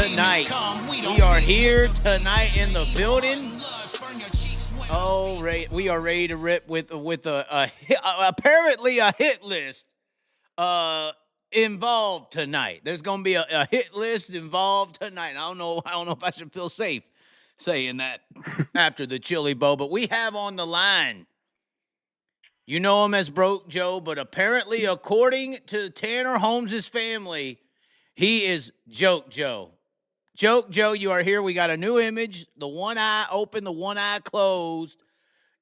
tonight. We are here tonight in the building. Oh, we are ready to rip with apparently a hit list involved tonight. There's going to be a hit list involved tonight. I don't know if I should feel safe saying that after the Chili Bowl, but we have on the line. You know him as Broke Joe, but apparently, according to Tanner Holmes' family, he is Joke Joe. Joke Joe, you are here. We got a new image. The one eye open, the one eye closed.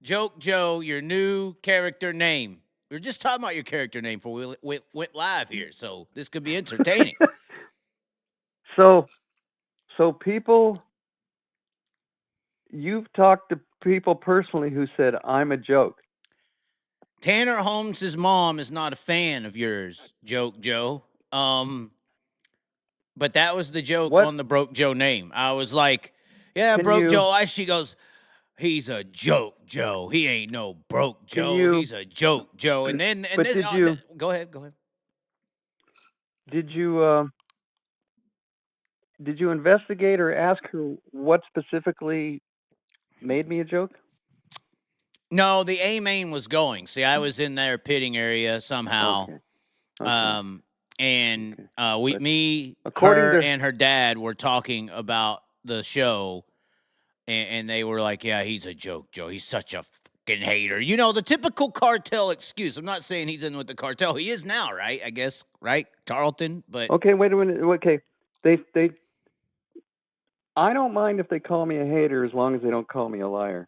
Joke Joe, your new character name. We were just talking about your character name before we went live here, so this could be entertaining. So people, you've talked to people personally who said I'm a joke. Tanner Holmes' mom is not a fan of yours, Joke Joe. But that was the joke on the Broke Joe name. I was like, yeah, Broke Joe. She goes, he's a joke, Joe. He ain't no Broke Joe. He's a joke, Joe. And then, go ahead. Did you investigate or ask her what specifically made me a joke? No, the A main was going. See, I was in their pitting area somehow. Okay. And her and her dad were talking about the show, and they were like, yeah, he's a joke, Joe. He's such a fucking hater. You know, the typical cartel excuse. I'm not saying he's in with the cartel. He is now, right? I guess, right? Carlton, but... Okay, wait a minute. Okay, I don't mind if they call me a hater as long as they don't call me a liar.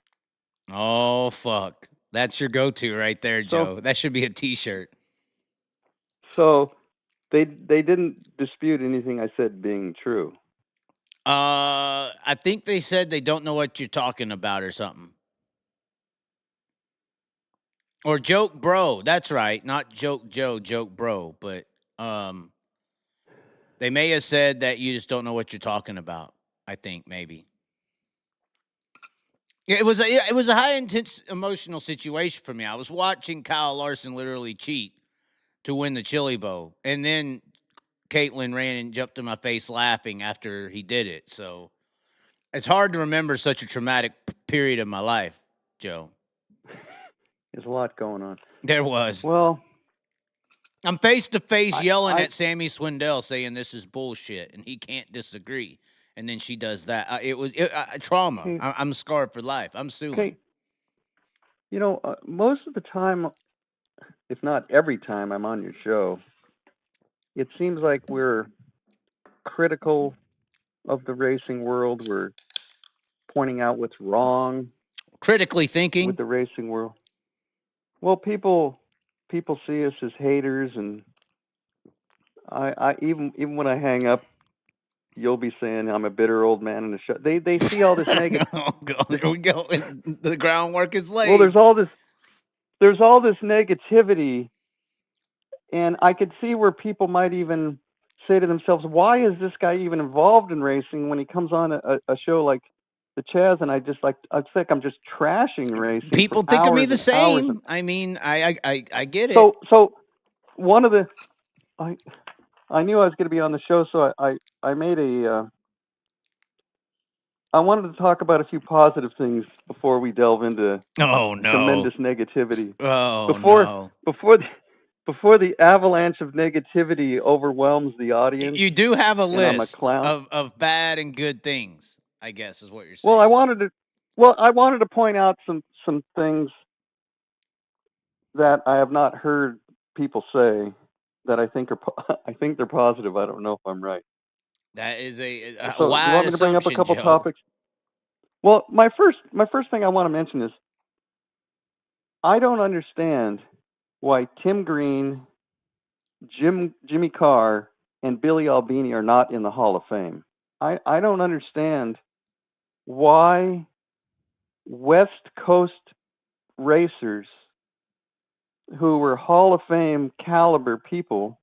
Oh, fuck. That's your go-to right there, Joe. That should be a T-shirt. So they didn't dispute anything I said being true. I think they said they don't know what you're talking about or something. Or joke bro. That's right. Not joke Joe, joke bro. But they may have said that you just don't know what you're talking about. I think maybe. Yeah, it was a high intense emotional situation for me. I was watching Kyle Larson literally cheat to win the Chili Bowl, and then Caitlin ran and jumped in my face laughing after he did it. So it's hard to remember such a traumatic period of my life, Joe. There's a lot going on. There was. Well, I'm face to face yelling at Sammy Swindell saying this is bullshit, and he can't disagree. And then she does that. It was trauma. Okay. I'm scarred for life. I'm suing. Okay. You know, most of the time, if not every time I'm on your show, it seems like we're critical of the racing world. We're pointing out what's wrong. Critically thinking with the racing world. Well, people see us as haters, and I even when I hang up, you'll be saying I'm a bitter old man in the show. They see all this negative. Oh God, there we go. The groundwork is laid. Well, there's all this negativity, and I could see where people might even say to themselves, "Why is this guy even involved in racing when he comes on a show like the Chaz?" And I think I'm just trashing racing. People think of me the same. I mean, I get it. So one of the I knew I was going to be on the show, so I made I wanted to talk about a few positive things before we delve into tremendous negativity. Before the avalanche of negativity overwhelms the audience. You do have a list of bad and good things, I guess is what you're saying. Well, I wanted to point out some things that I have not heard people say that I think they're positive. I don't know if I'm right. That is a so wide you want me to bring up a couple topics? Well, my first thing I want to mention is I don't understand why Tim Green, Jimmy Carr, and Billy Albini are not in the Hall of Fame. I don't understand why West Coast racers who were Hall of Fame caliber people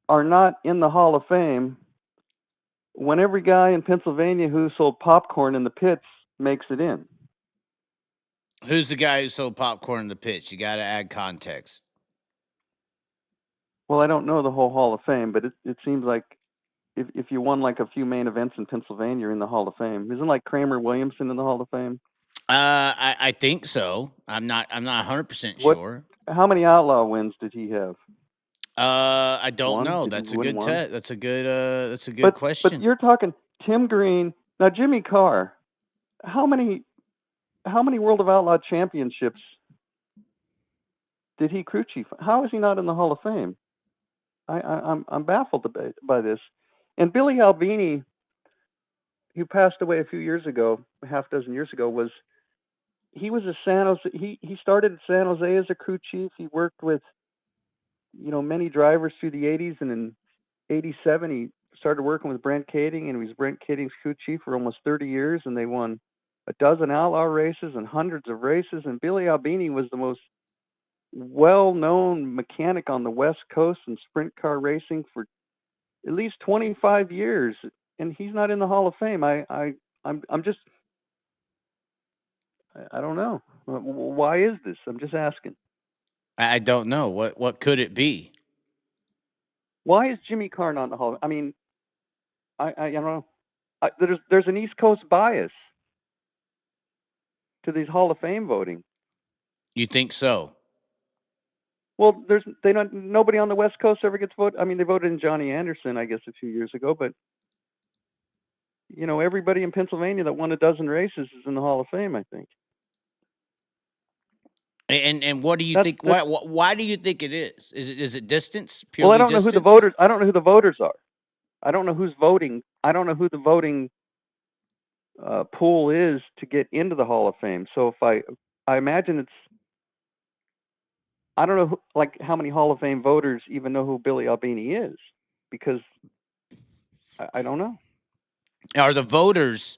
are not in the Hall of Fame when every guy in Pennsylvania who sold popcorn in the pits makes it in. Who's the guy who sold popcorn in the pits? You got to add context. Well, I don't know the whole Hall of Fame, but it seems like if you won like a few main events in Pennsylvania, you're in the Hall of Fame. Isn't like Kramer Williamson in the Hall of Fame? I think so. I'm not 100% What? sure. How many outlaw wins did he have? I don't One? know. Did he That's a win good one? That's a good question. But you're talking Tim Green. Now Jimmy Carr. How many World of Outlaw championships did he crew chief? How is he not in the Hall of Fame? I'm baffled by this. And Billy Albini, who passed away a few years ago, a half dozen years ago, he was a San Jose. He started at San Jose as a crew chief. He worked with, many drivers through the 80s, and in 87 he started working with Brent Kading, and he was Brent Kading's crew chief for almost 30 years, and they won a dozen outlaw races and hundreds of races. And Billy Albini was the most well-known mechanic on the West Coast in sprint car racing for at least 25 years, and he's not in the Hall of Fame. I'm just, I don't know. Why is this? I'm just asking. I don't know. What could it be? Why is Jimmy Carr not in the Hall of Fame? I mean, I don't know. There's an East Coast bias to these Hall of Fame voting. You think so? Well, nobody on the West Coast ever gets voted. I mean, they voted in Johnny Anderson, I guess, a few years ago, but everybody in Pennsylvania that won a dozen races is in the Hall of Fame, I think. And what do you think? Why do you think it is? Is it distance? Purely well, I don't distance? know who the voters. I don't know who the voters are. I don't know who's voting. I don't know who the voting pool is to get into the Hall of Fame. So if I imagine it's. I don't know how many Hall of Fame voters even know who Billy Albini is, because I don't know. Are the voters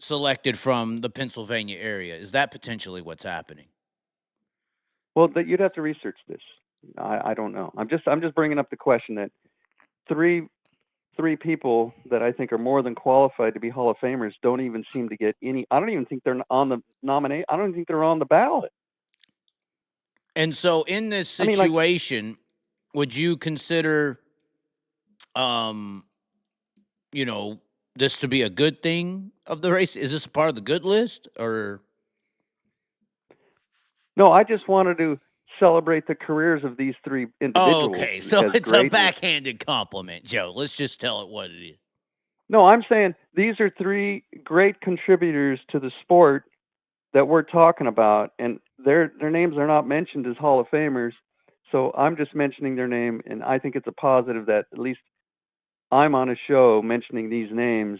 selected from the Pennsylvania area? Is that potentially what's happening? Well, you'd have to research this. I don't know. I'm just bringing up the question that three people that I think are more than qualified to be Hall of Famers don't even seem to get any. I don't even think they're on the nominate. I don't even think they're on the ballot. And so, in this situation, would you consider, this to be a good thing of the race? Is this a part of the good list, or? No, I just wanted to celebrate the careers of these three individuals. Oh, okay, so it's a backhanded compliment, Joe. Let's just tell it what it is. No, I'm saying these are three great contributors to the sport that we're talking about, and their names are not mentioned as Hall of Famers. So I'm just mentioning their name, and I think it's a positive that at least I'm on a show mentioning these names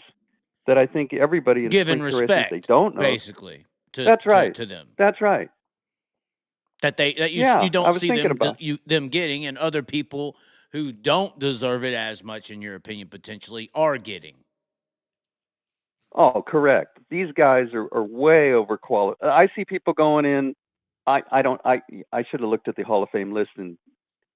that I think everybody in giving respect, they don't know, basically. That's right. To them. That's right. That you don't see them getting, and other people who don't deserve it as much, in your opinion, potentially are getting. Oh, correct. These guys are way overqualified. I see people going in. I should have looked at the Hall of Fame list, and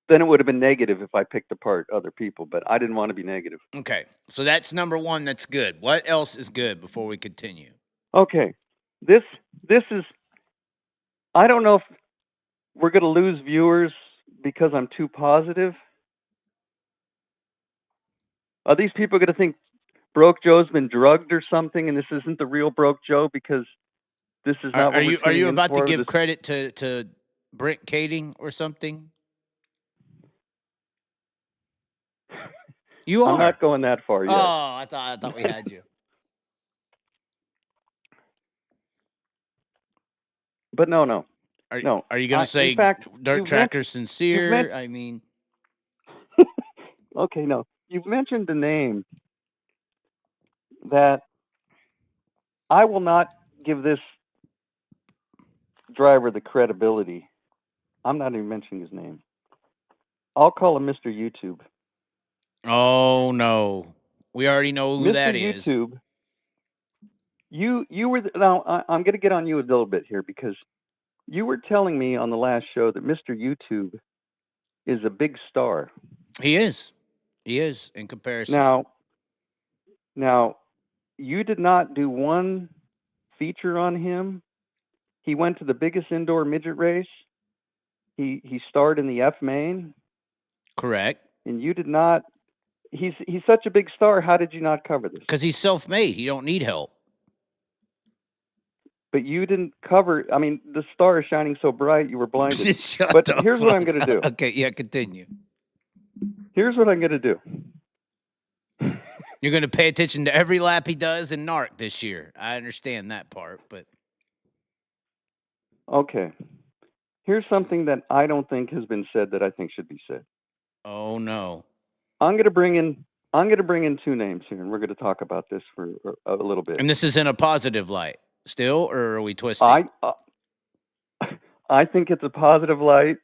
then it would have been negative if I picked apart other people, but I didn't want to be negative. Okay, so that's number one. That's good. What else is good before we continue? Okay, this is. I don't know if we're going to lose viewers because I'm too positive. Are these people going to think Broke Joe's been drugged or something, and this isn't the real Broke Joe because this is not? Are you about to give credit to Brent Kading or something? You are. I'm not going that far yet. Oh, I thought we had you. But no. Are you going to say Dirt Tracker Sincere? I mean. Okay, no. You've mentioned the name that I will not give this driver the credibility. I'm not even mentioning his name. I'll call him Mr. YouTube. Oh, no. We already know who that is. Mr. YouTube. You were now. I'm going to get on you a little bit here because you were telling me on the last show that Mr. YouTube is a big star. He is. He is in comparison. Now, you did not do one feature on him. He went to the biggest indoor midget race. He starred in the F main. Correct. And you did not he's such a big star. How did you not cover this? Because he's self-made. He don't need help. But you didn't cover. I mean, the star is shining so bright, you were blinded. Shut But the here's what I'm fuck going to do. up. Okay, yeah, continue. Here's what I'm going to do. You're going to pay attention to every lap he does in NARC this year. I understand that part, but Okay. Here's something that I don't think has been said that I think should be said. oh no. I'm going to bring in two names here, and we're going to talk about this for a little bit. And this is in a positive light still, or are we twisting? I think it's a positive light,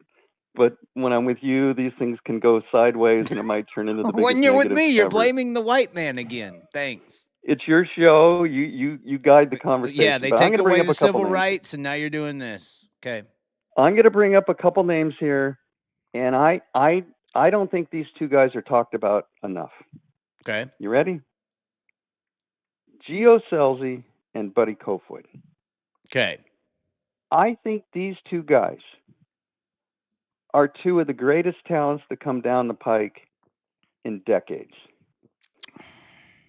but when I'm with you, these things can go sideways, and it might turn into the biggest When you're with negative me, you're ever. blaming the white man again. Thanks. It's your show. You guide the conversation. Yeah, they But I'm take gonna bring away up the a couple civil names. rights, and now you're doing this. Okay. I'm going to bring up a couple names here, and I don't think these two guys are talked about enough. Okay. You ready? Gio Scelzi and Buddy Kofoid. Okay. I think these two guys are two of the greatest talents to come down the pike in decades.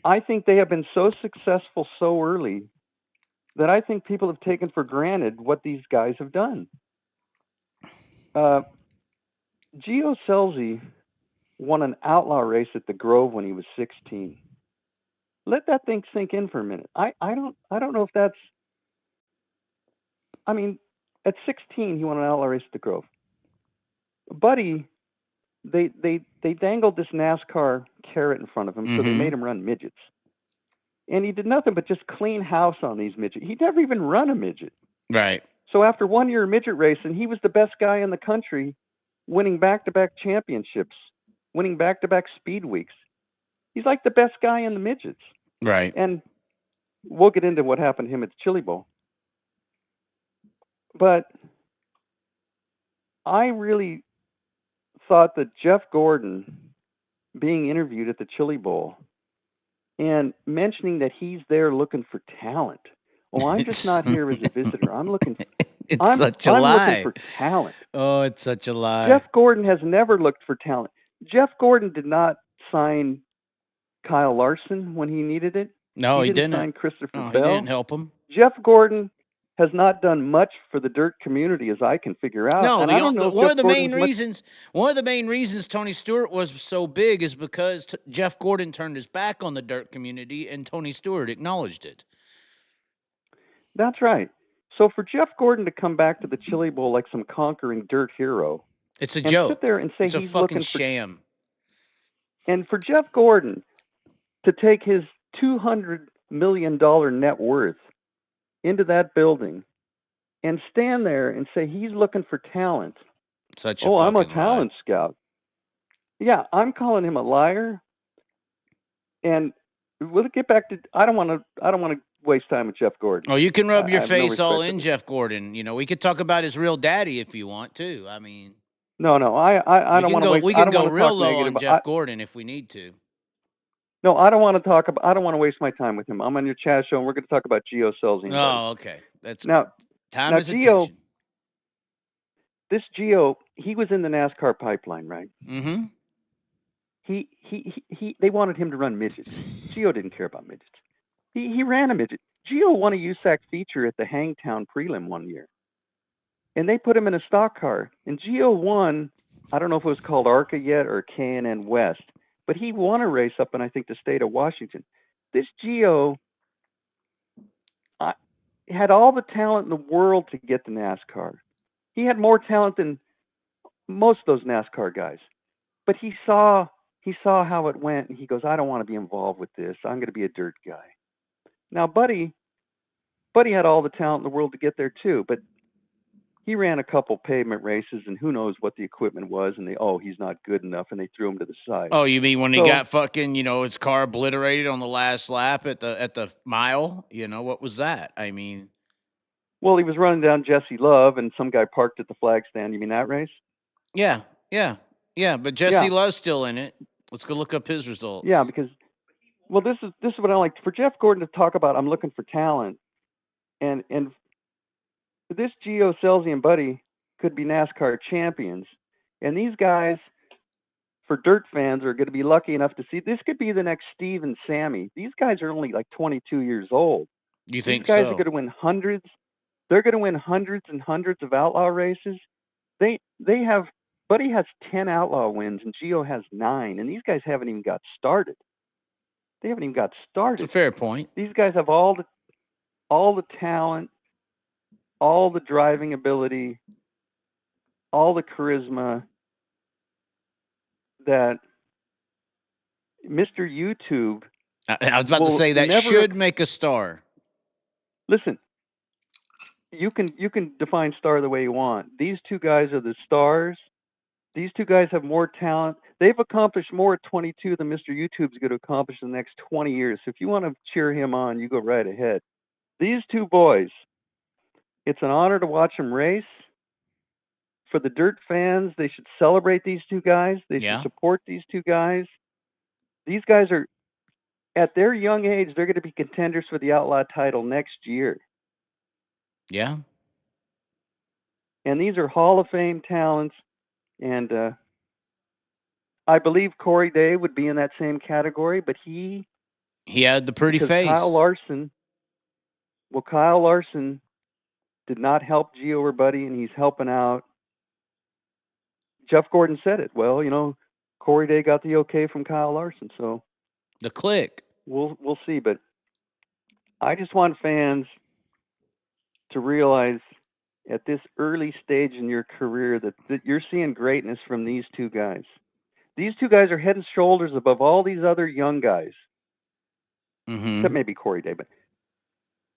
I think they have been so successful so early that I think people have taken for granted what these guys have done. Gio Scelzi won an outlaw race at the Grove when he was 16. Let that thing sink in for a minute. I don't know if that's. I mean, at 16 he won an outlaw race at the Grove. Buddy, they dangled this NASCAR carrot in front of him, so they made him run midgets. And he did nothing but just clean house on these midgets. He'd never even run a midget. Right. So after 1 year of midget racing, he was the best guy in the country, winning back-to-back championships, winning back-to-back speed weeks. He's like the best guy in the midgets. Right. And we'll get into what happened to him at the Chili Bowl. But I really thought that Jeff Gordon being interviewed at the Chili Bowl and mentioning that he's there looking for talent. Oh, I'm just not here as a visitor. I'm looking such a lie. looking for talent. Oh, it's such a lie. Jeff Gordon has never looked for talent. Jeff Gordon did not sign Kyle Larson when he needed it. No, he didn't didn't. sign Christopher No, Bell. he didn't help him. Jeff Gordon has not done much for the dirt community, as I can figure out. No, and I don't know if one Jeff of the Gordon's main reasons Tony Stewart was so big is because Jeff Gordon turned his back on the dirt community, and Tony Stewart acknowledged it. That's right. So for Jeff Gordon to come back to the Chili Bowl like some conquering dirt hero, it's a and joke. sit there and say it's a he's fucking looking sham. And for Jeff Gordon to take his $200 million net worth into that building and stand there and say he's looking for talent. Such a I'm a fucking talent scout. Yeah, I'm calling him a liar. And we'll get back to. I don't want to waste time with Jeff Gordon. Oh, you can rub your I have no face all respect in for Jeff Gordon. You know, we could talk about his real daddy if you want to. I mean, no, I don't want to waste. We I can don't go wanna real talk low negative. on Jeff Gordon if we need to. No, I don't want to talk about. I don't want to waste my time with him. I'm on your Chaz show, and we're going to talk about Gio Scelzi. Oh, okay. That's now. Time now, is Gio, attention. This Gio, he was in the NASCAR pipeline, right? Mm-hmm. They wanted him to run midgets. Gio didn't care about midgets. He ran a midget. Gio won a USAC feature at the Hangtown Prelim one year. And they put him in a stock car. And Gio won, I don't know if it was called ARCA yet or K&N West, but he won a race up in, I think, the state of Washington. This Gio had all the talent in the world to get to NASCAR. He had more talent than most of those NASCAR guys. But he saw how it went, and he goes, I don't want to be involved with this. I'm going to be a dirt guy. Now, Buddy had all the talent in the world to get there too, but he ran a couple pavement races, and who knows what the equipment was, and he's not good enough, and they threw him to the side. Oh, you mean when he got fucking, his car obliterated on the last lap at the mile? What was that? I mean, well, he was running down Jesse Love, and some guy parked at the flag stand. You mean that race? Yeah, but Jesse Love's still in it. Let's go look up his results. Yeah, because, well, this is what I like. For Jeff Gordon to talk about, I'm looking for talent, and this Gio Scelzi and Buddy could be NASCAR champions. And these guys, for dirt fans are going to be lucky enough to see, this could be the next Steve and Sammy. These guys are only like 22 years old. You These think guys so? are going to win hundreds. They're going to win hundreds and hundreds of outlaw races. They have, Buddy has 10 outlaw wins and Gio has 9, and these guys haven't even got started. They haven't even got started. It's a fair point. These guys have all the talent, all the driving ability, all the charisma that Mr. YouTube. I was about to say that should make a star. Listen, you can define star the way you want. These two guys are the stars. These two guys have more talent. They've accomplished more at 22 than Mr. YouTube's going to accomplish in the next 20 years. So if you want to cheer him on, you go right ahead. These two boys, it's an honor to watch them race. For the dirt fans, they should celebrate these two guys. They should support these two guys. These guys are, at their young age, they're going to be contenders for the Outlaw title next year. Yeah. And these are Hall of Fame talents. And I believe Corey Day would be in that same category, but he had the pretty face. Kyle Larson did not help Gio or Buddy, and he's helping out. Jeff Gordon said it. Well, you know, Corey Day got the okay from Kyle Larson, so the click. We'll see, but I just want fans to realize at this early stage in your career that you're seeing greatness from these two guys. These two guys are head and shoulders above all these other young guys. Mm-hmm. Except maybe Corey Day, but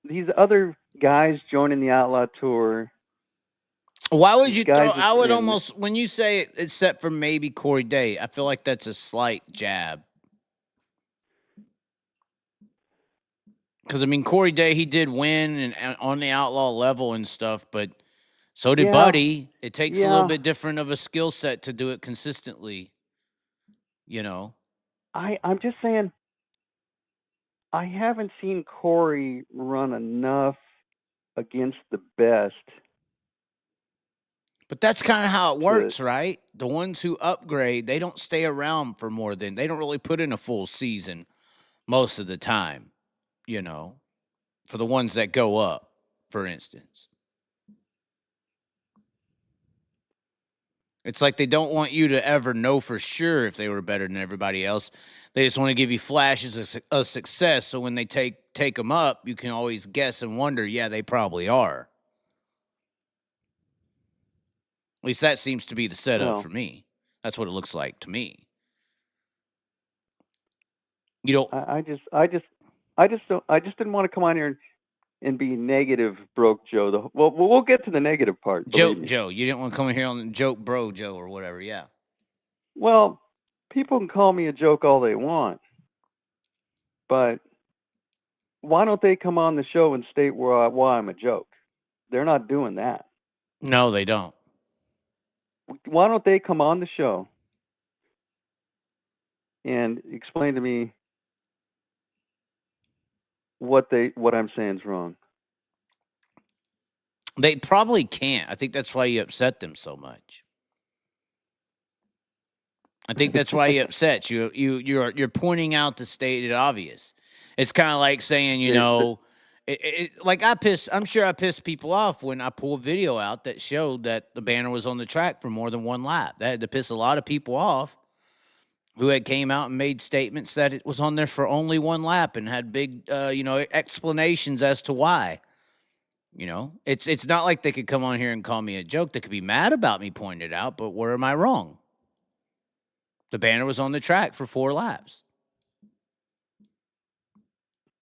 these other guys joining the Outlaw Tour. Why would you throw? I would almost, when you say it, except for maybe Corey Day, I feel like that's a slight jab. Because, I mean, Corey Day, he did win and on the outlaw level and stuff, but so did Buddy. It takes a little bit different of a skill set to do it consistently, you know. I'm just saying, I haven't seen Corey run enough against the best. But that's kind of how it works, right? The ones who upgrade, they don't stay around for more than, they don't really put in a full season most of the time, you know, for the ones that go up, for instance. It's like they don't want you to ever know for sure if they were better than everybody else. They just want to give you flashes of success, so when they take them up, you can always guess and wonder, yeah, they probably are. At least that seems to be the setup for me. That's what it looks like to me. You know, I just didn't want to come on here and be negative, broke Joe. We'll get to the negative part. Joke Joe. You didn't want to come in here on joke bro Joe or whatever, yeah. Well, people can call me a joke all they want, but why don't they come on the show and state why I'm a joke? They're not doing that. No, they don't. Why don't they come on the show and explain to me what I'm saying is wrong? They probably can't. I think that's why you upset them so much. I think that's why you upset you're pointing out the stated obvious. It's kind of like saying, you know, like I'm sure I pissed people off when I pulled a video out that showed that the banner was on the track for more than one lap. That had to piss a lot of people off who had came out and made statements that it was on there for only one lap and had big, explanations as to why. You know, it's not like they could come on here and call me a joke. They could be mad about me pointing it out, but where am I wrong? The banner was on the track for 4 laps.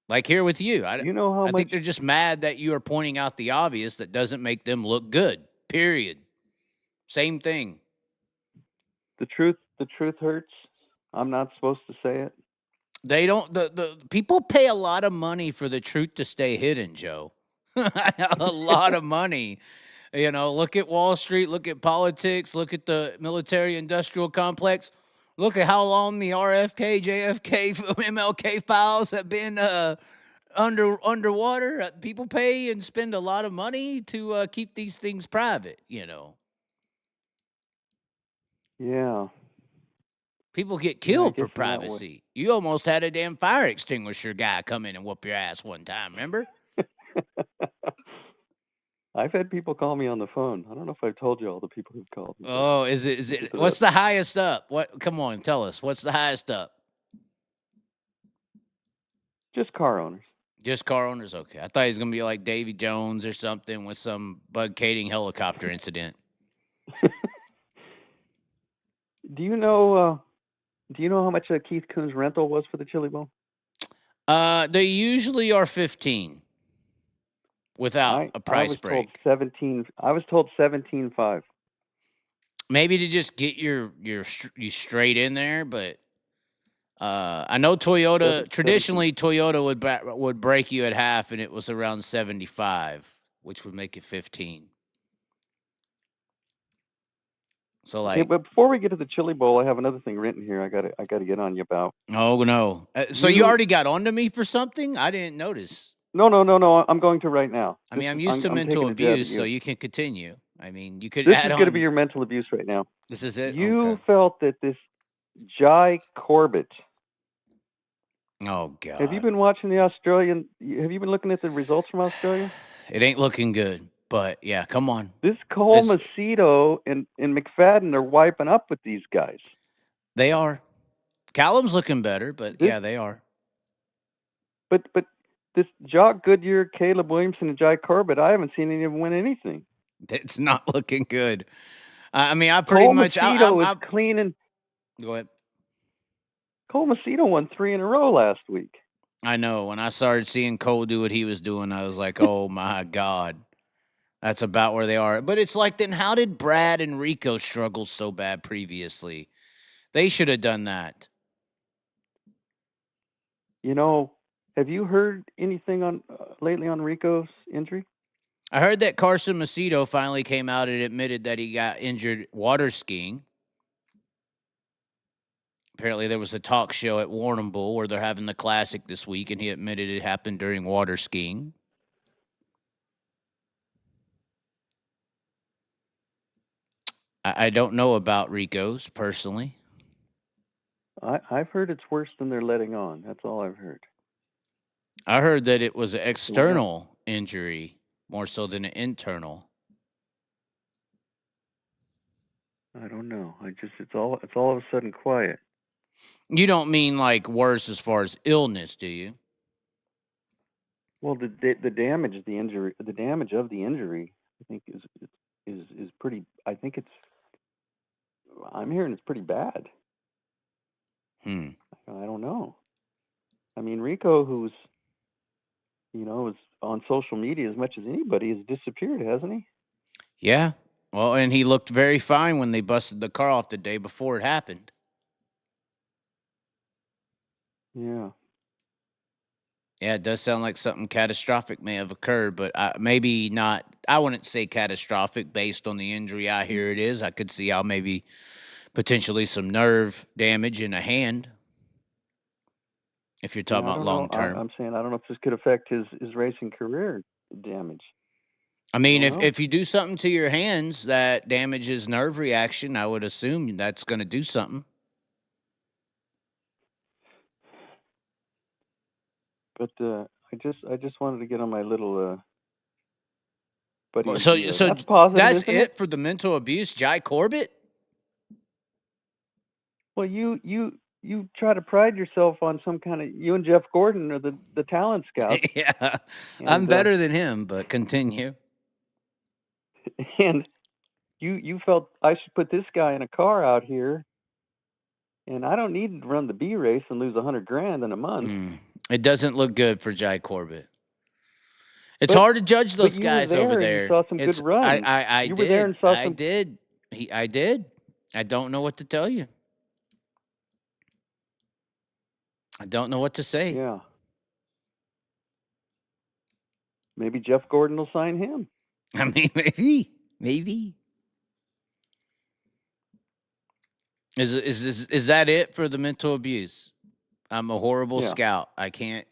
Like here with you. I think they're just mad that you are pointing out the obvious that doesn't make them look good, period. Same thing. The truth hurts. I'm not supposed to say it. They don't, the people pay a lot of money for the truth to stay hidden, Joe. A lot of money. You know, look at Wall Street, look at politics, look at the military-industrial complex. Look at how long the RFK, JFK, MLK files have been underwater. People pay and spend a lot of money to keep these things private, you know. Yeah. People get Yeah, I killed for guess in that way. privacy. You almost had a damn fire extinguisher guy come in and whoop your ass one time, remember? I've had people call me on the phone. I don't know if I've told you all the people who've called me. Oh, is We'll get it to what's that. the highest up? What come on, tell us. What's the highest up? Just car owners. Just car owners? Okay. I thought he was gonna be like Davy Jones or something with some bug cating helicopter incident. Do you know how much Keith Coon's rental was for the Chili Bowl? They usually are 15 without a price break. I was told 17.5. Maybe to just get you straight in there, but I know Toyota traditionally Toyota would break you at half, and it was around 75, which would make it 15. So like, okay, but before we get to the Chili Bowl, I have another thing written here. I gotta get on you about. Oh no! So you already got onto me for something? I didn't notice. No. I'm going to right now. I mean, I'm used to mental abuse, so you can continue. I mean, you could. This is going to be your mental abuse right now. This is it. You felt that this Jai Corbett. Oh God! Have you been watching the Australian? Have you been looking at the results from Australia? It ain't looking good. But yeah, come on. This Cole Macedo and McFadden are wiping up with these guys. They are. Callum's looking better, but yeah, they are. But this Jock Goodyear, Caleb Williamson, and Jai Corbett, I haven't seen any of them win anything. It's not looking good. I mean, I pretty much. Macedo is cleaning. Go ahead. Cole Macedo won 3 in a row last week. I know. When I started seeing Cole do what he was doing, I was like, oh my God. That's about where they are. But it's like, then how did Brad and Rico struggle so bad previously? They should have done that. You know, have you heard anything on lately on Rico's injury? I heard that Carson Macedo finally came out and admitted that he got injured water skiing. Apparently there was a talk show at Warrnambool where they're having the Classic this week, and he admitted it happened during water skiing. I don't know about Rico's personally. I've heard it's worse than they're letting on. That's all I've heard. I heard that it was an external injury more so than an internal. I don't know. It's all of a sudden quiet. You don't mean like worse as far as illness, do you? Well, the damage of the injury, I think is pretty. I think I'm hearing it's pretty bad. I don't know. I mean, Rico, who's is on social media as much as anybody, has disappeared, hasn't he? Yeah. Well, and he looked very fine when they busted the car off the day before it happened. Yeah. Yeah, it does sound like something catastrophic may have occurred, but maybe not. I wouldn't say catastrophic based on the injury I hear it is. I could see how maybe potentially some nerve damage in a hand. If you're talking about long term. I'm saying I don't know if this could affect his racing career damage. I mean, if you do something to your hands that damages nerve reaction, I would assume that's going to do something. But I just wanted to get on my little. Buddy, so that's positive. That's it for the mental abuse, Jai Corbett. Well, you try to pride yourself on some kind of, you and Jeff Gordon are the talent scouts. Yeah, I'm better than him, but continue. And you felt I should put this guy in a car out here, and I don't need to run the B race and lose $100,000 in a month. It doesn't look good for Jai Corbett. It's hard to judge those guys over there. You saw some good runs. I you did. Were there and saw I some... did. I did. I don't know what to tell you. I don't know what to say. Yeah. Maybe Jeff Gordon will sign him. I mean, maybe. Is that it for the mental abuse? I'm a horrible scout. I can't.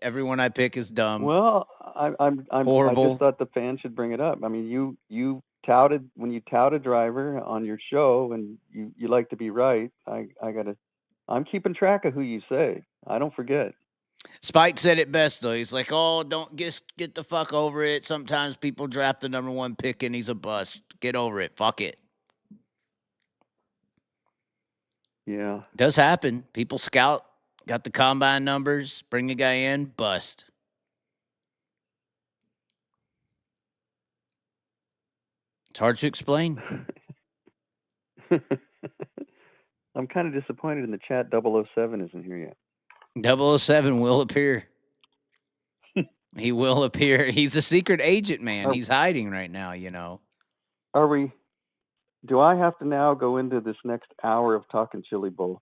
Everyone I pick is dumb. Well, I'm horrible. I just thought the fans should bring it up. I mean, you tout a driver on your show and you like to be right, I'm keeping track of who you say. I don't forget. Spike said it best though. He's like, "Oh, don't get the fuck over it. Sometimes people draft the number 1 pick and he's a bust. Get over it. Fuck it." Yeah. It does happen. People scout, got the combine numbers, bring the guy in, bust. It's hard to explain. I'm kind of disappointed in the chat 007 isn't here yet. 007 will appear. He will appear. He's a secret agent, man. He's hiding right now, you know. Do I have to now go into this next hour of talking Chili Bowl?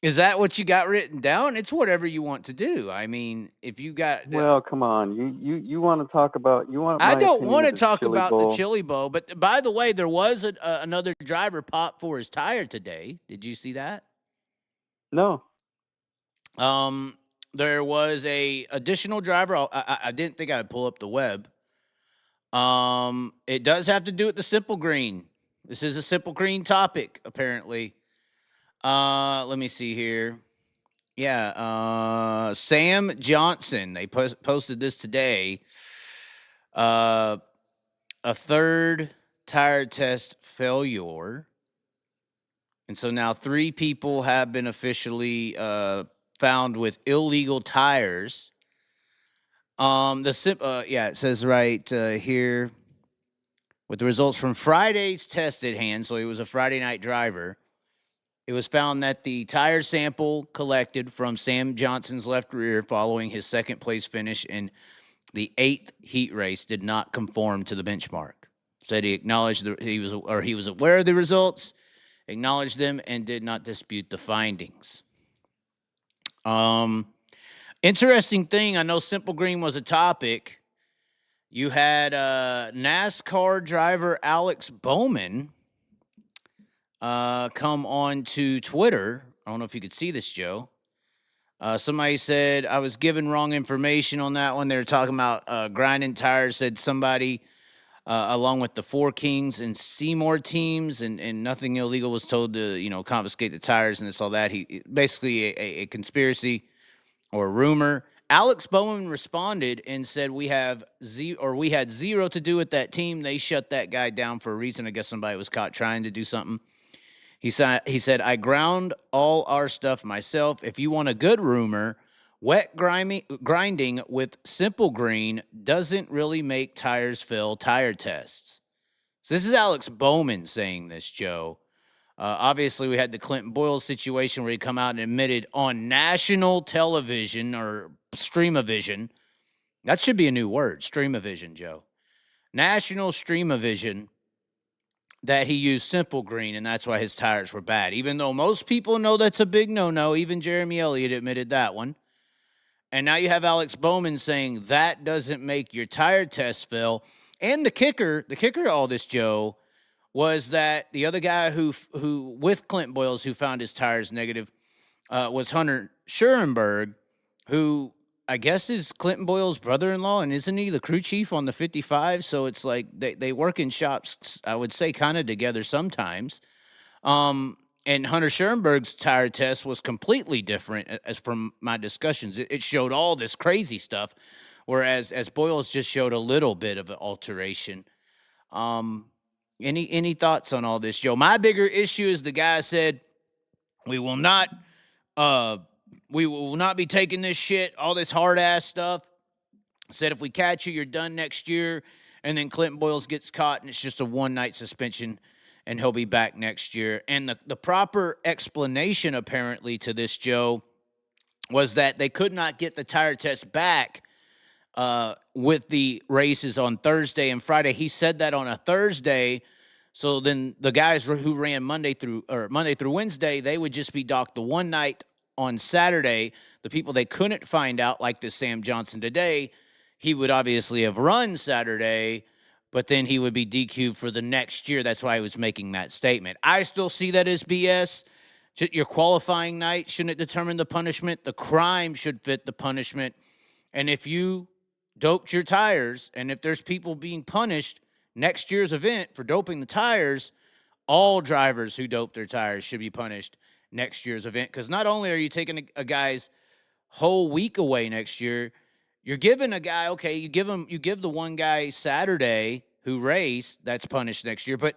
Is that what you got written down? It's whatever you want to do. I mean, if you got... Well, come on. You want to talk about... I don't want to talk about the Chili Bowl, but by the way, there was another driver popped for his tire today. Did you see that? No. There was a additional driver. I didn't think I'd pull up the web. It does have to do with the Simple Green. This is a Simple Green topic, apparently. Let me see here. Yeah, Sam Johnson. They posted this today. A third tire test failure. And so now 3 people have been officially found with illegal tires. It says right here, with the results from Friday's test at hand, so he was a Friday night driver, it was found that the tire sample collected from Sam Johnson's left rear following his second place finish in the 8th heat race did not conform to the benchmark. Said he acknowledged he was aware of the results, acknowledged them, and did not dispute the findings. Interesting thing, I know Simple Green was a topic. You had NASCAR driver Alex Bowman come on to Twitter. I don't know if you could see this, Joe. Somebody said I was given wrong information on that one. They were talking about grinding tires. Said somebody along with the Four Kings and Seymour teams, and nothing illegal was told to confiscate the tires and this all that. He basically a conspiracy or rumor. Alex Bowman responded and said we had zero to do with that team. They shut that guy down for a reason. I guess somebody was caught trying to do something. He said, I ground all our stuff myself. If you want a good rumor, wet grinding with Simple Green doesn't really make tires fail tire tests. So this is Alex Bowman saying this, Joe. Obviously, we had the Clinton Boyle situation where he come out and admitted on national television or stream-o-vision. That should be a new word, stream-o-vision, Joe. National stream-o-vision, that he used Simple Green, and that's why his tires were bad. Even though most people know that's a big no-no, even Jeremy Elliott admitted that one. And now you have Alex Bowman saying that doesn't make your tire test fail. And the kicker to all this, Joe, was that the other guy who with Clint Boyles who found his tires negative was Hunter Schurenberg, who I guess is Clinton Boyle's brother-in-law, and isn't he the crew chief on the 55? So it's like they work in shops, I would say, kind of together sometimes. And Hunter Schurenberg's tire test was completely different as from my discussions. It showed all this crazy stuff, whereas Boyles just showed a little bit of an alteration. Any thoughts on all this, Joe? My bigger issue is the guy said, we will not be taking this shit, all this hard-ass stuff. Said if we catch you, you're done next year. And then Clinton Boyles gets caught, and it's just a one-night suspension, and he'll be back next year. And the proper explanation, apparently, to this, Joe, was that they could not get the tire test back with the races on Thursday and Friday. He said that on a Thursday. So then the guys who ran Monday through Wednesday, they would just be docked the one night on Saturday. The people they couldn't find out, like this Sam Johnson today, he would obviously have run Saturday, but then he would be DQ'd for the next year. That's why he was making that statement. I still see that as BS. Your qualifying night shouldn't determine the punishment. The crime should fit the punishment. And if you doped your tires, and if there's people being punished, next year's event for doping the tires, all drivers who dope their tires should be punished next year's event. Because not only are you taking a guy's whole week away next year, you're giving a guy, okay, you give the one guy Saturday who raced, that's punished next year, but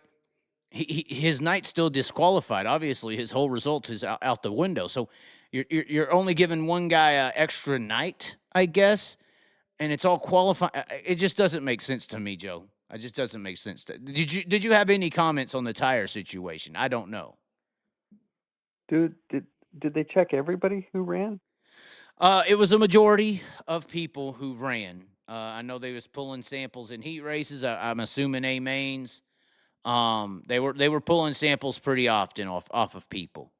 his night's still disqualified. Obviously, his whole result is out the window. So you're only giving one guy an extra night, I guess, and it's all qualified. It just doesn't make sense to me, Joe. It just doesn't make sense. Did you have any comments on the tire situation? I don't know. Dude, did they check everybody who ran? It was a majority of people who ran. I know they was pulling samples in heat races. I'm assuming A mains. They were pulling samples pretty often off of people.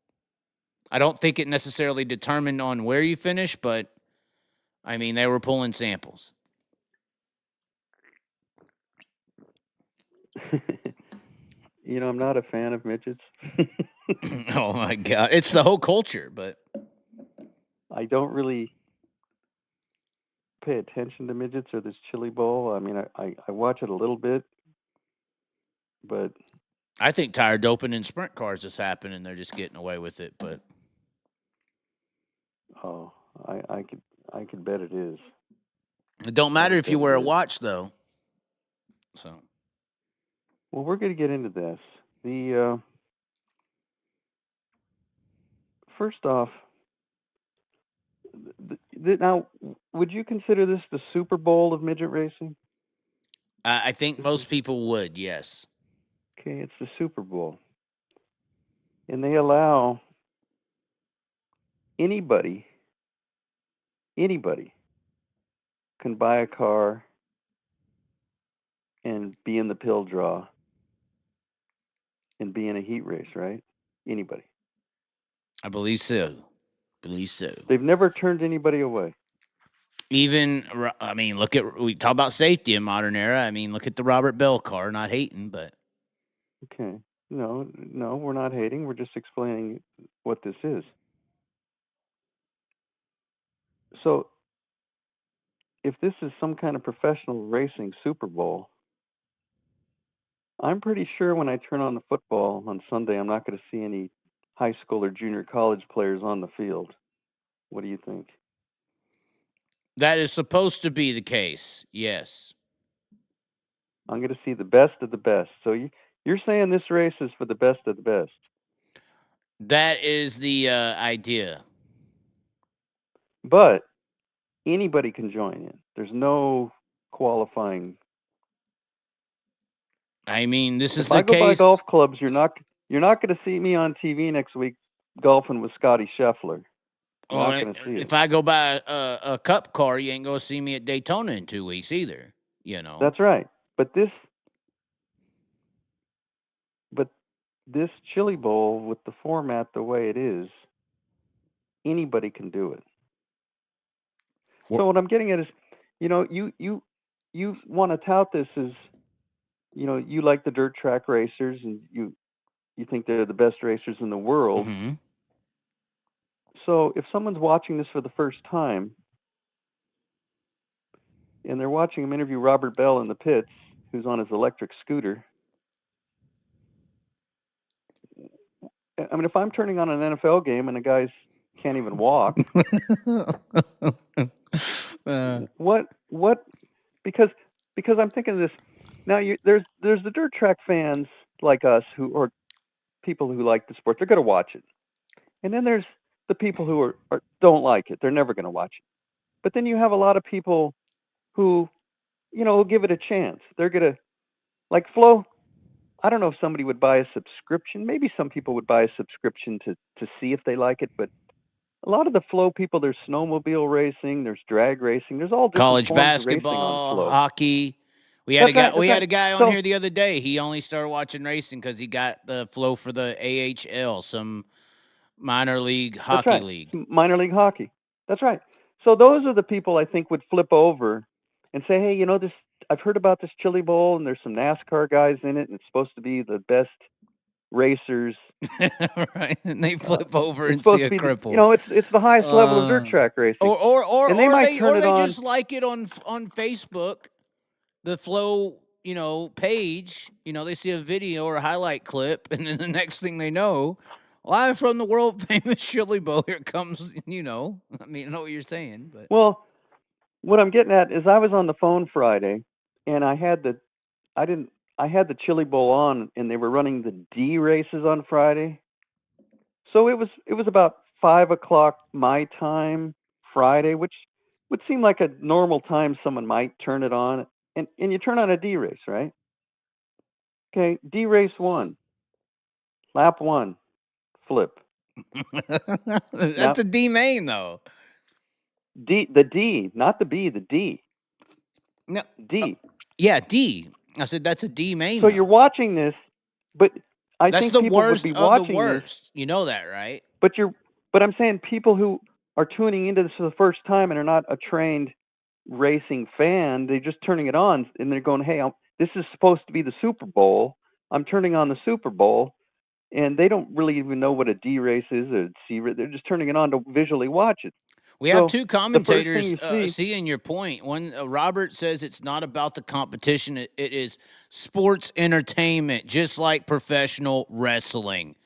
I don't think it necessarily determined on where you finish, but I mean they were pulling samples. You know, I'm not a fan of midgets. Oh my God, it's the whole culture, but I don't really pay attention to midgets or this chili bowl. I mean, I watch it a little bit, but I think tire doping in sprint cars is happening. They're just getting away with it, but I could bet it is. It don't matter if you wear a watch, though. So, well, we're going to get into this. First off, now, would you consider this the Super Bowl of midget racing? I think most people would, yes. Okay, it's the Super Bowl. And they allow anybody can buy a car and be in the pill draw and be in a heat race, right? Anybody. I believe so. They've never turned anybody away. Even, I mean, we talk about safety in modern era. I mean, look at the Robert Bell car, not hating, but. Okay. No, we're not hating. We're just explaining what this is. So, if this is some kind of professional racing Super Bowl, I'm pretty sure when I turn on the football on Sunday, I'm not going to see any high school or junior college players on the field. What do you think? That is supposed to be the case, yes. I'm going to see the best of the best. So you're saying this race is for the best of the best? That is the idea. But anybody can join in. There's no qualifying. I mean, this is the case. If I go by golf clubs, you're not going to see me on TV next week golfing with Scotty Scheffler. If I go buy a cup car, you ain't going to see me at Daytona in 2 weeks either, you know. That's right. But this chili bowl, with the format the way it is, anybody can do it. So what I'm getting at is, you know, you want to tout this as, you know, you like the dirt track racers and you think they're the best racers in the world. Mm-hmm. So if someone's watching this for the first time and they're watching him interview Robert Bell in the pits, who's on his electric scooter, I mean, if I'm turning on an NFL game and the guys can't even walk, what? Because I'm thinking of this. Now, there's the dirt track fans like us or people who like the sport. They're going to watch it, and then there's the people who don't like it. They're never going to watch it. But then you have a lot of people who, you know, will give it a chance. They're going to, like Flo. I don't know if somebody would buy a subscription. Maybe some people would buy a subscription to see if they like it. But a lot of the Flow people, there's snowmobile racing, there's drag racing, there's all different college forms basketball, of racing on Flow. hockey. We had a guy on here the other day. He only started watching racing because he got the Flow for the AHL, some minor league hockey league. Minor league hockey. That's right. So those are the people I think would flip over and say, hey, you know, this. I've heard about this chili bowl, and there's some NASCAR guys in it, and it's supposed to be the best racers. Right, and they flip over and see a cripple. You know, it's the highest level of dirt track racing. Or they just like it on Facebook. The Flow page, they see a video or a highlight clip, and then the next thing they know, live from the world famous Chili Bowl, here comes, I know what you're saying, but Well, what I'm getting at is I was on the phone Friday, and I had the Chili Bowl on, and they were running the D races on Friday. So it was about 5 o'clock my time Friday, which would seem like a normal time someone might turn it on, and you turn on a D race, right? Okay, D race 1, lap 1, flip. that's Now a D main though. the D, not the B, the D. No, D. yeah, D. I said that's a D main. So though. you're watching this, but I That's think the people would worst be of the watching this. worst. You know that, right? But I'm saying people who are tuning into this for the first time and are not a trained racing fan, they're just turning it on and they're going, "Hey, this is supposed to be the Super Bowl. I'm turning on the Super Bowl," and they don't really even know what a D race is or a C race. They're just turning it on to visually watch it. We have So two the first thing commentators you see, seeing your point. One, Robert says it's not about the competition; it is sports entertainment, just like professional wrestling.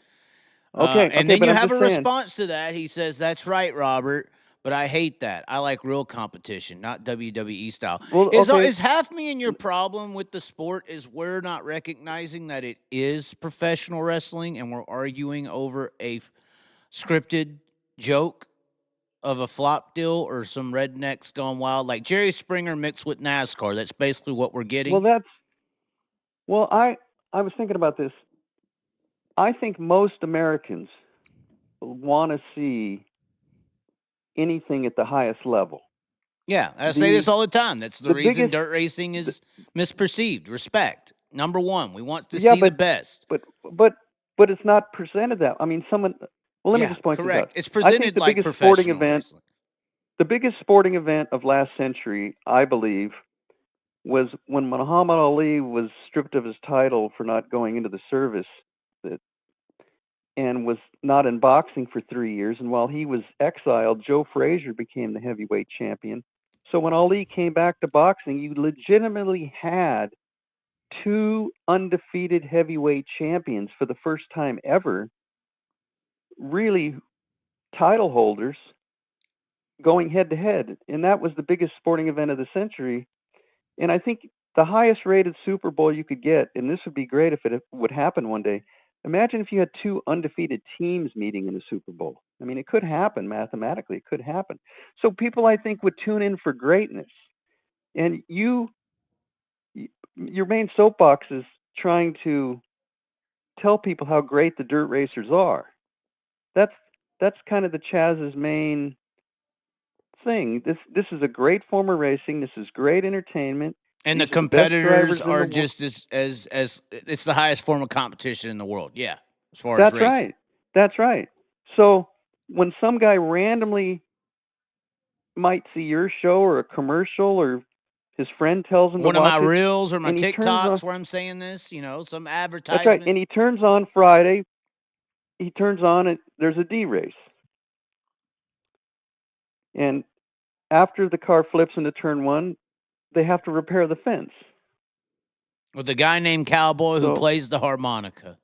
And then but you I'm have just a saying. response to that. He says, "That's right, Robert, but I hate that. I like real competition, not WWE style." Well, okay, Is half me and your problem with the sport is we're not recognizing that it is professional wrestling, and we're arguing over a scripted joke of a flop deal or some rednecks gone wild, like Jerry Springer mixed with NASCAR. That's basically what we're getting. I was thinking about this. I think most Americans want to see anything at the highest level. Yeah, I say this all the time. That's the reason biggest, dirt racing is misperceived. Respect. Number one, we want to yeah, see the best. but it's not presented that. I mean, someone. Well, let me Yeah, just point this out. correct. It's I think presented the like biggest sporting professional event, wrestling. the biggest sporting event of last century, I believe, was when Muhammad Ali was stripped of his title for not going into the service, and was not in boxing for 3 years. And while he was exiled, Joe Frazier became the heavyweight champion. So when Ali came back to boxing, you legitimately had two undefeated heavyweight champions for the first time ever, really title holders, going head to head. And that was the biggest sporting event of the century. And I think the highest rated Super Bowl you could get, and this would be great if it would happen one day. Imagine if you had two undefeated teams meeting in a Super Bowl. I mean, it could happen mathematically. It could happen. So people, I think, would tune in for greatness. And your main soapbox is trying to tell people how great the dirt racers are. That's kind of the Chaz's main thing. This is a great form of racing. This is great entertainment. And the These are the best competitors drivers in the are world. just as it's the highest form of competition in the world. Yeah, as far as That's racing. right. That's right. So when some guy randomly might see your show or a commercial, or his friend tells him One to of watch my it, reels or my and he turns on, TikToks where I'm saying this, some that's advertisement. right, and he turns on Friday, he turns on it, there's a D race. And after the car flips into turn one, they have to repair the fence. With a guy named Cowboy who plays the harmonica.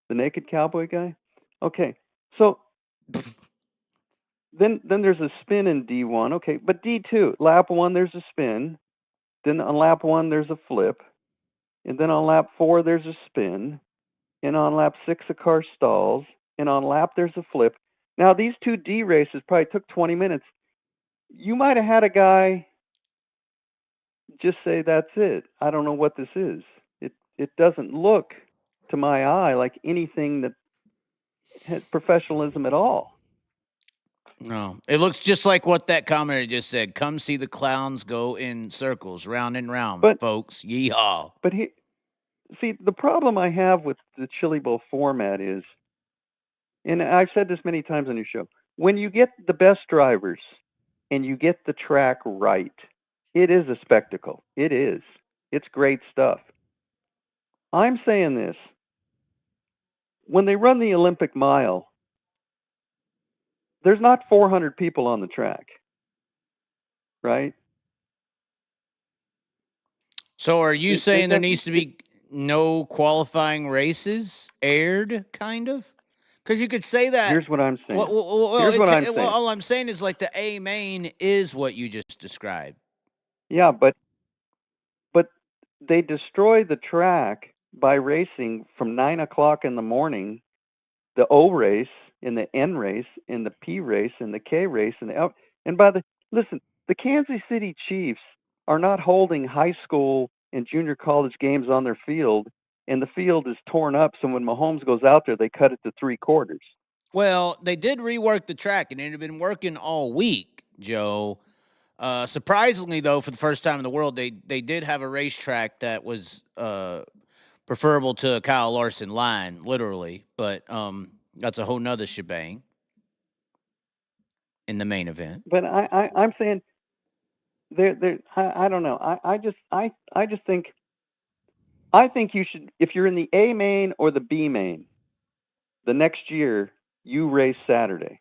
The naked cowboy guy? Okay. So then there's a spin in D1. Okay, but D2, lap 1 there's a spin. Then on lap 1 there's a flip. And then on lap 4 there's a spin. And on lap 6 a car stalls. And on lap there's a flip. Now these two D races probably took 20 minutes. You might have had a guy just say, "That's it. I don't know what this is." It doesn't look to my eye like anything that has professionalism at all. No, it looks just like what that commenter just said. Come see the clowns go in circles, round and round, folks. Yeehaw. But see, the problem I have with the Chili Bowl format is, and I've said this many times on your show, when you get the best drivers and you get the track right, it is a spectacle. It is. It's great stuff. I'm saying this. When they run the Olympic mile, there's not 400 people on the track, right? So are you saying there needs to be no qualifying races aired, kind of? Because you could say that. Here's what I'm saying. Well, all I'm saying is like the A main is what you just described. Yeah, but they destroy the track by racing from 9 o'clock in the morning, the O race, in the N race, in the P race, in the K race, and the L. And listen, the Kansas City Chiefs are not holding high school and junior college games on their field, and the field is torn up. So when Mahomes goes out there, they cut it to 3/4. Well, they did rework the track, and it had been working all week, Joe. Surprisingly, though, for the first time in the world, they did have a racetrack that was preferable to a Kyle Larson line, literally. But that's a whole nother shebang in the main event. But I'm saying I don't know. I just think you should, if you're in the A main or the B main, the next year you race Saturday.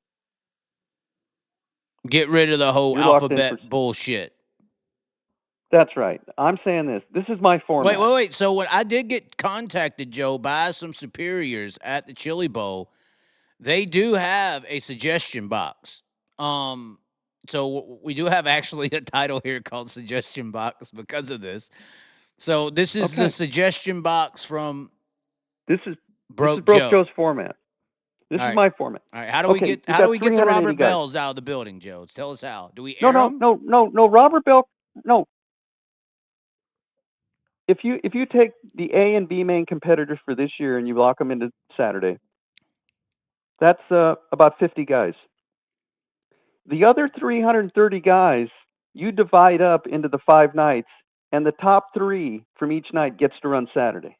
Get rid of the whole alphabet bullshit. That's right. I'm saying this. This is my format. Wait. So when I did get contacted, Joe, by some superiors at the Chili Bowl, they do have a suggestion box. So we do have actually a title here called Suggestion Box because of this. So this is the suggestion box from Broke Joe's format. This is my format. All right. How do we get the Robert Bells out of the building, Joe? Tell us how. Do we air them? No. Robert Bell. No. If you take the A and B main competitors for this year and you lock them into Saturday, that's about 50 guys. The other 330 guys, you divide up into the 5 nights, and the top 3 from each night gets to run Saturday.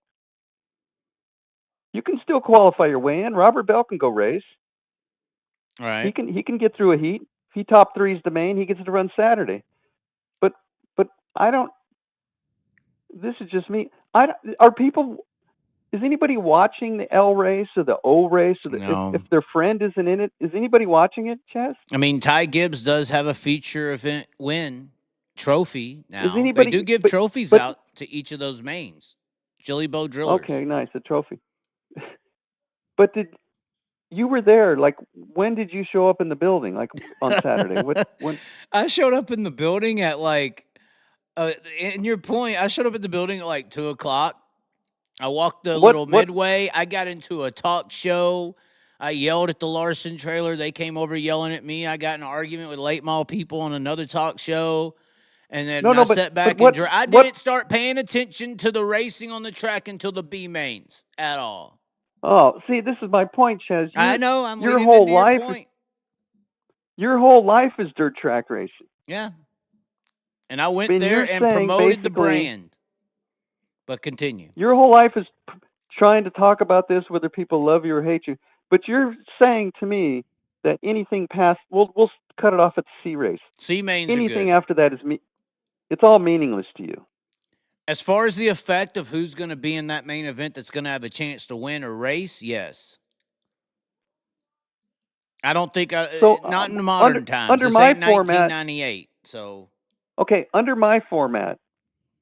You can still qualify your way in. Robert Bell can go race. All right. He can get through a heat. If he top 3's the main, he gets to run Saturday. But I don't. This is just me. Is anybody watching the L race or the O race? Or no. If their friend isn't in it, is anybody watching it, Chaz? I mean, Ty Gibbs does have a feature event win trophy now. They do give trophies out to each of those mains. Chili Bowl drillers. Okay, nice, a trophy. But you were there? Like, when did you show up in the building? Like on Saturday? When? I showed up in the building at like. In your point, I showed up at the building at like 2:00. I walked the little midway. I got into a talk show. I yelled at the Larson trailer. They came over yelling at me. I got in an argument with late mile people on another talk show. And then I sat back and I didn't start paying attention to the racing on the track until the B mains at all. Oh, see, this is my point, Chaz. I know. I'm your leading whole into life. Your point. Your whole life is dirt track racing. Yeah. And I went there and promoted the brand. But continue. Your whole life is trying to talk about this, whether people love you or hate you. But you're saying to me that anything past, we'll cut it off at the C race. C mains anything are good. after that it's all meaningless to you. As far as the effect of who's going to be in that main event that's going to have a chance to win or race, yes. I don't think not in modern times. Under this my ain't format, 1998. So okay, under my format,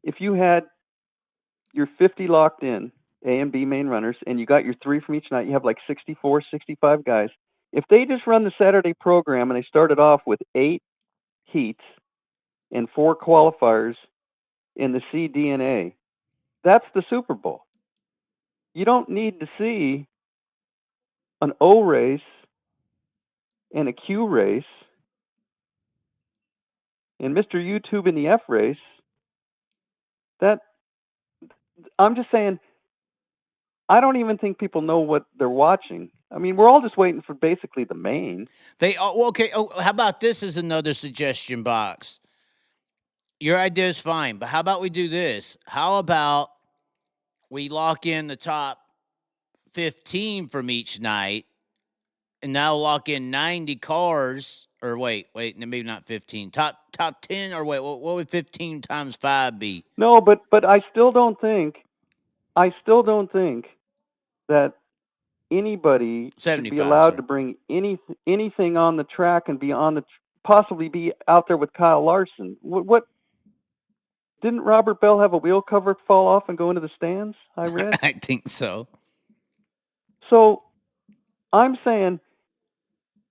if you had your 50 locked in, A and B main runners, and you got your 3 from each night, you have like 64, 65 guys. If they just run the Saturday program and they started off with 8 heats and 4 qualifiers in the C, D, and A, that's the Super Bowl. You don't need to see an O race and a Q race and Mr. YouTube in the F race. I'm just saying, I don't even think people know what they're watching. I mean, we're all just waiting for basically the main. Okay. Oh, how about this as another suggestion box? Your idea is fine, but how about we do this? How about we lock in the top 15 from each night and now lock in 90 cars, or wait, maybe not 15. Top 10, or wait, what would 15 times 5 be? No, but I still don't think that anybody should be allowed to bring anything on the track and be possibly be out there with Kyle Larson. What Didn't Robert Bell have a wheel cover fall off and go into the stands? I read. I think so. So I'm saying,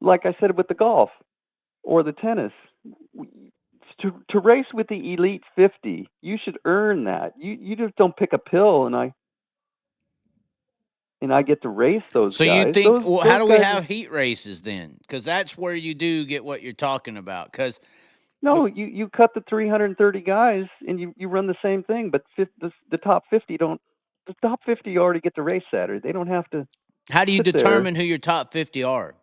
like I said with the golf or the tennis, to race with the elite 50, you should earn that. You just don't pick a pill and I get to race those So guys. you think, those how do we guys have heat races then? Because that's where you do get what you're talking about. Because No, you cut the 330 guys and you run the same thing, but the top 50 don't. The top 50 already get to race Saturday. They don't have to. how do you sit determine there. who your top 50 are?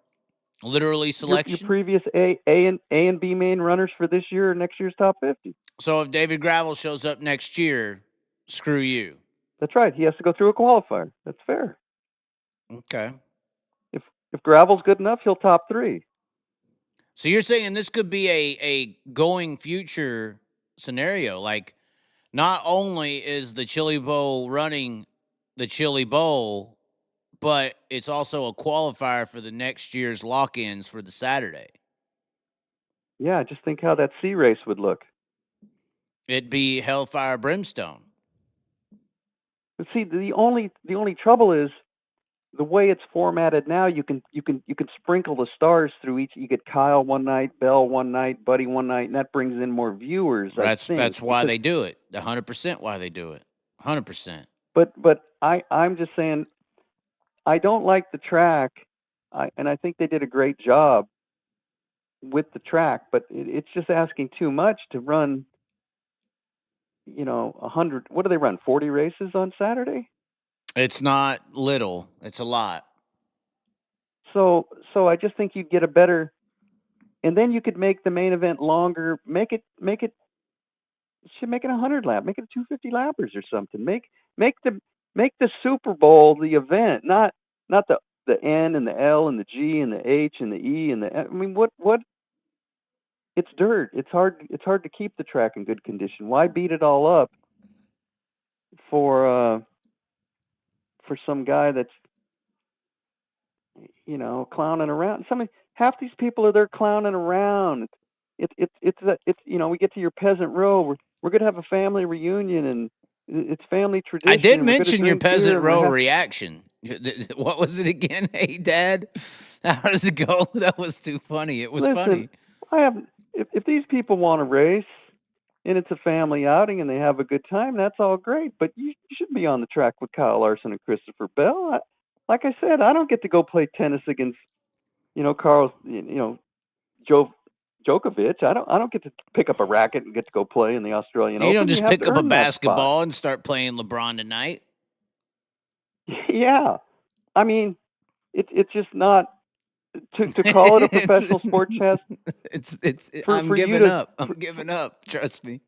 Literally selection? Your previous A and B main runners for this year or next year's top 50. So if David Gravel shows up next year, screw you. That's right. He has to go through a qualifier. That's fair. Okay. If Gravel's good enough, he'll top 3. So you're saying this could be a going future scenario. Like, not only is the Chili Bowl running the Chili Bowl, but it's also a qualifier for the next year's lock-ins for the Saturday. Yeah, just think how that C race would look. It'd be hellfire brimstone. But see, the only trouble is the way it's formatted now. You can sprinkle the stars through each. You get Kyle one night, Bell one night, Buddy one night, and that brings in more viewers. That's why they do it. 100% why they do it. 100%. But I'm just saying, I don't like the track, and I think they did a great job with the track, but it's just asking too much to run. 100. What do they run? 40 races on Saturday? It's not little. It's a lot. So I just think you'd get a better, and then you could make the main event longer. Make it 100 lap. Make it a 250 lappers or something. Make the Super Bowl the event, not the N and the L and the G and the H and the E and the. I mean, what? It's dirt. It's hard to keep the track in good condition. Why beat it all up for some guy that's clowning around? Half these people are there clowning around. It's we get to your peasant row. We're gonna have a family reunion and it's family tradition. I did mention your peasant row reaction. What was it again? Hey, Dad, how does it go? That was too funny. It was funny. If these people want to race and it's a family outing and they have a good time, that's all great. But you should be on the track with Kyle Larson and Christopher Bell. Like I said, I don't get to go play tennis against, Carl, Djokovic. I don't get to pick up a racket and get to go play in the Australian Open. You don't just pick up a basketball and start playing LeBron tonight. Yeah, I mean, it's just not. To call it a professional sport, Chaz. I'm giving up. I'm giving up. Trust me.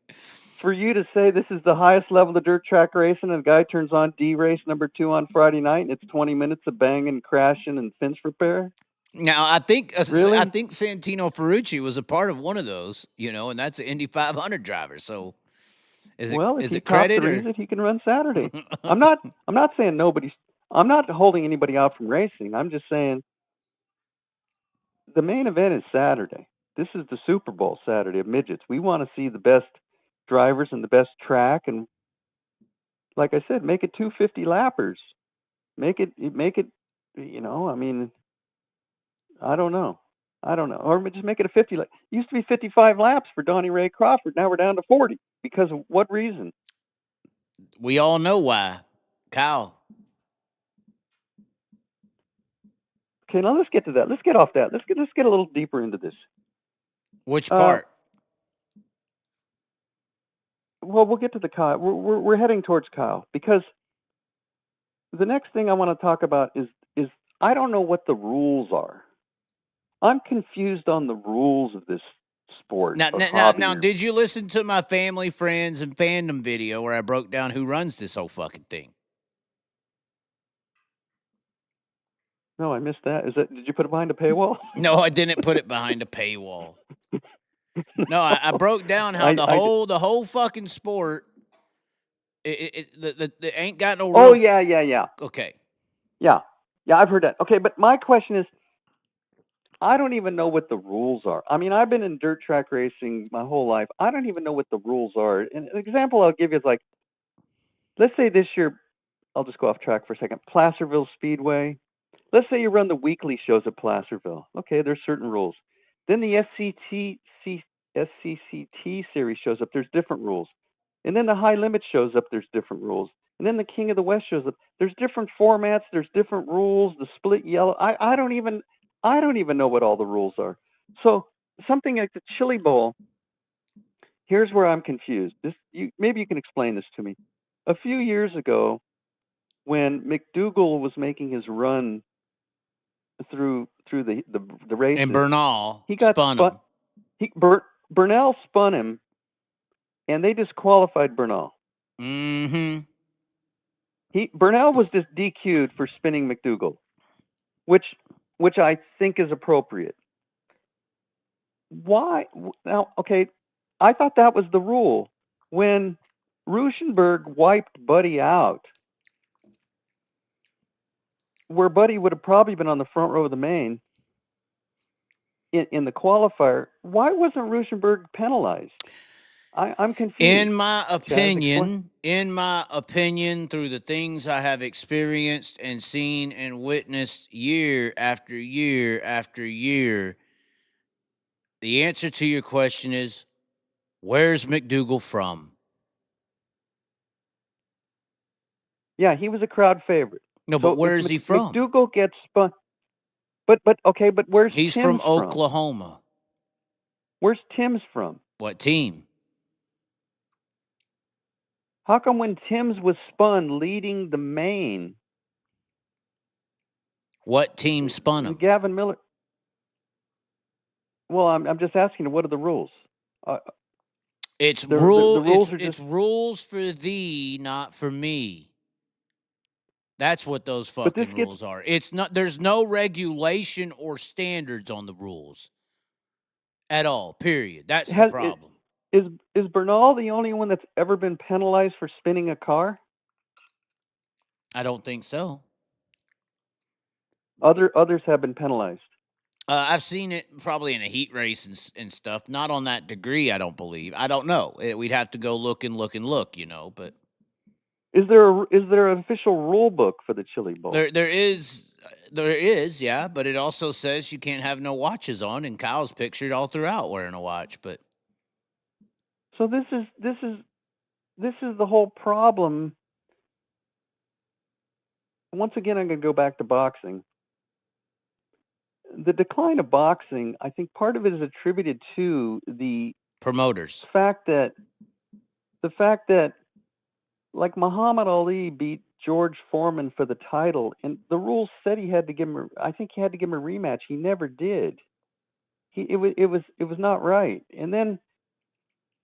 For you to say this is the highest level of dirt track racing, and a guy turns on D race number 2 on Friday night, and it's 20 minutes of banging, crashing, and fence repair. Now I think really? I think Santino Ferrucci was a part of one of those, and that's an Indy 500 driver. So is it credit or he can run Saturday? I'm not saying I'm not holding anybody out from racing. I'm just saying. The main event is Saturday. This is the Super Bowl Saturday of midgets. We want to see the best drivers and the best track, and like I said, make it 250 lappers. Make it. I mean, I don't know, or just make it a 50. It used to be 55 laps for Donnie Ray Crawford. Now we're down to 40. Because of what reason? We all know why, Kyle. Okay, now let's get to that. Let's get off that. Let's get a little deeper into this. Which part? Well, we'll get to the Kyle. We're heading towards Kyle because the next thing I want to talk about is I don't know what the rules are. I'm confused on the rules of this sport. Now, did you listen to my family, friends, and fandom video where I broke down who runs this whole fucking thing? No, I missed that. Did you put it behind a paywall? No, I didn't put it behind a paywall. No, I broke down how the whole fucking sport. It ain't got no. Oh yeah. Okay. Yeah, I've heard that. Okay, but my question is, I don't even know what the rules are. I mean, I've been in dirt track racing my whole life. I don't even know what the rules are. And an example I'll give you is like, let's say this year, I'll just go off track for a second. Placerville Speedway. Let's say you run the weekly shows at Placerville. Okay, there's certain rules. Then the SCCT series shows up. There's different rules. And then the High Limit shows up. There's different rules. And then the King of the West shows up. There's different formats. There's different rules. The split yellow. I don't even know what all the rules are. So something like the Chili Bowl. Here's where I'm confused. Maybe you can explain this to me. A few years ago, when McDougal was making his run through the races, And Bernal he got spun him. Bernal spun him, and they disqualified Bernal. Mm-hmm. Bernal was just DQ'd for spinning McDougal, which I think is appropriate. Why now? Okay, I thought that was the rule. When Ruschenberg wiped Buddy out, where Buddy would have probably been on the front row of the main in the qualifier, why wasn't Ruschenberg penalized? I'm confused. In my opinion, through the things I have experienced and seen and witnessed year after year after year, the answer to your question is, where's McDougal from? Yeah, he was a crowd favorite. No, but where is he from? McDougal gets spun. But okay, but where's He's Tim's from Oklahoma. Where's Tim's from? What team? How come when Tim's was spun leading the main? What team spun him? Gavin Miller. Well, I'm just asking, what are the rules? It's rules for thee, not for me. That's what those fucking rules are. It's not. There's no regulation or standards on the rules at all. Period. That's the problem. Is Bernal the only one that's ever been penalized for spinning a car? I don't think so. Others have been penalized. I've seen it probably in a heat race and stuff. Not on that degree, I don't believe. I don't know. We'd have to go look, you know. But is there an official rule book for the Chili Bowl? There is, yeah. But it also says you can't have no watches on, and Kyle's pictured all throughout wearing a watch. But so this is the whole problem. Once again, I'm going to go back to boxing. The decline of boxing, I think part of it is attributed to the promoters. The fact that like Muhammad Ali beat George Foreman for the title, and the rules said he had to give him I think he had to give him a rematch. He never did. It was not right. And then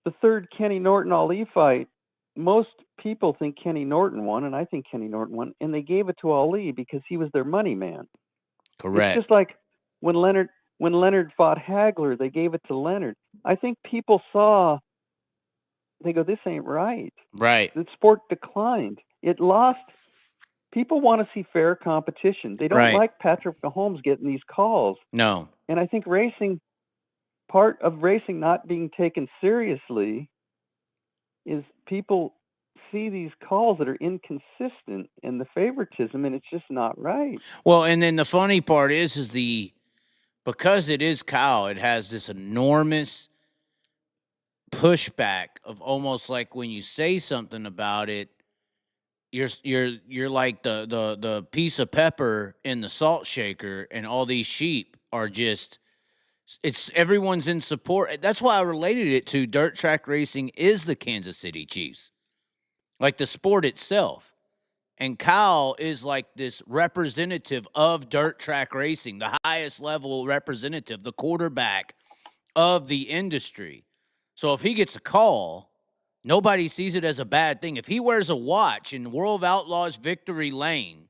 the third Kenny Norton Ali fight, most people think Kenny Norton won, and I think Kenny Norton won, and they gave it to Ali because he was their money man. Correct. It's just like when Leonard fought Hagler, they gave it to Leonard. I think people saw, they go, this ain't right. Right. The sport declined. It lost. People want to see fair competition. They don't like Patrick Mahomes getting these calls. No. And I think part of racing not being taken seriously is people see these calls that are inconsistent and the favoritism, and it's just not right. Well, and then the funny part is because it is Kyle, it has this enormous pushback of almost like when you say something about it, you're like the piece of pepper in the salt shaker, and all these sheep are just, everyone's in support. That's why I related it to dirt track racing is the Kansas City Chiefs, like the sport itself. And Kyle is like this representative of dirt track racing, the highest level representative, the quarterback of the industry. So if he gets a call, nobody sees it as a bad thing. If he wears a watch in World of Outlaws Victory Lane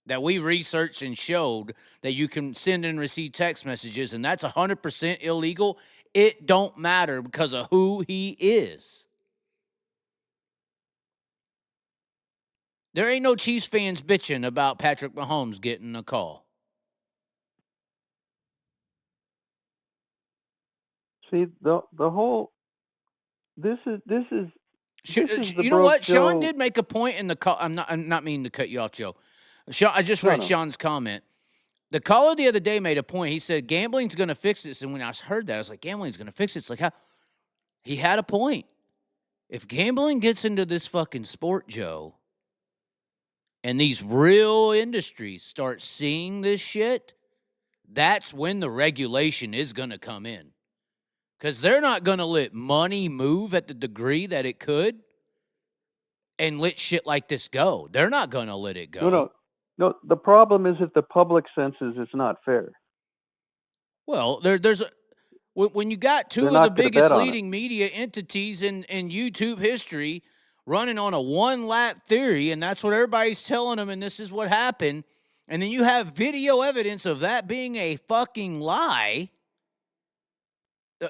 that we researched and showed that you can send and receive text messages, and that's 100% illegal, it don't matter because of who he is. There ain't no Chiefs fans bitching about Patrick Mahomes getting a call. See, the whole this is the You know Broke what? Joe. Sean did make a point in the call. I'm not meaning to cut you off, Joe. Sean, I just read Sean's comment. The caller the other day made a point. He said gambling's going to fix this, and when I heard that, I was like, gambling's going to fix it. It's like, how? He had a point. If gambling gets into this fucking sport, Joe, and these real industries start seeing this shit, that's when the regulation is going to come in. Because they're not going to let money move at the degree that it could and let shit like this go. They're not going to let it go. No. The problem is if the public senses it's not fair. Well, when you got two of the biggest leading media entities in YouTube history running on a one-lap theory, and that's what everybody's telling them, and this is what happened, and then you have video evidence of that being a fucking lie,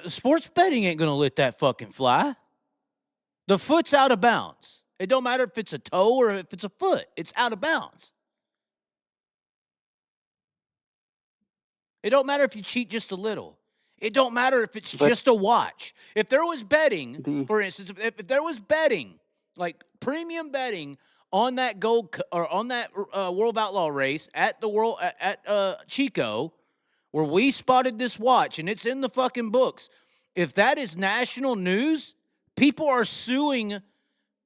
sports betting ain't going to let that fucking fly. The foot's out of bounds. It don't matter if it's a toe or if it's a foot. It's out of bounds. It don't matter if you cheat just a little. It don't matter if it's just a watch. If there was betting, for instance, if there was betting, like premium betting on that gold or on that World of Outlaw race at Chico, where we spotted this watch and it's in the fucking books. If that is national news, people are suing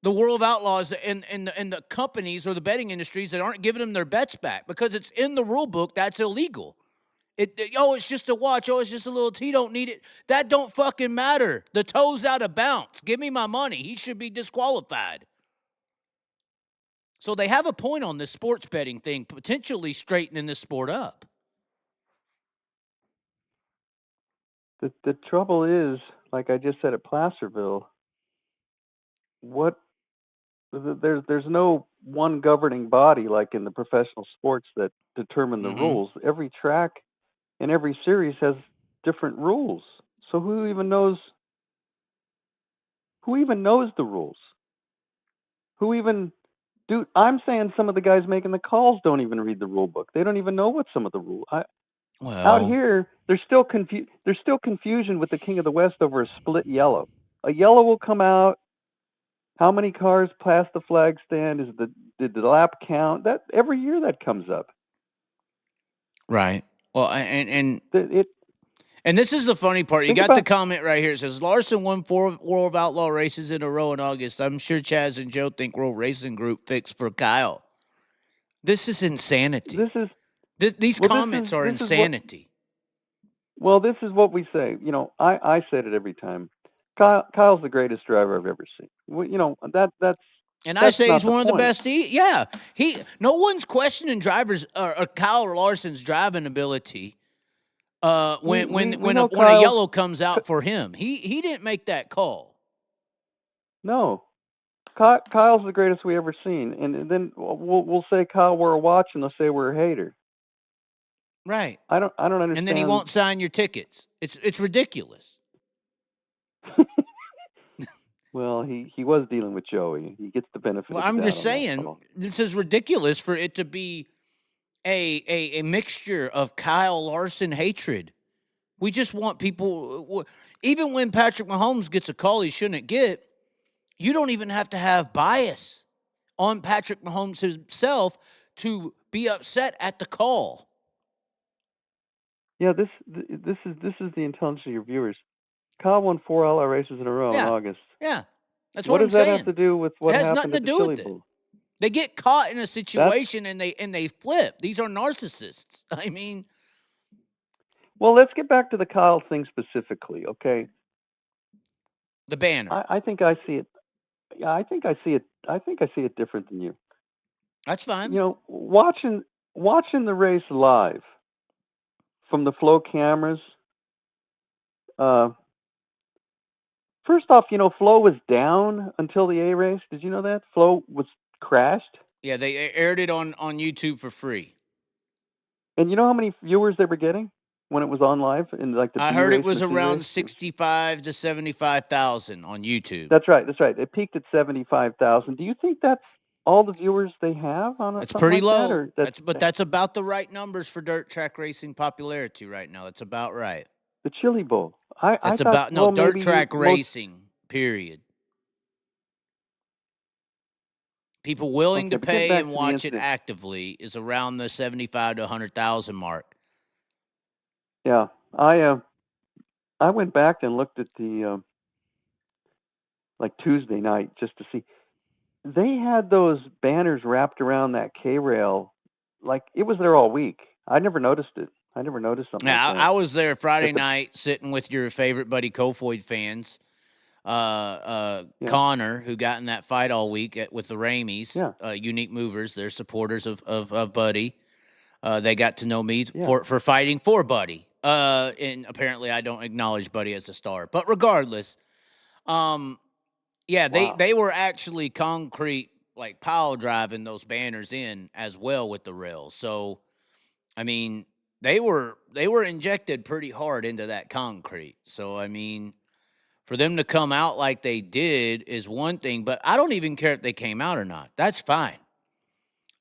the World of Outlaws and the companies or the betting industries that aren't giving them their bets back because it's in the rule book. That's illegal. It's just a watch. Oh, it's just a little T. Don't need it. That don't fucking matter. The toe's out of bounds. Give me my money. He should be disqualified. So they have a point on this sports betting thing, potentially straightening this sport up. The trouble is, like I just said at Placerville, there's no one governing body like in the professional sports that determine the rules. Every track and every series has different rules. So who even knows the rules? I'm saying some of the guys making the calls don't even read the rule book. They don't even know what some of the rules. Out here, there's still confusion with the King of the West over a split yellow. A yellow will come out. How many cars past the flag stand? Did the lap count? That every year that comes up. Right. Well, and this is the funny part. You got the comment right here. It says, Larson won 4 World of Outlaw races in a row in August. I'm sure Chaz and Joe think World Racing Group fixed for Kyle. This is insanity. These comments are insanity. This is what we say. You know, I said it every time. Kyle's the greatest driver I've ever seen. Well, you know, that's. And I say he's one of the best. No one's questioning drivers or Kyle Larson's driving ability. When a yellow comes out for him, he didn't make that call. No, Kyle's the greatest we ever seen, and then we'll say Kyle wore a watch, and they'll say we're a hater. Right. I don't understand. And then he won't sign your tickets. It's ridiculous. Well, he was dealing with Joey. He gets the benefit. Well, I'm just saying this is ridiculous for it to be a mixture of Kyle Larson hatred. We just want people, even when Patrick Mahomes gets a call he shouldn't get, you don't even have to have bias on Patrick Mahomes himself to be upset at the call. Yeah, this is the intelligence of your viewers. Kyle won 4 Outlaw races in a row in August. Yeah, that's what I'm saying. What does that have to do with what happened? It has nothing to do with it. They get caught in a situation and they flip. These are narcissists. I mean, well, let's get back to the Kyle thing specifically, okay? The banner. I think I see it. Yeah, I think I see it different than you. That's fine. You know, watching the race live from the Flow cameras. First off, you know, Flow was down until the A race. Did you know that? Flow was crashed. Yeah, they aired it on YouTube for free. And you know how many viewers they were getting when it was on live? In like the I heard it was around 65 to 75,000 on YouTube. That's right. It peaked at 75,000. Do you think that's all the viewers they have on it? It's pretty low. That's about the right numbers for dirt track racing popularity right now. That's about right. The Chili Bowl. I That's thought, about well, dirt maybe track racing. Period. People willing Okay, to but getting pay back and to the watch it incident. actively is around the 75 to 100,000 mark. Yeah, I went back and looked at the like Tuesday night just to see. They had those banners wrapped around that K rail, like it was there all week. I never noticed it. I never noticed something like Yeah, that. I was there Friday That the night sitting with your favorite buddy Kofoid fans, yeah Connor, who got in that fight all week with the Ramies, yeah Unique Movers. They're supporters of Buddy. They got to know me yeah for fighting for Buddy. And apparently I don't acknowledge Buddy as a star. But regardless, yeah, wow. they were actually concrete like pile driving those banners in as well with the rails. So I mean, they were injected pretty hard into that concrete. So I mean, for them to come out like they did is one thing, but I don't even care if they came out or not. That's fine.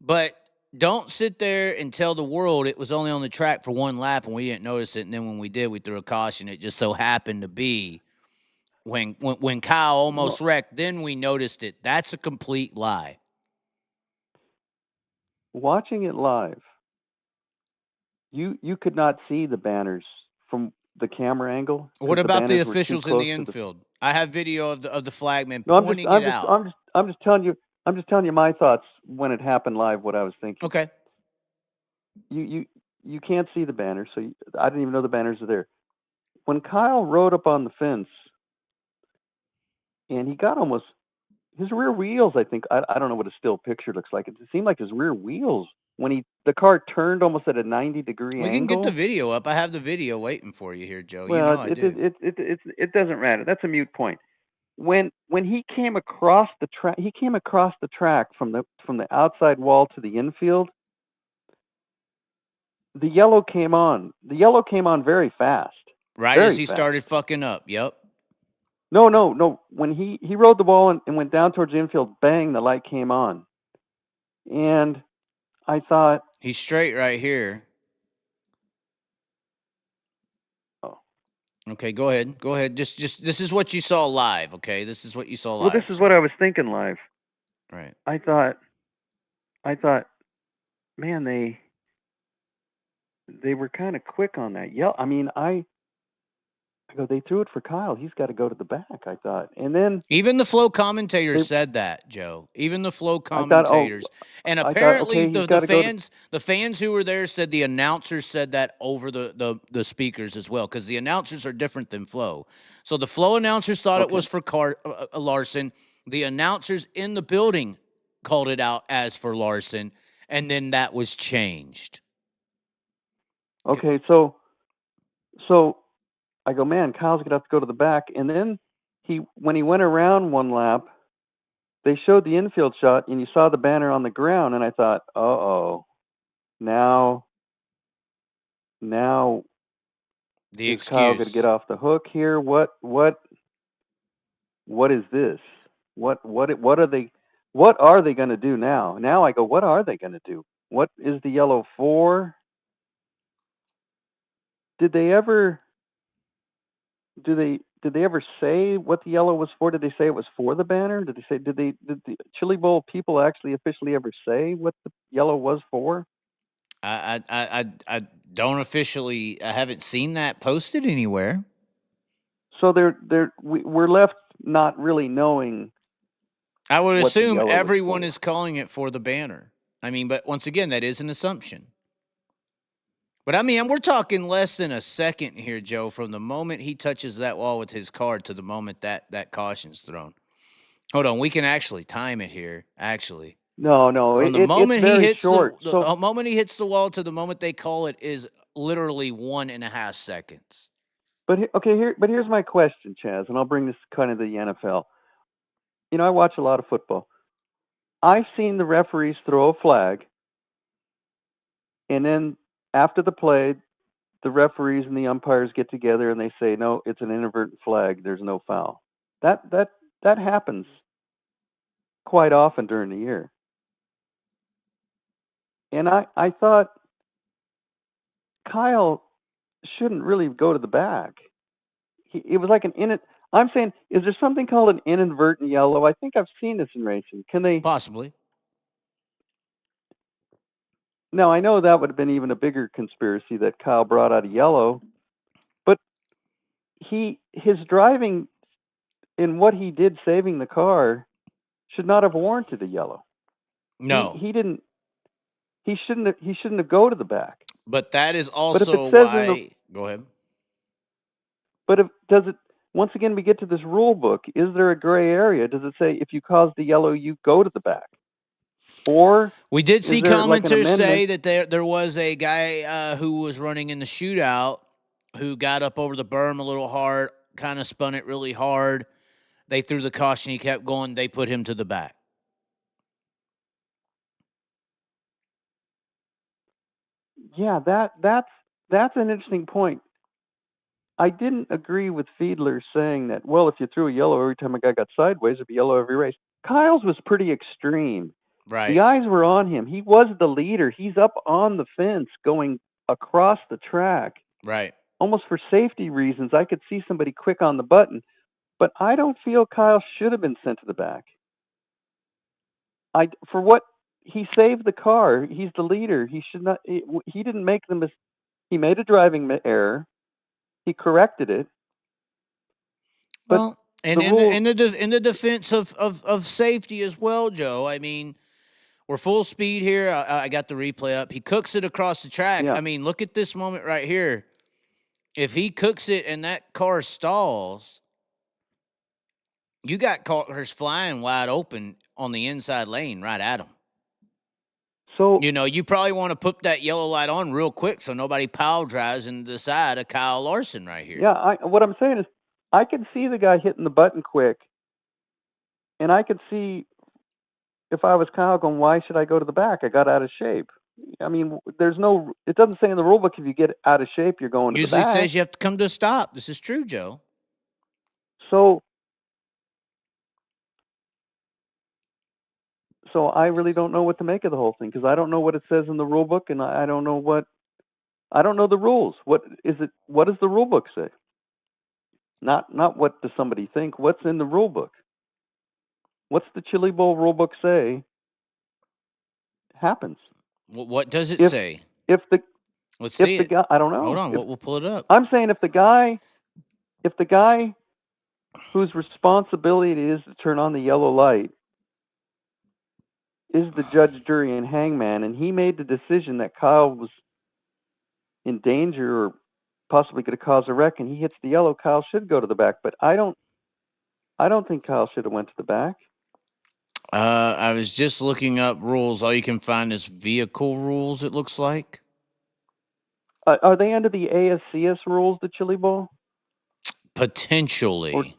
But don't sit there and tell the world it was only on the track for one lap and we didn't notice it. And then when we did, we threw a caution. It just so happened to be when Kyle almost Well, wrecked, then we noticed it. That's a complete lie. watching it live, you could not see the banners from the camera angle What because the about the banners were too officials in close the to the. infield? I have video of the flagman No, pointing it out. I'm just telling you. I'm just telling you my thoughts when it happened live. What I was thinking. Okay. You can't see the banners, so I didn't even know the banners are there. When Kyle rode up on the fence, and he got almost his rear wheels. I think I don't know what a still picture looks like. It seemed like his rear wheels when the car turned almost at a 90-degree We can get the angle. video up. I have the video waiting for you here, Joe. You Well, know I do. it doesn't matter. That's a mute point. When he came across the track from the outside wall to the infield. The yellow came on. The yellow came on very fast. Right as Very he fast. started fucking up. Yep. No. When he rode the ball and went down towards the infield, bang, the light came on. And I thought, He's straight right here. oh. Okay, go ahead. Go ahead. Just this is what you saw live, okay? This is what you saw Well, live. this is what I was thinking live. Right. I thought, man, they were kind of quick on that. I mean, I go, they threw it for Kyle. He's got to go to the back, I thought. And then Even the flow commentators said that, Joe. Even the flow I thought, commentators. And I thought, apparently okay, he's the got to go to. the fans who were there said the announcers said that over the speakers as well, because the announcers are different than flow. So the flow announcers thought it was for Larson. The announcers in the building called it out as for Larson, and then that was changed. Okay, so I go, man, Kyle's gonna have to go to the back. And then when he went around one lap, they showed the infield shot, and you saw the banner on the ground, and I thought, now The is Kyle gonna excuse. get off the hook here? What is this? What are they gonna do now? Now I go, what are they gonna do? What is the yellow for? Did they ever say what the yellow was for? Did they say it was for the banner? Did the Chili Bowl people actually officially ever say what the yellow was for? I don't officially. I haven't seen that posted anywhere. So we're left not really knowing. I would what the assume yellow was everyone for. is calling it for the banner. I mean, but once again, that is an assumption. But I mean, we're talking less than a second here, Joe, from the moment he touches that wall with his car to the moment that caution's thrown. Hold on, we can actually time it here. Actually, No, from the it's moment he very hits short. the moment he hits the wall to the moment they call it is literally 1.5 seconds. But here's my question, Chaz, and I'll bring this kind of to the NFL. You know, I watch a lot of football. I've seen the referees throw a flag, and then after the play, the referees and the umpires get together and they say, "No, it's an inadvertent flag. There's no foul." That happens quite often during the year. And I thought Kyle shouldn't really go to the back. it was like I'm saying, is there something called an inadvertent yellow? I think I've seen this in racing. Can they? Possibly. Now, I know that would have been even a bigger conspiracy that Kyle brought out a yellow, but his driving in what he did saving the car should not have warranted a yellow. No. He didn't. He shouldn't have go to the back. But that is But if also it says why. Go ahead. But once again, we get to this rule book. Is there a gray area? Does it say if you cause the yellow, you go to the back? Or we did see commenters like say that there was a guy who was running in the shootout who got up over the berm a little hard, kind of spun it really hard. They threw the caution. He kept going. They put him to the back. Yeah, that's an interesting point. I didn't agree with Fiedler saying that, well, if you threw a yellow every time a guy got sideways, it'd be yellow every race. Kyle's was pretty extreme. Right. The eyes were on him. He was the leader. He's up on the fence going across the track. Right. Almost for safety reasons. I could see somebody quick on the button. But I don't feel Kyle should have been sent to the back. For what he saved the car. He's the leader. He should not. He didn't make the mistake. He made a driving error. He corrected it. But well, and in the defense of safety as well, Joe. I mean, we're full speed here. I got the replay up. He cooks it across the track. Yeah. I mean, look at this moment right here. If he cooks it and that car stalls, you got cars flying wide open on the inside lane right at him. So, you probably want to put that yellow light on real quick so nobody pile drives into the side of Kyle Larson right here. Yeah, what I'm saying is I could see the guy hitting the button quick, and I could see if I was Kyle going, why should I go to the back? I got out of shape. I mean, it doesn't say in the rule book if you get out of shape, you're going to the back. Usually says you have to come to a stop. This is true, Joe. So I really don't know what to make of the whole thing because I don't know what it says in the rule book, and I don't know the rules. What does the rule book say? Not what does somebody think. What's in the rule book? What's the Chili Bowl rule book say happens? What does it say? Let's see it. I don't know. Hold on, we'll pull it up. I'm saying if the guy whose responsibility it is to turn on the yellow light is the judge, jury, and hangman, and he made the decision that Kyle was in danger or possibly going to cause a wreck, and he hits the yellow, Kyle should go to the back. But I don't think Kyle should have went to the back. I was just looking up rules. All you can find is vehicle rules, it looks like. Are they under the ASCS rules, the Chili Bowl? Potentially.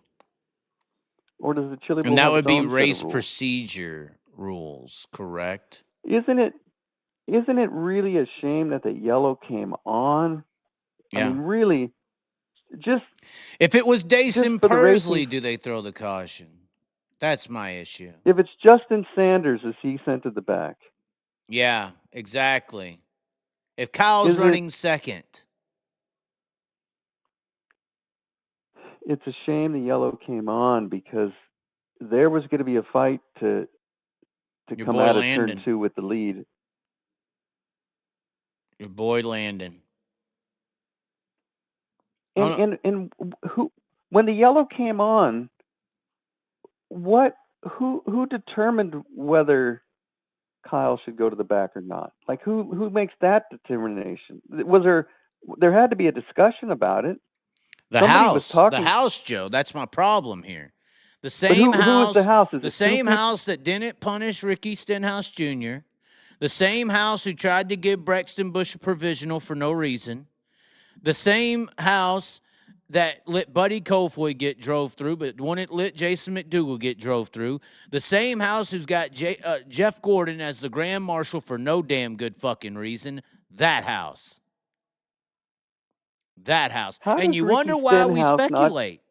Or does the Chili Bowl and that have would its be own race set of rules? Procedure rules, correct? Isn't it really a shame that the yellow came on? Yeah. I mean, really, just if it was Dason Pursley, racing, do they throw the caution? That's my issue. If it's Justin Sanders, is he sent to the back? Yeah, exactly. If Kyle's running second. It's a shame the yellow came on because there was going to be a fight to come out of turn 2 with the lead. Your boy Landon. And who, when the yellow came on, who determined whether Kyle should go to the back or not? Like who makes that determination? There had to be a discussion about it. The house, Joe. That's my problem here. The same house. Who is the house? Is the same house that didn't punish Ricky Stenhouse Jr. The same house who tried to give Brexton Bush a provisional for no reason. The same house that let Buddy Kofoid get drove through, but wouldn't let Jason McDougal get drove through. The same house who's got Jeff Gordon as the Grand Marshal for no damn good fucking reason. That house. And you wonder why we speculate.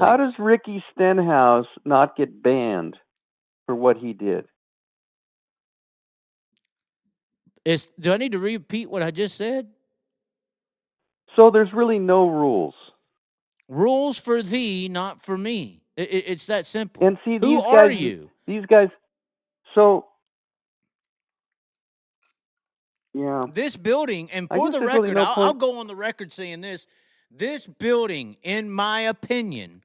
How does Ricky Stenhouse not get banned for what he did? Do I need to repeat what I just said? So there's really no rules. Rules for thee, not for me. It's that simple. And see, Who these are guys, you? so, yeah, This building, and I for guess the there's really record, no I'll point. go on the record saying this building, in my opinion,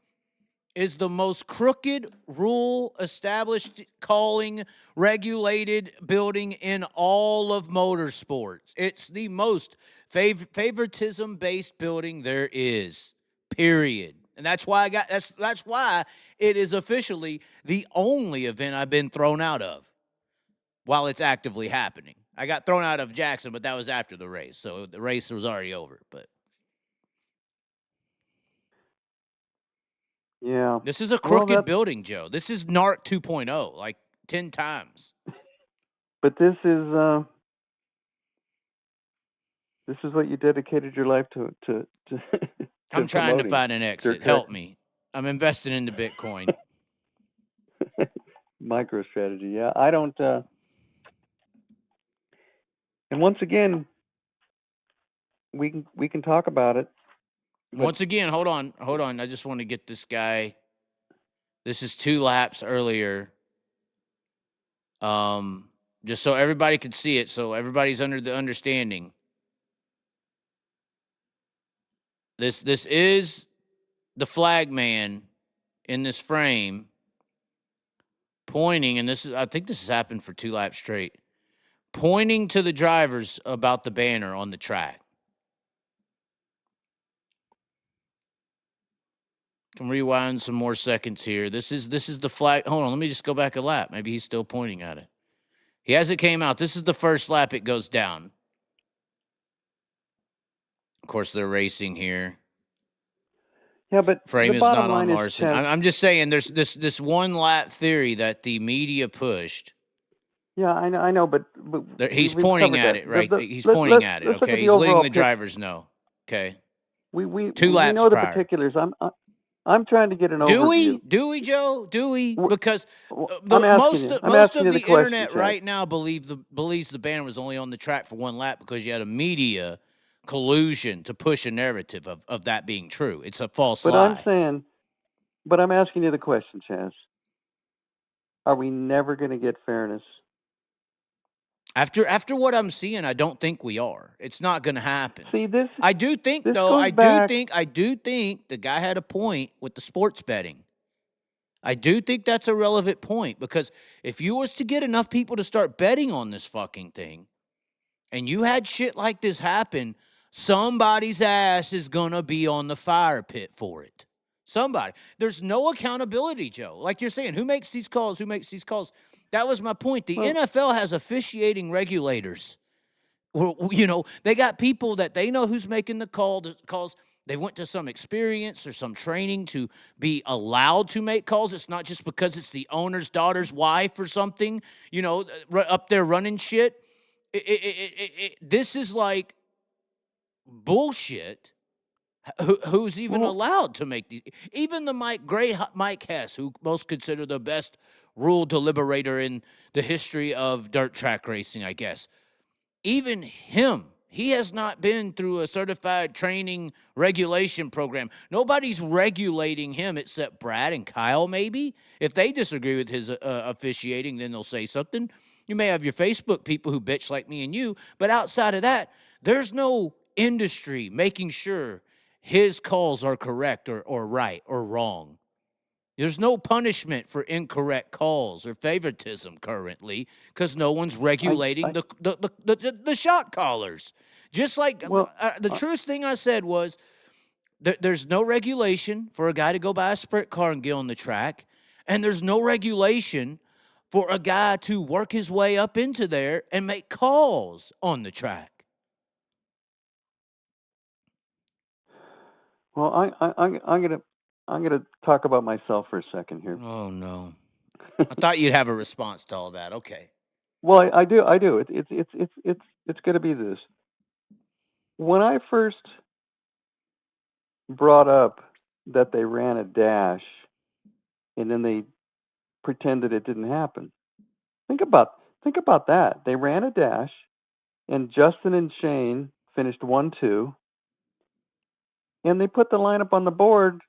is the most crooked, rule established, calling, regulated building in all of motorsports. It's the most favoritism based building there is. Period. And that's why that's why it is officially the only event I've been thrown out of while it's actively happening. I got thrown out of Jackson, but that was after the race, so the race was already over. But Yeah. this is a Well, crooked building, Joe. This is NARC 2.0, like 10 times. but this is what you dedicated your life to I'm trying to promoting. find an exit. Dirt Help track me. I'm investing into Bitcoin. micro strategy. Yeah, I don't. And once again, we can talk about it. But Once again, hold on. I just want to get this guy. This is 2 laps earlier. Just so everybody could see it, so everybody's under the understanding. This is the flag man in this frame pointing, and I think this has happened for 2 laps straight, pointing to the drivers about the banner on the track. Can rewind some more seconds here. This is the flag. Hold on, let me just go back a lap. Maybe he's still pointing at it. He hasn't came out. This is the first lap it goes down. Of course, they're racing here. yeah, but Frame the is bottom not on line is, Larson. Chaz, I'm just saying there's this 1 lap theory that the media pushed. yeah, I know, but He's we've pointing covered at that. it, right? He's pointing at it, Let's look at okay? the He's letting overall the picture. drivers know, okay? We 2 laps know the prior. particulars. I'm trying to get an overview. Do we, Joe? Do we? Because I'm asking you. I'm asking you the the question, internet Chaz. right now believes the banner was only on the track for 1 lap because you had a media collusion to push a narrative of that being true. It's a false lie. I'm asking you the question, Chaz. Are we never going to get fairness? After what I'm seeing, I don't think we are. It's not going to happen. See, I do think this though. goes back. I do think the guy had a point with the sports betting. I do think that's a relevant point because if you was to get enough people to start betting on this fucking thing, and you had shit like this happen, somebody's ass is gonna be on the fire pit for it. Somebody. There's no accountability, Joe. Like you're saying, who makes these calls? Who makes these calls? That was my point. The NFL has officiating regulators. You know, they got people that they know who's making the calls. They went to some experience or some training to be allowed to make calls. It's not just because it's the owner's daughter's wife or something, you know, up there running shit. This is like bullshit. Who's even allowed to make these? Even the Mike Hess, who most consider the best rule deliberator in the history of dirt track racing, I guess. Even him, he has not been through a certified training regulation program. Nobody's regulating him except Brad and Kyle, maybe. If they disagree with his officiating, then they'll say something. You may have your Facebook people who bitch like me and you, but outside of that, there's no industry making sure his calls are correct or right or wrong. There's no punishment for incorrect calls or favoritism currently because no one's regulating the shot callers. Just like the truest thing I said was there's no regulation for a guy to go buy a sprint car and get on the track, and there's no regulation for a guy to work his way up into there and make calls on the track. Well, I'm gonna talk about myself for a second here. Oh no, I thought you'd have a response to all that. Okay. Well, I do. It's going to be this. When I first brought up that they ran a dash, and then they pretended it didn't happen. Think about that. They ran a dash, and Justin and Shane finished 1-2. And they put the lineup on the board,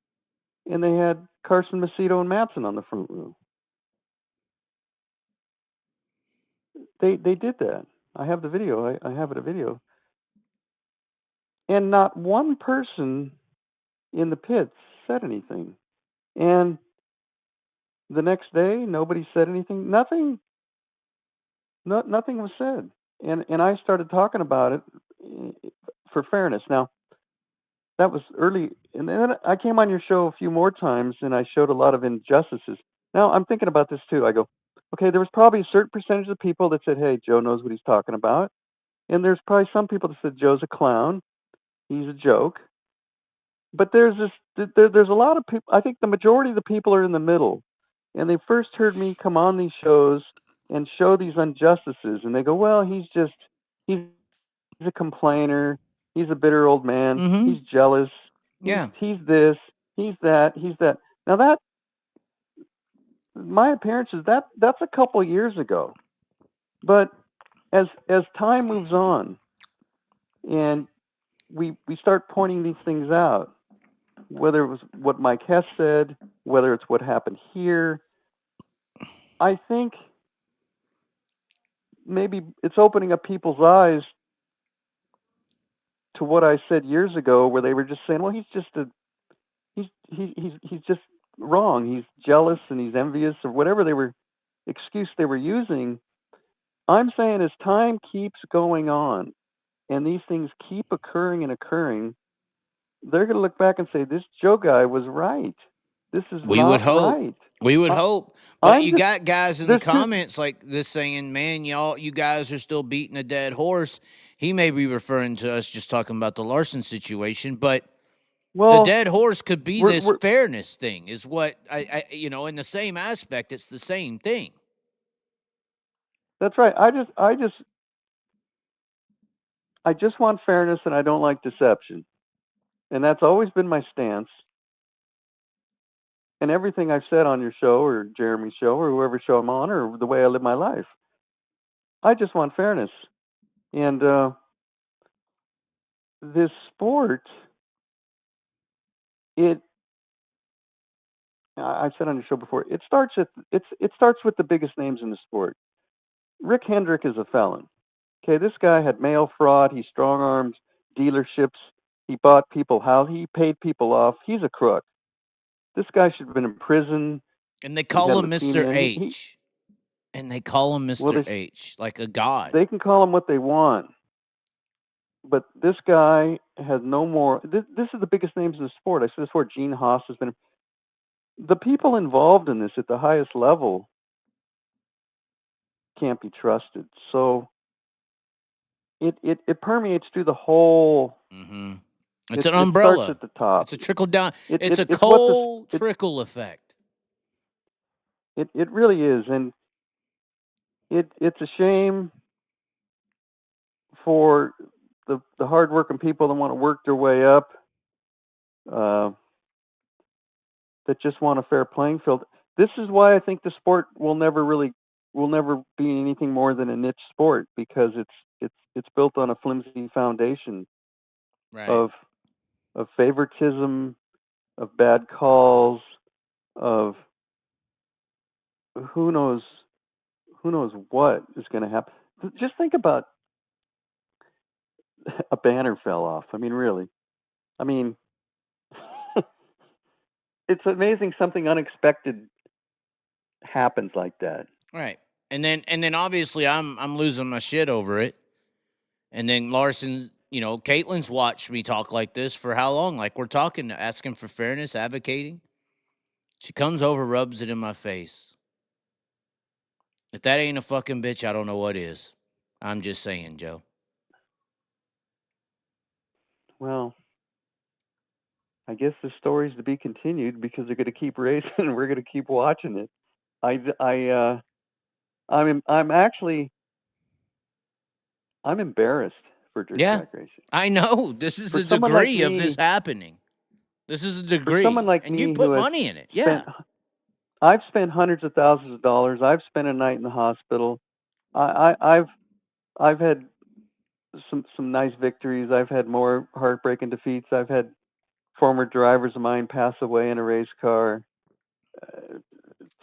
and they had Carson Macedo and Matson on the front row. They did that. I have the video. I have it a video. And not one person in the pits said anything. And the next day, nobody said anything. Nothing was said. And I started talking about it for fairness. Now, that was early. And then I came on your show a few more times, and I showed a lot of injustices. Now, I'm thinking about this too. I go, okay, there was probably a certain percentage of people that said, hey, Joe knows what he's talking about. And there's probably some people that said, Joe's a clown. He's a joke. But there's a lot of people. I think the majority of the people are in the middle. And they first heard me come on these shows and show these injustices. And they go, well, he's a complainer. He's a bitter old man. Mm-hmm. He's jealous. Yeah. He's this. He's that. He's that. Now that, my appearances, that's a couple years ago. But as time moves on, and we start pointing these things out, whether it was what Mike Hess said, whether it's what happened here, I think maybe it's opening up people's eyes to what I said years ago, where they were just saying, well, he's just wrong. He's jealous and he's envious, or whatever excuse they were using. I'm saying as time keeps going on and these things keep occurring, they're going to look back and say, this Joe guy was right. This is We not would hope. right. We would hope. But you got guys in the comments like this saying, man, you guys are still beating a dead horse. He may be referring to us just talking about the Larson situation, but the dead horse could be this fairness thing is what I in the same aspect, it's the same thing. That's right. I just want fairness, and I don't like deception. And that's always been my stance. And everything I've said on your show or Jeremy's show or whoever show I'm on, or the way I live my life, I just want fairness. And this sport, I've said on your show before, it starts with the biggest names in the sport. Rick Hendrick is a felon. Okay, this guy had mail fraud. He strong-armed dealerships. He bought people house. He paid people off. He's a crook. This guy should have been in prison. And they call him Mr. H. And they call him Mr. H, like a god. They can call him what they want. But this guy has no more. This is the biggest names in the sport. I said this before. Gene Haas has been. The people involved in this at the highest level can't be trusted. So it permeates through the whole. Mm-hmm. It's an umbrella. It starts at the top. It's a trickle down. It's a cold trickle effect. It really is, and it's a shame for the hardworking people that want to work their way up, that just want a fair playing field. This is why I think the sport will never be anything more than a niche sport, because it's built on a flimsy foundation of favoritism, of bad calls, of who knows what is going to happen. Just think about a banner fell off. I mean, really. I mean, it's amazing something unexpected happens like that. Right. And then obviously I'm losing my shit over it. And then Larson, Caitlin's watched me talk like this for how long? Like we're talking, asking for fairness, advocating. She comes over, rubs it in my face. If that ain't a fucking bitch, I don't know what is. I'm just saying, Joe. Well, I guess the story's to be continued, because they're going to keep racing and we're going to keep watching it. I'm embarrassed for dirt track racing. I know. This is the degree of this happening. This is the degree. For someone like and me, you put money in it. I've spent hundreds of thousands of dollars. I've spent a night in the hospital. I've had some nice victories. I've had more heartbreaking defeats. I've had former drivers of mine pass away in a race car.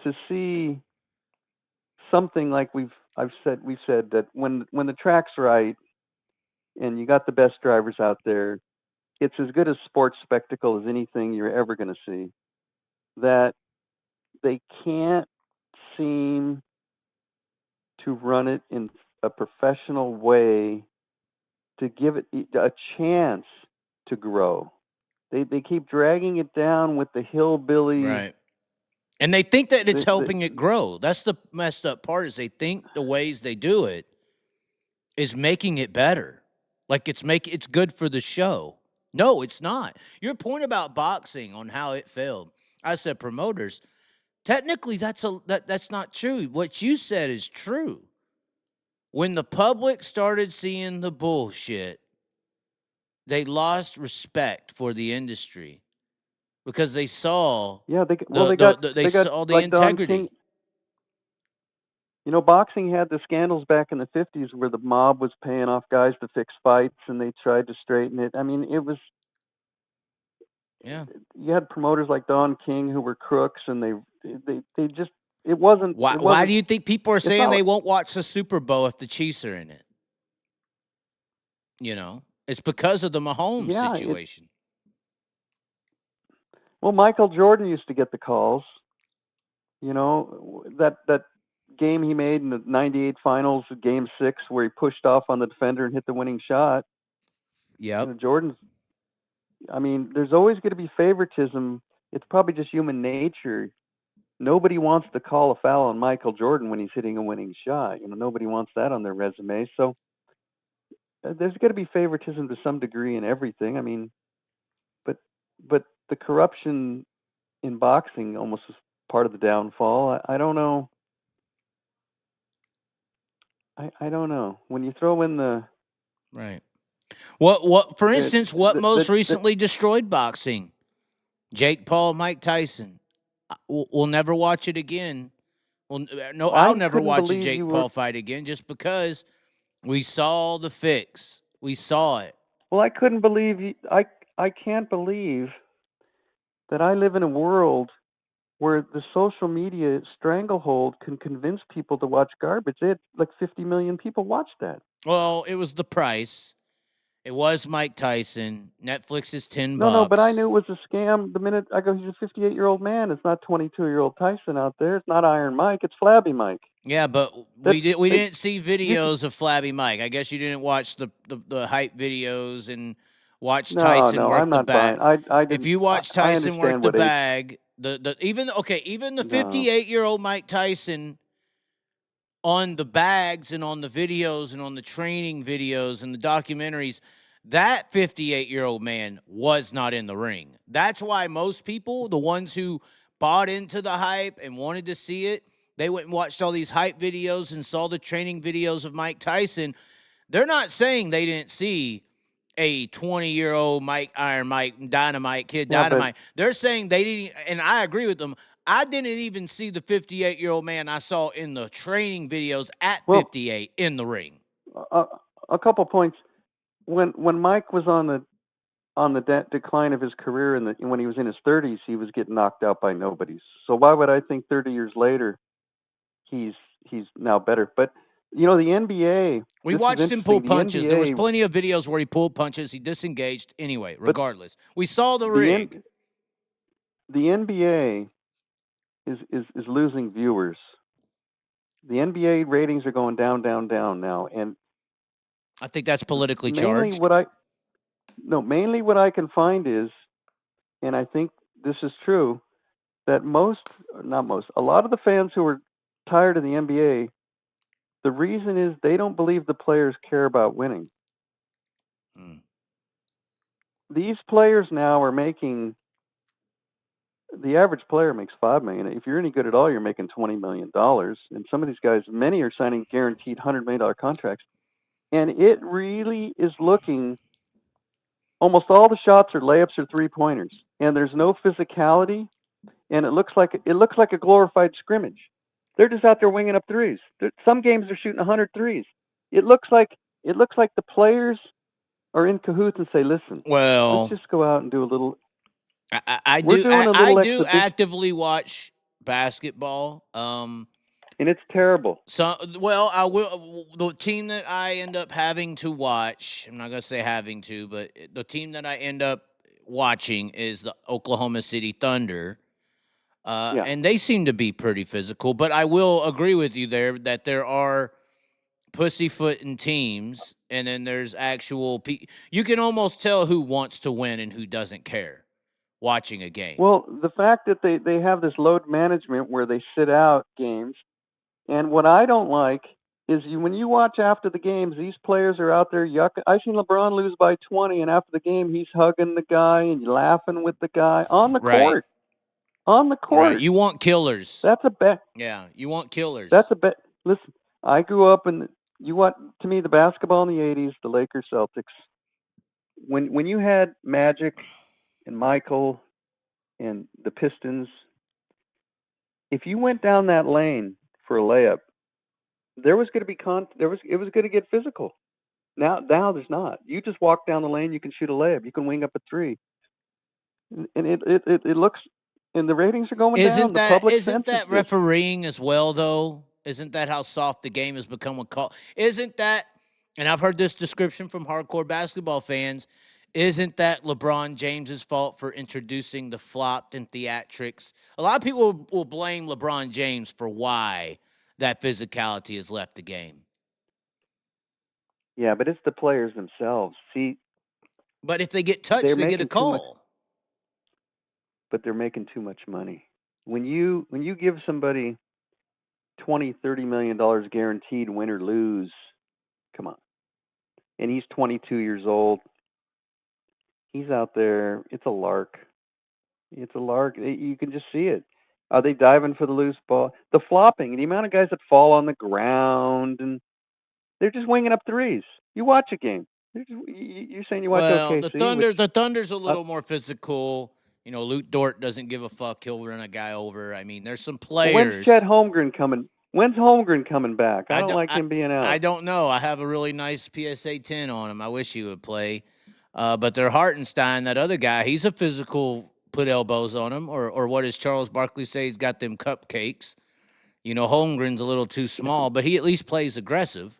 To see something like we've said that when the track's right and you got the best drivers out there, it's as good a sports spectacle as anything you're ever going to see. That they can't seem to run it in a professional way to give it a chance to grow. They keep dragging it down with the hillbilly. Right. And they think that it's helping it grow. That's the messed up part, is they think the ways they do it is making it better. Like it's good for the show. No, it's not. Your point about boxing on how it failed, I said promoters. Technically, that's not true. What you said is true. When the public started seeing the bullshit, they lost respect for the industry because they saw they saw the like integrity. You know, boxing had the scandals back in the 50s where the mob was paying off guys to fix fights, and they tried to straighten it. I mean, it was. Yeah. You had promoters like Don King who were crooks, and they just it wasn't. Why do you think people are saying they won't watch the Super Bowl if the Chiefs are in it? You know, it's because of the Mahomes situation. Well, Michael Jordan used to get the calls. You know, that game he made in the '98 finals, Game 6, where he pushed off on the defender and hit the winning shot. Yeah. You know, Jordan's. I mean, there's always going to be favoritism. It's probably just human nature. Nobody wants to call a foul on Michael Jordan when he's hitting a winning shot. You know, nobody wants that on their resume. So there's got to be favoritism to some degree in everything. I mean, but the corruption in boxing almost is part of the downfall. I don't know. I don't know. When you throw in the right. What for instance, what most recently destroyed boxing? Jake Paul, Mike Tyson. We'll never watch it again. I'll never watch a Jake Paul fight again just because we saw the fix. We saw it. Well, I couldn't believe I can't believe that I live in a world where the social media stranglehold can convince people to watch garbage. They had like 50 million people watch that. Well, it was the price. It was Mike Tyson. Netflix is $10. No, but I knew it was a scam the minute I go, he's a 58-year-old man. It's not 22-year-old Tyson out there. It's not Iron Mike. It's Flabby Mike. Yeah, but we didn't see videos of Flabby Mike. I guess you didn't watch the hype videos and watch Tyson work the bag. If you watch Tyson work the bag, even the 58-year-old Mike Tyson on the bags and on the videos and on the training videos and the documentaries, that 58-year-old man was not in the ring. That's why most people, the ones who bought into the hype and wanted to see it, they went and watched all these hype videos and saw the training videos of Mike Tyson. They're not saying they didn't see a 20-year-old Iron Mike, Dynamite Kid, Dynamite. They're saying they didn't, and I agree with them. I didn't even see the 58-year-old man I saw in the training videos at 58 in the ring. A couple points. When Mike was on the decline of his career when he was in his 30s, he was getting knocked out by nobodies. So why would I think 30 years later he's now better? But you know, the NBA. We watched him pull punches. There was plenty of videos where he pulled punches. He disengaged. Anyway, regardless, we saw the rig. The NBA is losing viewers. The NBA ratings are going down now, and I think that's politically charged. Mainly what I can find is, and I think this is true, that a lot of the fans who are tired of the NBA, the reason is they don't believe the players care about winning. These players now are making, the average player makes $5 million. If you're any good at all, you're making $20 million. And some of these guys, many are signing guaranteed $100 million contracts. And it really is looking, almost all the shots are layups or three-pointers. And there's no physicality. And it looks like a glorified scrimmage. They're just out there winging up threes. Some games they're shooting 100 threes. It looks like the players are in cahoots and say, listen, let's just go out and do a little. I We're do doing a I little do exhibition, actively watch basketball. and it's terrible. So, well, I will. The team that I end up having to watch, I'm not going to say having to, but the team that I end up watching is the Oklahoma City Thunder. Yeah. And they seem to be pretty physical, but I will agree with you there that there are pussyfooting teams, and then there's actual. You can almost tell who wants to win and who doesn't care watching a game. Well, the fact that they have this load management where they sit out games, and what I don't like is when you watch after the games, these players are out there yucking. I seen LeBron lose by 20, and after the game, he's hugging the guy and laughing with the guy on the Right. court. On the court. Right. You want killers. That's a bet. Yeah, you want killers. That's a bet. Listen, I grew up in to me the basketball in the 80s, the Lakers, Celtics. When you had Magic and Michael and the Pistons, if you went down that lane for a layup, there was going to be it was going to get physical. Now there's not. You just walk down the lane, you can shoot a layup, you can wing up a three, and it looks, and the ratings are going down. The public isn't senses that refereeing as well though? Isn't that how soft the game has become? Isn't that? And I've heard this description from hardcore basketball fans. Isn't that LeBron James's fault for introducing the flopped and theatrics? A lot of people will blame LeBron James for why that physicality has left the game. Yeah, but it's the players themselves. See, but if they get touched, they get a call. But they're making too much money. When you give somebody $20-30 million guaranteed, win or lose, come on. And he's 22 years old. He's out there. It's a lark. It's a lark. You can just see it. Are they diving for the loose ball? The flopping, the amount of guys that fall on the ground, and they're just winging up threes. You watch a game. You're saying you watch OKC. The Thunder's a little more physical. You know, Luke Dort doesn't give a fuck. He'll run a guy over. I mean, there's some players. When's Chet Holmgren coming? When's Holmgren coming back? I don't like him being out. I don't know. I have a really nice PSA 10 on him. I wish he would play. But they're Hartenstein, that other guy, he's a physical, put elbows on him. Or what does Charles Barkley say? He's got them cupcakes. You know, Holmgren's a little too small, but he at least plays aggressive.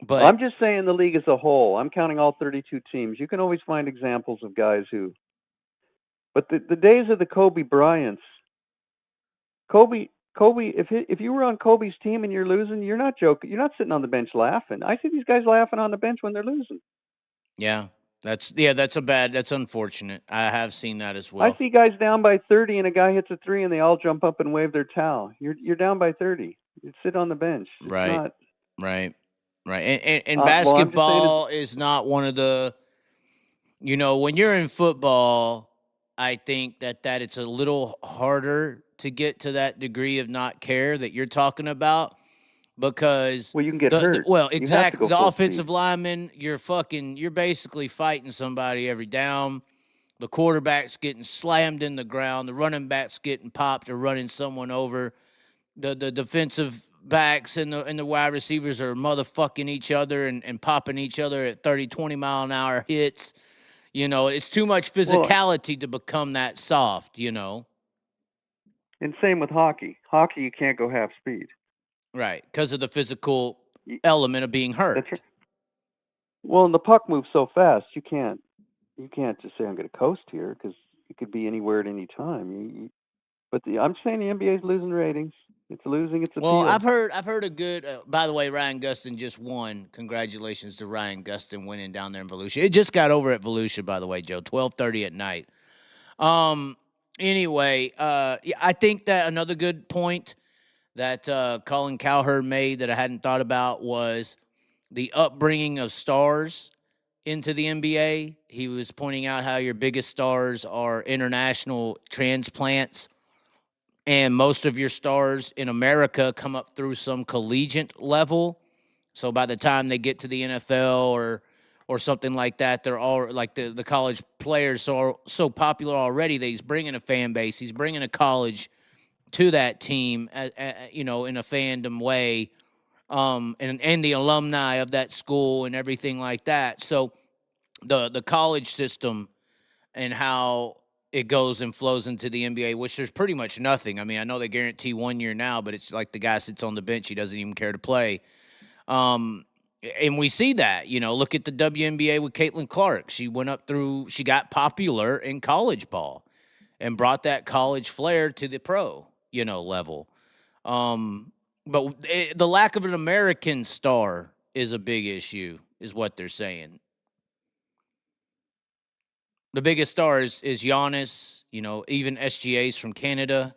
But I'm just saying the league as a whole. I'm counting all 32 teams. You can always find examples of guys who. But the days of the Kobe Bryants. Kobe, if you were on Kobe's team and you're losing, you're not joking. You're not sitting on the bench laughing. I see these guys laughing on the bench when they're losing. Yeah, that's unfortunate. I have seen that as well. I see guys down by 30 and a guy hits a three and they all jump up and wave their towel. You're down by 30. You sit on the bench. It's right. And basketball is not one of the. You know, when you're in football, I think that it's a little harder to get to that degree of not care that you're talking about, because you can get hurt. Well, exactly. The offensive lineman, you're basically fighting somebody every down. The quarterback's getting slammed in the ground. The running back's getting popped or running someone over. The defensive backs and the wide receivers are motherfucking each other and popping each other at 30, 20 mile an hour hits. You know, it's too much physicality to become that soft, you know. And same with hockey. Hockey, you can't go half speed. Right, because of the physical element of being hurt. That's right. Well, and the puck moves so fast, you can't just say I'm going to coast here, because it could be anywhere at any time. I'm saying the NBA is losing ratings. It's losing its appeal. Well, I've heard a good. By the way, Ryan Gustin just won. Congratulations to Ryan Gustin winning down there in Volusia. It just got over at Volusia, by the way, Joe. 12:30 at night. Anyway, I think that another good point that Colin Cowherd made that I hadn't thought about was the upbringing of stars into the NBA. He was pointing out how your biggest stars are international transplants. And most of your stars in America come up through some collegiate level. So by the time they get to the NFL or something like that, they're all like the college players are so popular already that he's bringing a fan base. He's bringing a college to that team, you know, in a fandom way, and the alumni of that school and everything like that. So the college system and how it goes and flows into the NBA, which there's pretty much nothing. I mean, I know they guarantee 1 year now, but it's like the guy sits on the bench, he doesn't even care to play. And we see that, look at the WNBA with Caitlin Clark. She got popular in college ball and brought that college flair to the pro, level. But the lack of an American star is a big issue, is what they're saying. The biggest star is Giannis, even SGA's from Canada.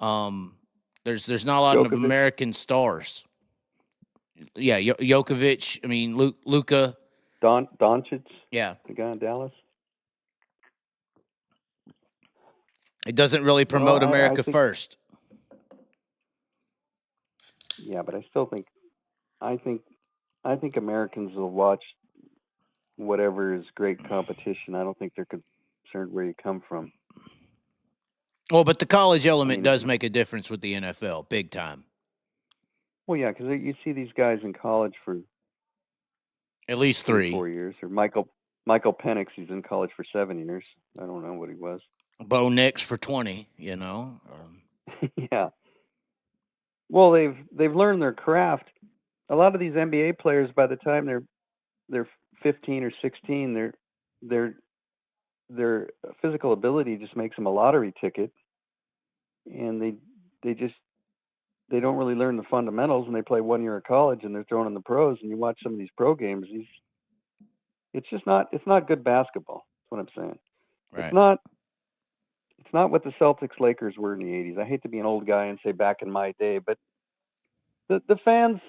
There's not a lot of American stars. Yeah, Jokovic. I mean, Luka. Doncic. Yeah, the guy in Dallas. It doesn't really promote America first. Yeah, but I still think, I think Americans will watch whatever is great competition. I don't think they're concerned where you come from. Well, but the college element does make a difference with the NFL, big time. Well, yeah, because you see these guys in college for at least 4 years. Or Michael Penix, he's in college for 7 years. I don't know what he was. Bo Nix for 20, Yeah. Well, they've learned their craft. A lot of these NBA players, by the time they're 15 or 16, their physical ability just makes them a lottery ticket, and they don't really learn the fundamentals, and they play 1 year of college and they're thrown in the pros. And you watch some of these pro games, it's not good basketball. That's what I'm saying. Right. It's not what the Celtics Lakers were in the 80s. I hate to be an old guy and say back in my day, but the fans,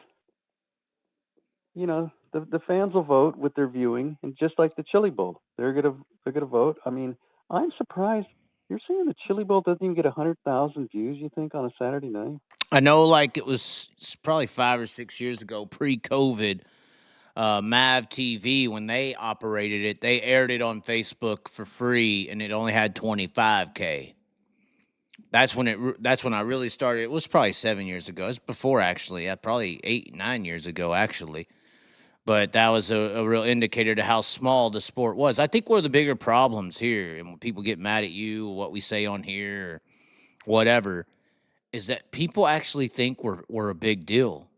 the fans will vote with their viewing, and just like the Chili Bowl, they're gonna vote. I mean, I'm surprised. You're saying the Chili Bowl doesn't even get 100,000 views, you think, on a Saturday night? I know, like, it was probably 5 or 6 years ago, pre-COVID, MAV TV, when they operated it, they aired it on Facebook for free, and it only had 25K. That's when I really started. It was probably 7 years ago. It's before, actually. Probably 8, 9 years ago, actually. But that was a real indicator to how small the sport was. I think one of the bigger problems here, and when people get mad at you, what we say on here, or whatever, is that people actually think we're a big deal,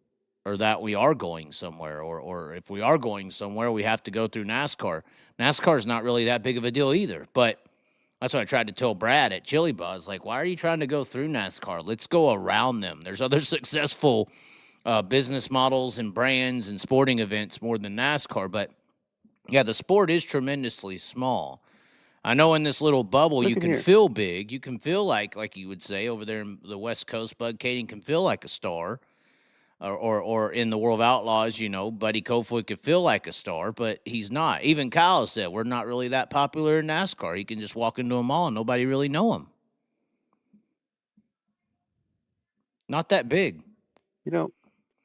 or that we are going somewhere, or if we are going somewhere, we have to go through NASCAR. NASCAR is not really that big of a deal either, but that's what I tried to tell Brad at Chili Buzz. Like, why are you trying to go through NASCAR? Let's go around them. There's other successful business models and brands and sporting events more than NASCAR, but yeah, the sport is tremendously small. I know in this little bubble you can feel big. You can feel like you would say over there in the West Coast, Bud Kading can feel like a star. Or in the World of Outlaws, Buddy Kofoid could feel like a star, but he's not. Even Kyle said we're not really that popular in NASCAR. He can just walk into a mall and nobody really know him. Not that big.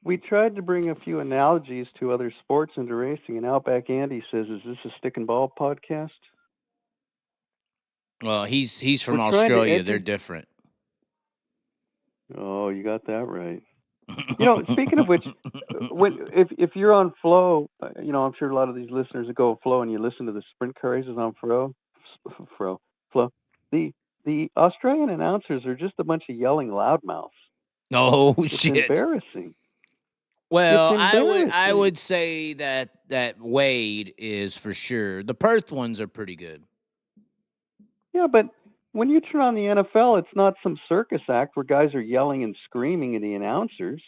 We tried to bring a few analogies to other sports into racing, and Outback Andy says, "Is this a stick and ball podcast?" Well, he's from Australia. They're different. Oh, you got that right. Speaking of which, if you're on Flow, I'm sure a lot of these listeners that go on Flow and you listen to the sprint car races on Flow. The Australian announcers are just a bunch of yelling loudmouths. Oh, it's shit! Embarrassing. Well, I would say that Wade is for sure. The Perth ones are pretty good. Yeah, but when you turn on the NFL, it's not some circus act where guys are yelling and screaming at the announcers.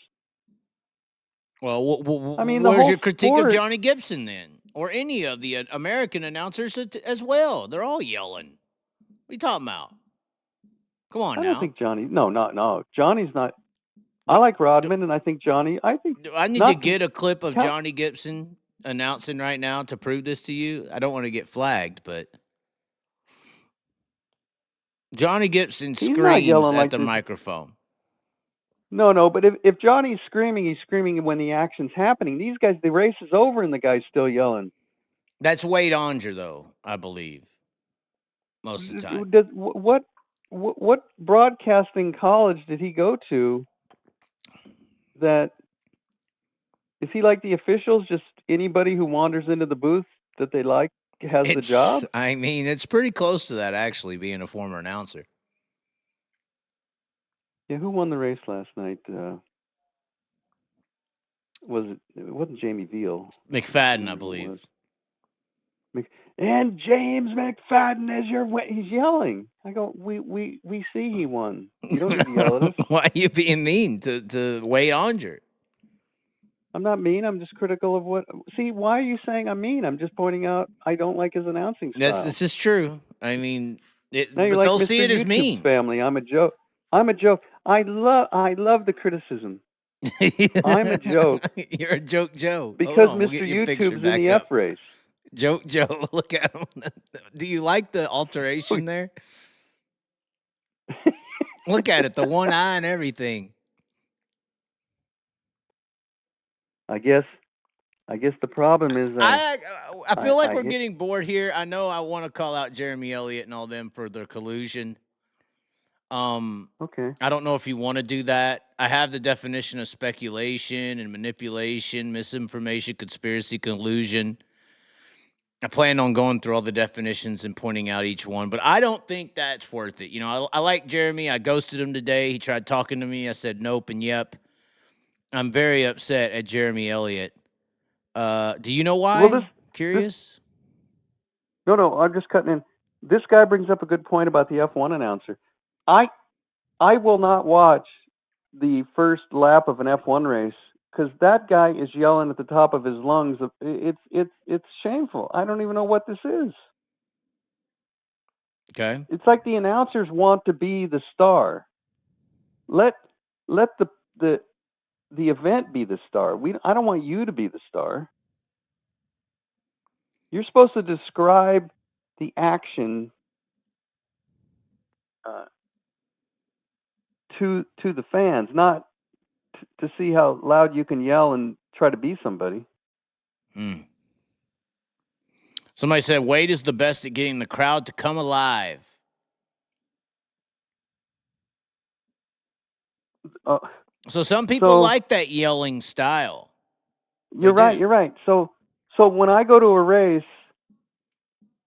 Well, I mean, where's your critique of Johnny Gibson then? Or any of the American announcers as well? They're all yelling. What are you talking about? Come on now. I don't think Johnny... No. Johnny's not... I like Rodman, and I think Johnny... I need to get a clip of Johnny Gibson announcing right now to prove this to you. I don't want to get flagged, but... Johnny Gibson screams at the microphone. No, but if Johnny's screaming, he's screaming when the action's happening. These guys, the race is over and the guy's still yelling. That's Wade Onger, though, I believe. Most of the time. What broadcasting college did he go to that... Is he like the officials, just anybody who wanders into the booth that they like has the job? I mean, it's pretty close to that, actually, being a former announcer. Yeah, who won the race last night? It wasn't Jamie Veal. McFadden, I believe. And James McFadden he's yelling. I go, we see he won. You don't need to yell at us. Why are you being mean to Wade Onger? I'm not mean. I'm just critical of what. See, why are you saying I'm mean? I'm just pointing out I don't like his announcing style. This is true. I mean, now but you're like they'll Mr. see it as YouTube mean. Family. I'm a joke. I'm a joke. I love the criticism. I'm a joke. You're a joke, Joe. Because Mr. YouTube's in the F race. Joke Joe, look at him. Do you like the alteration there? Look at it, the one eye and everything. I guess the problem is I feel like we're getting bored here. I know I want to call out Jeremy Elliott and all them for their collusion. Okay. I don't know if you want to do that. I have the definition of speculation and manipulation, misinformation, conspiracy, collusion. I plan on going through all the definitions and pointing out each one, but I don't think that's worth it. You know, I like Jeremy. I ghosted him today. He tried talking to me. I said nope and yep. I'm very upset at Jeremy Elliott. Do you know why? Well, Curious? No, I'm just cutting in. This guy brings up a good point about the F1 announcer. I will not watch the first lap of an F1 race because that guy is yelling at the top of his lungs. It's shameful. I don't even know what this is. Okay. It's like the announcers want to be the star. Let the event be the star. I don't want you to be the star. You're supposed to describe the action to the fans, not to see how loud you can yell and try to be somebody. Somebody said Wade is the best at getting the crowd to come alive. So some people like that yelling style. You're right. So when I go to a race,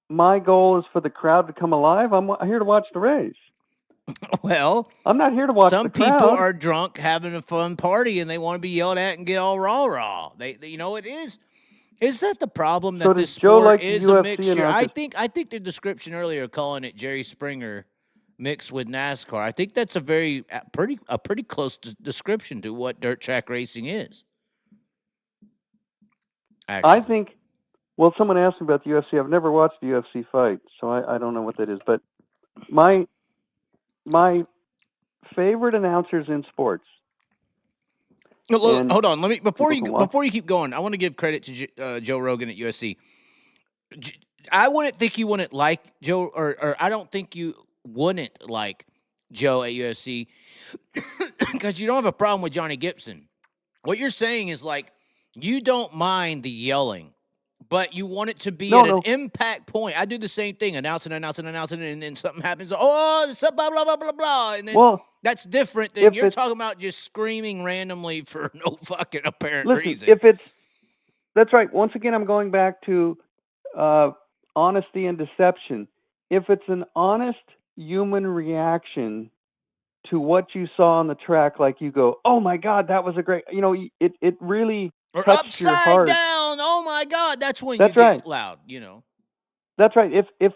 my goal is for the crowd to come alive. I'm here to watch the race. Well, I'm not here to watch the crowd. Some people are drunk having a fun party and they want to be yelled at and get all raw. They you know, it is. Is that the problem that this sport is a mixture? I think the description earlier calling it Jerry Springer mixed with NASCAR. I think that's a pretty close description to what dirt track racing is. Actually. I think. Well, someone asked me about the UFC. I've never watched the UFC fight, so I don't know what that is. But my favorite announcers in sports. Look, hold on. Let me before you keep going. I want to give credit to Joe Rogan at UFC. I wouldn't think you wouldn't like Joe, or I don't think you wouldn't like Joe at UFC because you don't have a problem with Johnny Gibson. What you're saying is like you don't mind the yelling, but you want it to be at an impact point. I do the same thing, announcing, and then something happens. Oh, it's blah, blah, blah, blah, blah. And then that's different than you're talking about just screaming randomly for no fucking apparent reason. That's right. Once again, I'm going back to honesty and deception. If it's an honest human reaction to what you saw on the track, like you go, oh my God, that was a great, it really touched your heart. Upside down, oh my God, that's when you get loud, That's right. If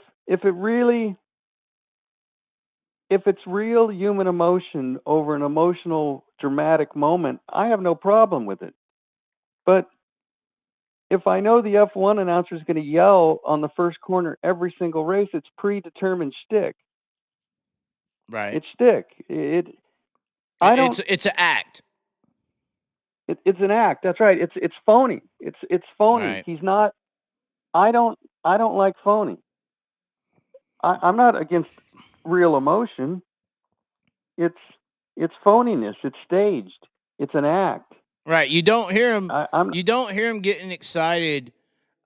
it's real human emotion over an emotional, dramatic moment, I have no problem with it. But if I know the F1 announcer is going to yell on the first corner every single race, it's predetermined shtick. Right. It's shtick. It's an act. It's an act. That's right. It's phony. It's phony. Right. He's not. I don't like phony. I'm not against real emotion. It's phoniness. It's staged. It's an act. Right. You don't hear him. You don't hear him getting excited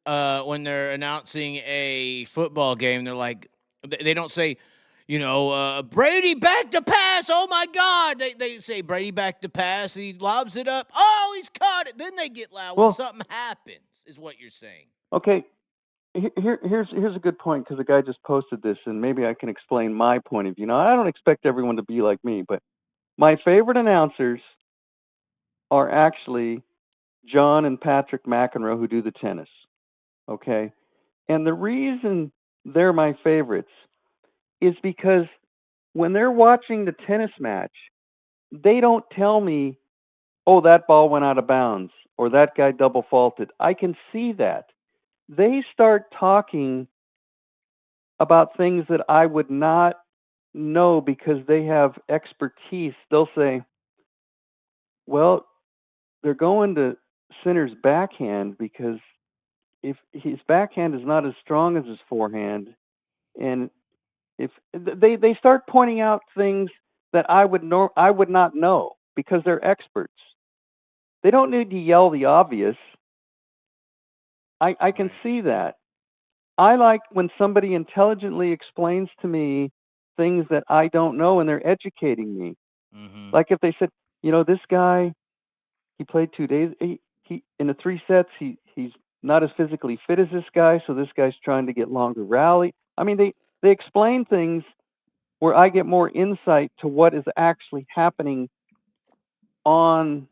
when they're announcing a football game. They're like, they don't say, Brady back to pass. Oh my God. They say Brady back to pass. He lobs it up. Oh, he's caught it. Then they get loud when something happens, is what you're saying. Okay. here's a good point, because the guy just posted this, and maybe I can explain my point of view. Now, I don't expect everyone to be like me, but my favorite announcers are actually John and Patrick McEnroe, who do the tennis. Okay, and the reason they're my favorites is because when they're watching the tennis match, they don't tell me, oh, that ball went out of bounds or that guy double faulted. I can see that. They start talking about things that I would not know because they have expertise. They'll say, well, they're going to Sinner's backhand because if his backhand is not as strong as his forehand, and if they start pointing out things that I would not know because they're experts. They don't need to yell the obvious. I can see that. I like when somebody intelligently explains to me things that I don't know and they're educating me. Mm-hmm. Like if they said, this guy, he played 2 days. He in the 3 sets, he's not as physically fit as this guy, so this guy's trying to get longer rally. I mean, they explain things where I get more insight to what is actually happening on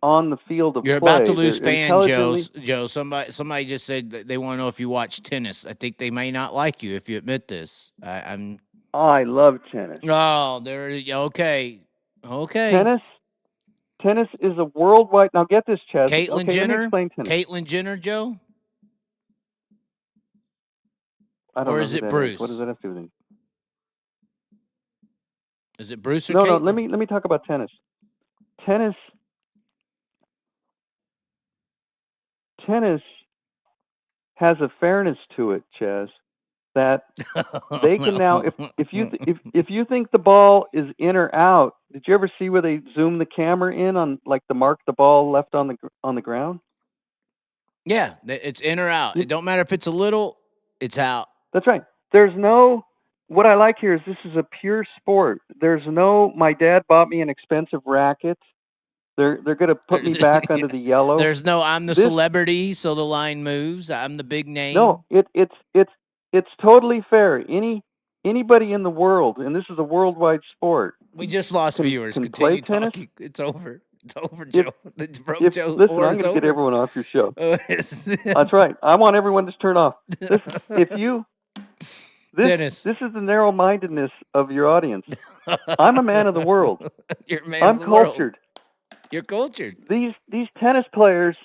the field of You're play. about to lose They're fan, Joe. Somebody just said that they want to know if you watch tennis. I think they may not like you if you admit this. I love tennis. Oh, okay. Tennis is a worldwide. Now get this, Chaz. Caitlyn Let me Jenner. explain tennis. Caitlyn Jenner, Joe. I don't or know is who it that Bruce? Is. What does that have to do with it? Is it Bruce or no? Caitlyn? No. Let me talk about tennis. Tennis has a fairness to it, Chaz, that they can now. If you think the ball is in or out, did you ever see where they zoom the camera in on like the mark the ball left on the ground? Yeah, it's in or out. It don't matter if it's a little, it's out. That's right. There's no. What I like here is this is a pure sport. There's no. My dad bought me an expensive racket. They're going to put me back under the yellow. There's no. I'm the celebrity, so the line moves. I'm the big name. No, it's totally fair. Anybody in the world, and this is a worldwide sport. We just lost viewers. Can Continue play tennis. Talking. It's over. It's over, Joe. Joe. Listen, I'm going to get everyone off your show. That's right. I want everyone to turn off. Tennis. This is the narrow-mindedness of your audience. I'm a man of the world. You're a man of the cultured. World. You're cultured. These tennis players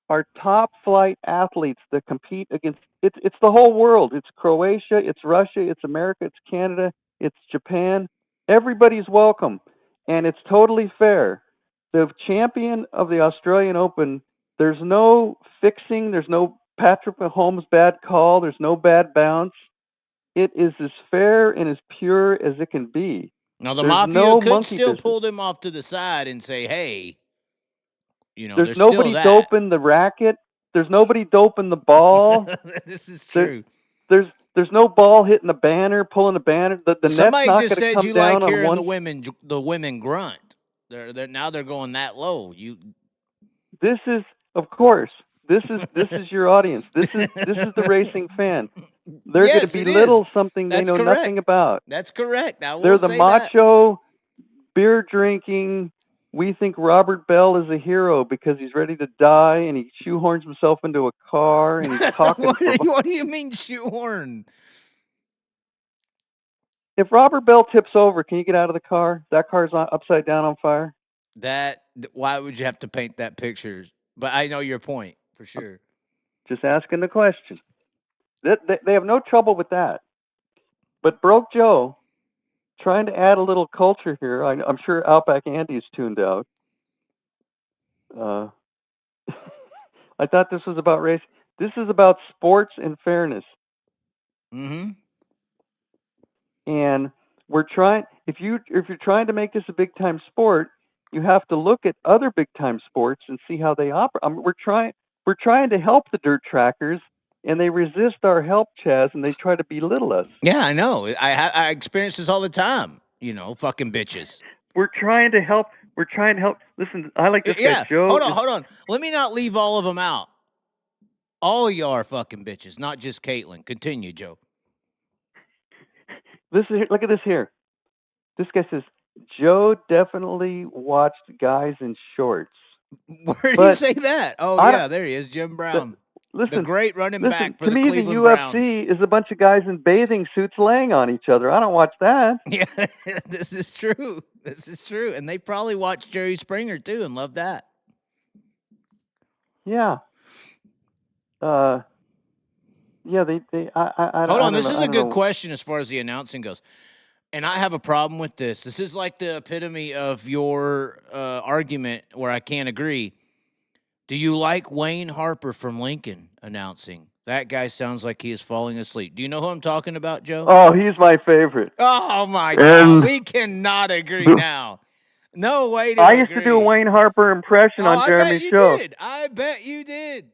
are top flight athletes that compete against. It's the whole world. It's Croatia. It's Russia. It's America. It's Canada. It's Japan. Everybody's welcome, and it's totally fair. The champion of the Australian Open. There's no fixing. There's no Patrick Mahomes bad call. There's no bad bounce. It is as fair and as pure as it can be. Now the Mafia could still pull them off to the side and say, "Hey, there's nobody doping the racket. There's nobody doping the ball. This is true. There's no ball hitting the banner, pulling the banner. The Somebody net's not just said come you down like hearing on the women grunt. Now they're going that low. This is, of course. This is your audience. This is the racing fan. They're going to belittle something they know nothing about. That's correct. They're the macho, beer drinking. We think Robert Bell is a hero because he's ready to die and he shoehorns himself into a car and he's talking. What do you mean shoehorn? If Robert Bell tips over, can you get out of the car? That car's upside down on fire. Why would you have to paint that picture? But I know your point. For sure. Just asking the question. They have no trouble with that. But Broke Joe, trying to add a little culture here. I'm sure Outback Andy's tuned out. I thought this was about race. This is about sports and fairness. Mm-hmm. And we're trying. If you're trying to make this a big time sport, you have to look at other big time sports and see how they operate. We're trying to help the dirt trackers, and they resist our help, Chaz, and they try to belittle us. Yeah, I know. I experience this all the time. Fucking bitches. We're trying to help. Listen, I like this guy, Joe. Hold on. Let me not leave all of them out. All of y'all are fucking bitches, not just Caitlin. Continue, Joe. Look at this here. This guy says, Joe definitely watched guys in shorts. Where did he say that? Oh, yeah, there he is, Jim Brown. The great running back for to the me, Cleveland the Browns. UFC is a bunch of guys in bathing suits laying on each other. I don't watch that. Yeah, this is true. This is true. And they probably watched Jerry Springer, too, and loved that. Yeah. Yeah, Hold on, this is a good question as far as the announcing goes. And I have a problem with this. This is like the epitome of your argument where I can't agree. Do you like Wayne Harper from Lincoln announcing? That guy sounds like he is falling asleep. Do you know who I'm talking about, Joe? Oh, he's my favorite. Oh, my God. We cannot agree now. No way to I used to do a Wayne Harper impression on Jeremy's show. I bet you did.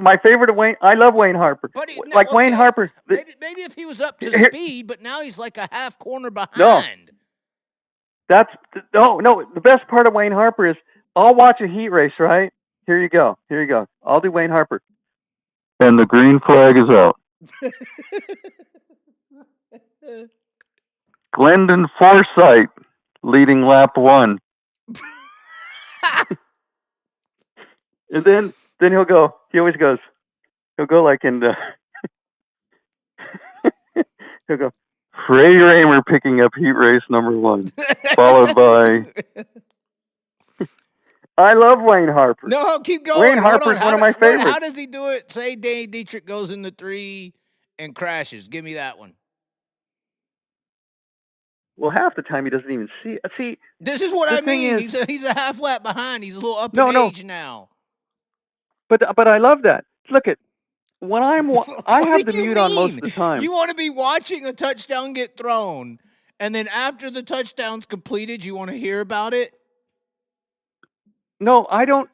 My favorite of Wayne, I love Wayne Harper. But Wayne Harper. Maybe if he was up to speed, but now he's like a half corner behind. No. The best part of Wayne Harper is I'll watch a heat race, right? Here you go. I'll do Wayne Harper. And the green flag is out. Glendon Forsythe leading lap 1. And then he'll go. He always goes. He'll go like in the. He'll go. Ray Raymer picking up heat race number 1, followed by. I love Wayne Harper. No, keep going. Wayne Harper is one of my favorites. How does he do it? Say Danny Dietrich goes in the 3 and crashes. Give me that one. Well, half the time he doesn't even see. See, this is what I mean. He's a half lap behind. He's a little up in age now. But I love that. Look at when I have the mute on most of the time. You want to be watching a touchdown get thrown, and then after the touchdown's completed, you want to hear about it? No, I don't.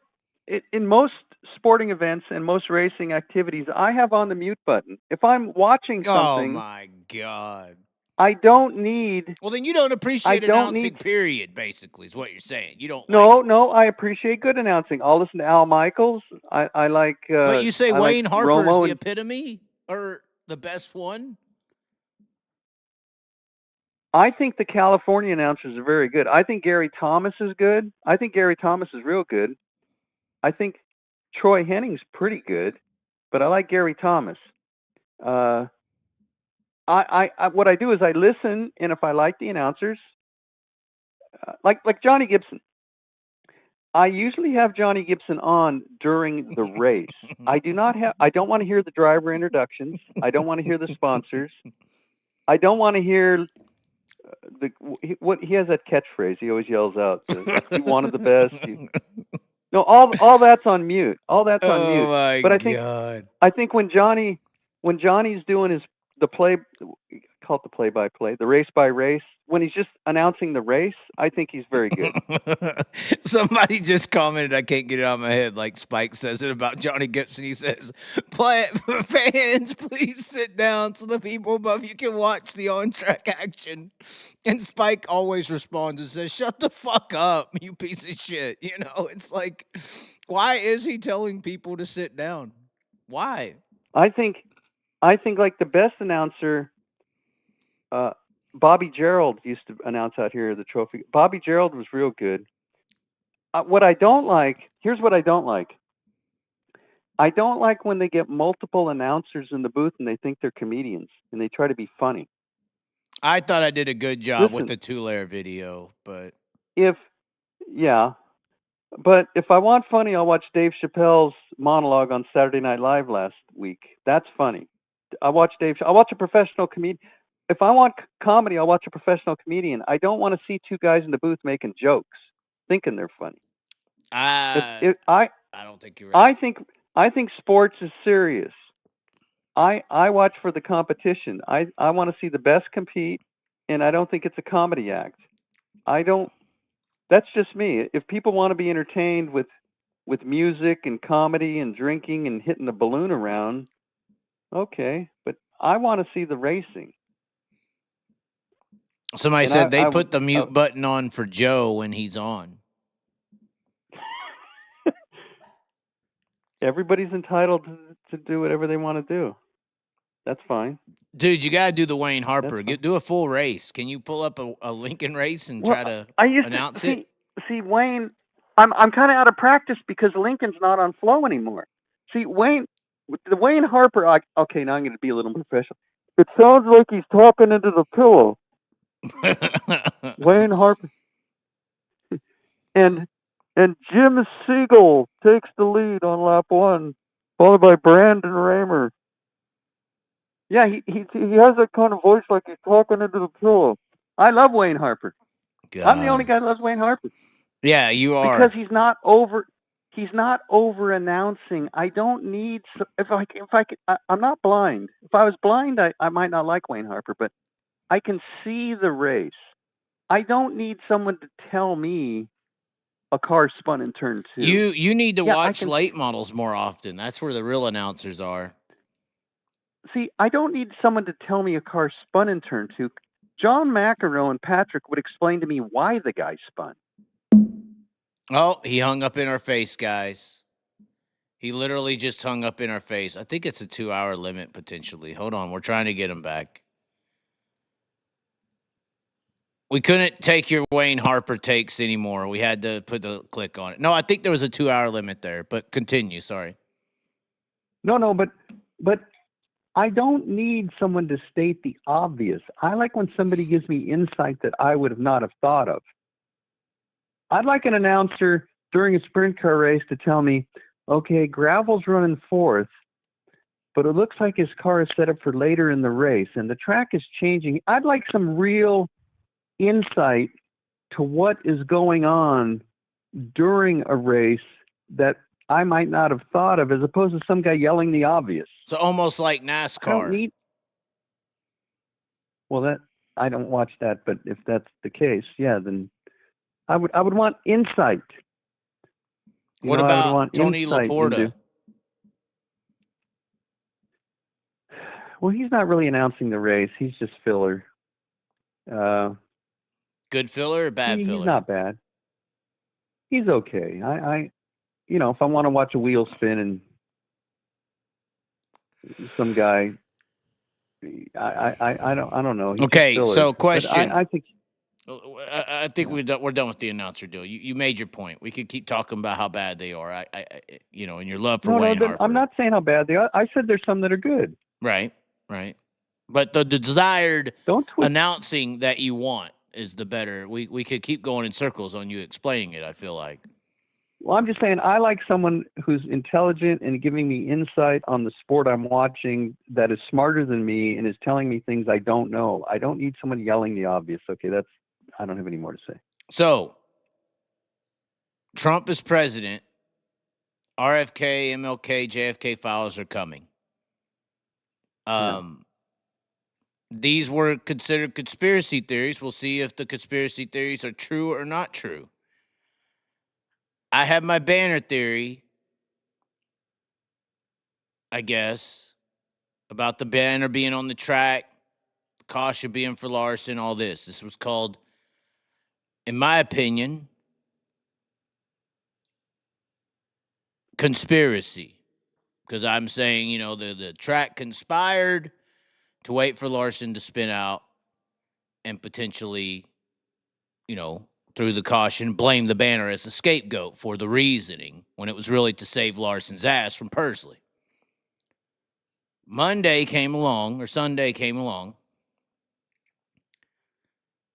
In most sporting events and most racing activities, I have on the mute button. If I'm watching something, oh my God, I don't need. Well, then you don't appreciate announcing. Period. Basically, is what you're saying. You don't. No, I appreciate good announcing. I'll listen to Al Michaels. I like. But you say Wayne like Harper is the epitome or the best one? I think the California announcers are very good. I think Gary Thomas is good. I think Gary Thomas is real good. I think Troy Henning's pretty good, but I like Gary Thomas. What I do is I listen, and if I like the announcers, like Johnny Gibson, I usually have Johnny Gibson on during the race. I don't want to hear the driver introductions. I don't want to hear the sponsors. I don't want to hear he has that catchphrase he always yells out. You wanted the best. No, all that's on mute. All that's on mute. My but God. I think when Johnny's doing the play-by-play, the race by race, when he's just announcing the race, I think he's very good. Somebody just commented, I can't get it out of my head, like Spike says it about Johnny Gibson. He says, fans, please sit down so the people above you can watch the on-track action. And Spike always responds and says, shut the fuck up, you piece of shit. You know, it's like, why is he telling people to sit down? Why? I think like the best announcer, Bobby Gerald used to announce out here the trophy. Bobby Gerald was real good. Here's what I don't like. I don't like when they get multiple announcers in the booth and they think they're comedians and they try to be funny. I thought I did a good job with the 2-layer video, but if I want funny, I'll watch Dave Chappelle's monologue on Saturday Night Live last week. That's funny. I'll watch a professional comedian. If I want comedy, I'll watch a professional comedian. I don't want to see two guys in the booth making jokes, thinking they're funny. I don't think you're right. I think sports is serious. I watch for the competition. I want to see the best compete, and I don't think it's a comedy act. That's just me. If people want to be entertained with music and comedy and drinking and hitting the balloon around, okay, but I want to see the racing. Somebody said they put the mute button on for Joe when he's on. Everybody's entitled to do whatever they want to do. That's fine. Dude, you got to do the Wayne Harper. That's fine. Do a full race. Can you pull up a Lincoln race and Well, try to I used announce to it? see Wayne. I'm kind of out of practice because Lincoln's not on Flow anymore. See, the Wayne Harper. Okay, now I'm going to be a little professional. It sounds like he's talking into the pillow. Wayne Harper and Jim Siegel takes the lead on lap 1, followed by Brandon Raymer. Yeah, he has that kind of voice like he's talking into the pillow. I love Wayne Harper. God. I'm the only guy that loves Wayne Harper. Yeah, you are. Because he's not over announcing. I don't need. I'm not blind. If I was blind, I might not like Wayne Harper, but I can see the race. I don't need someone to tell me a car spun in turn 2. You need to watch late models more often. That's where the real announcers are. See, I don't need someone to tell me a car spun in turn 2. John McEnroe and Patrick would explain to me why the guy spun. Oh, he hung up in our face, guys. He literally just hung up in our face. I think it's a 2-hour limit, potentially. Hold on. We're trying to get him back. We couldn't take your Wayne Harper takes anymore. We had to put the click on it. No, I think there was a 2-hour limit there, but continue. Sorry. No, but I don't need someone to state the obvious. I like when somebody gives me insight that I would not have thought of. I'd like an announcer during a sprint car race to tell me, okay, Gravel's running 4th, but it looks like his car is set up for later in the race, and the track is changing. I'd like some real insight to what is going on during a race that I might not have thought of, as opposed to some guy yelling the obvious. So almost like NASCAR. I don't watch that, but if that's the case, yeah, then I would want insight. What about Tony Laporta? Well, he's not really announcing the race. He's just filler. Good filler or bad filler? He's not bad. He's okay. I if I want to watch a wheel spin and some guy, I don't know. He's okay, so question. I think we're done with the announcer deal. You made your point. We could keep talking about how bad they are. And your love for Wayne Harper. I'm not saying how bad they are. I said there's some that are good. Right. But the desired announcing that you want is the better. We could keep going in circles on you explaining it, I feel like. Well, I'm just saying I like someone who's intelligent and giving me insight on the sport I'm watching that is smarter than me and is telling me things I don't know. I don't need someone yelling the obvious. Okay, I don't have any more to say. So, Trump is president. RFK, MLK, JFK files are coming. These were considered conspiracy theories. We'll see if the conspiracy theories are true or not true. I have my banner theory, I guess, about the banner being on the track, the caution being for Larson, all this. This was called, in my opinion, conspiracy. Because I'm saying, the track conspired to wait for Larson to spin out and potentially, through the caution, blame the banner as the scapegoat for the reasoning when it was really to save Larson's ass from Pursley. Sunday came along,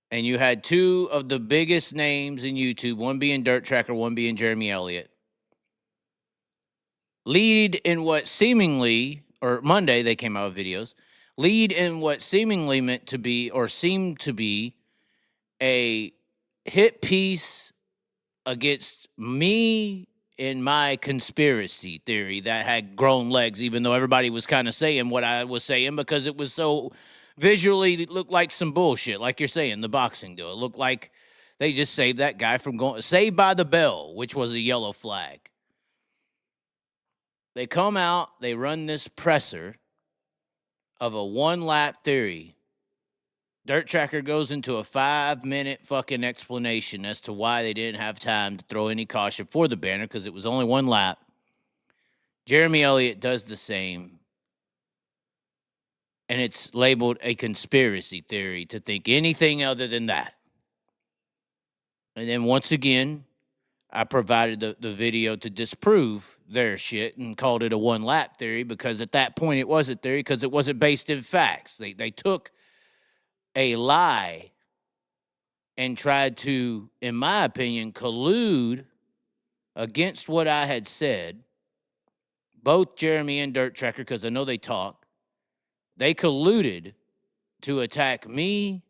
and you had two of the biggest names in YouTube, one being Dirt Tracker, one being Jeremy Elliott, lead in what seemingly, or Monday they came out with videos, lead in what seemingly meant to be, or seemed to be, a hit piece against me in my conspiracy theory that had grown legs, even though everybody was kind of saying what I was saying because it was so visually, it looked like some bullshit, like you're saying, the boxing deal. It looked like they just saved that guy from going, saved by the bell, which was a yellow flag. They come out, they run this presser of a one-lap theory. Dirt Tracker goes into a 5-minute fucking explanation as to why they didn't have time to throw any caution for the banner because it was only one lap. Jeremy Elliott does the same. And it's labeled a conspiracy theory to think anything other than that. And then once again, I provided the video to disprove their shit and called it a one-lap theory because at that point it was a theory because it wasn't based in facts. They took a lie and tried to, in my opinion, collude against what I had said. Both Jeremy and Dirt Tracker, because I know they talk, they colluded to attack me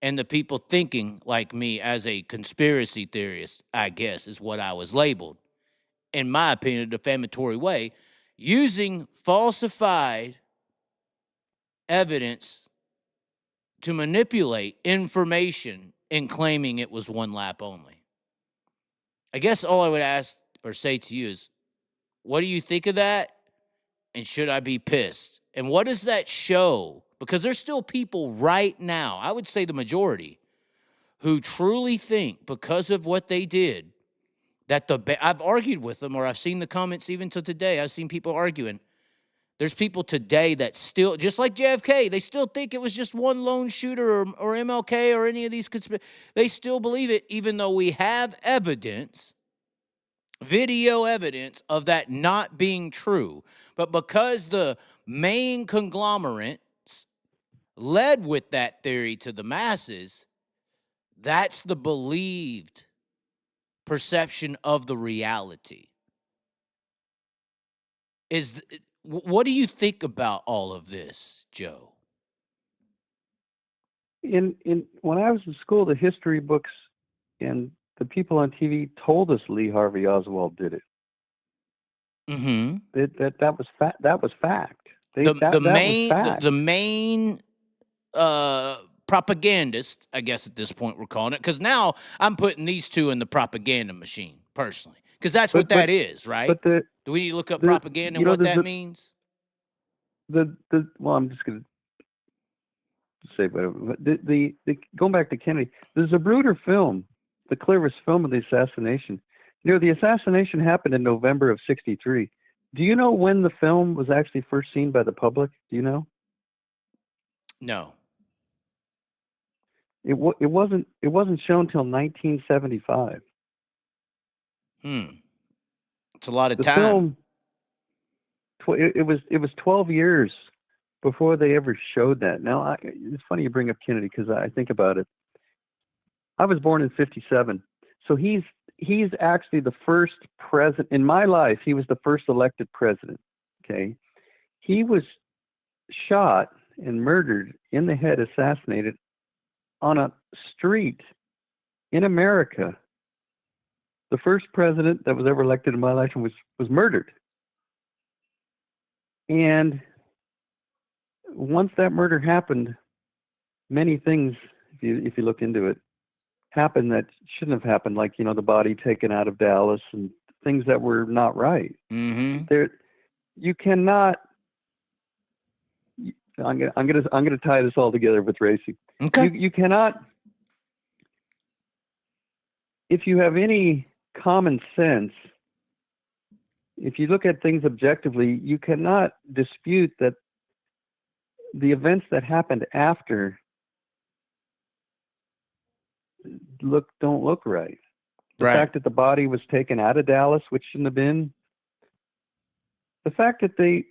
and the people thinking like me as a conspiracy theorist, I guess, is what I was labeled. In my opinion, a defamatory way, using falsified evidence to manipulate information and claiming it was one lap only. I guess all I would ask or say to you is, what do you think of that? And should I be pissed? And what does that show? Because there's still people right now, I would say the majority, who truly think because of what they did that I've argued with them, or I've seen the comments even to today. I've seen people arguing. There's people today that still, just like JFK, they still think it was just one lone shooter or MLK or any of these they still believe it, even though we have evidence, video evidence of that not being true. But because the main conglomerates led with that theory to the masses, that's the believed perception of the reality. What do you think about all of this, Joe? When I was in school, the history books and the people on TV told us Lee Harvey Oswald did it. Mm-hmm. That was fact. That was fact. The main propagandist, I guess at this point we're calling it, because now I'm putting these two in the propaganda machine personally, because that's what that is, right? Do we need to look up propaganda and what that means? Well, I'm just going to say whatever. The going back to Kennedy, the Zapruder film, the clearest film of the assassination. The assassination happened in November of '63. Do you know when the film was actually first seen by the public? Do you know? No. It wasn't shown till 1975. It's a lot of the time. Film, it was 12 years before they ever showed that. Now, it's funny you bring up Kennedy because I think about it. I was born in '57, so he's actually the first president in my life. He was the first elected president. Okay, he was shot and murdered in the head, assassinated on a street in America. The first president that was ever elected in my life was murdered. And once that murder happened, many things, if you look into it, happened that shouldn't have happened, like the body taken out of Dallas and things that were not right. Mm-hmm. You cannot. I'm gonna tie this all together with racing. Okay. You cannot, if you have any common sense, if you look at things objectively, you cannot dispute that the events that happened after don't look right. The fact that the body was taken out of Dallas, which shouldn't have been. The fact that they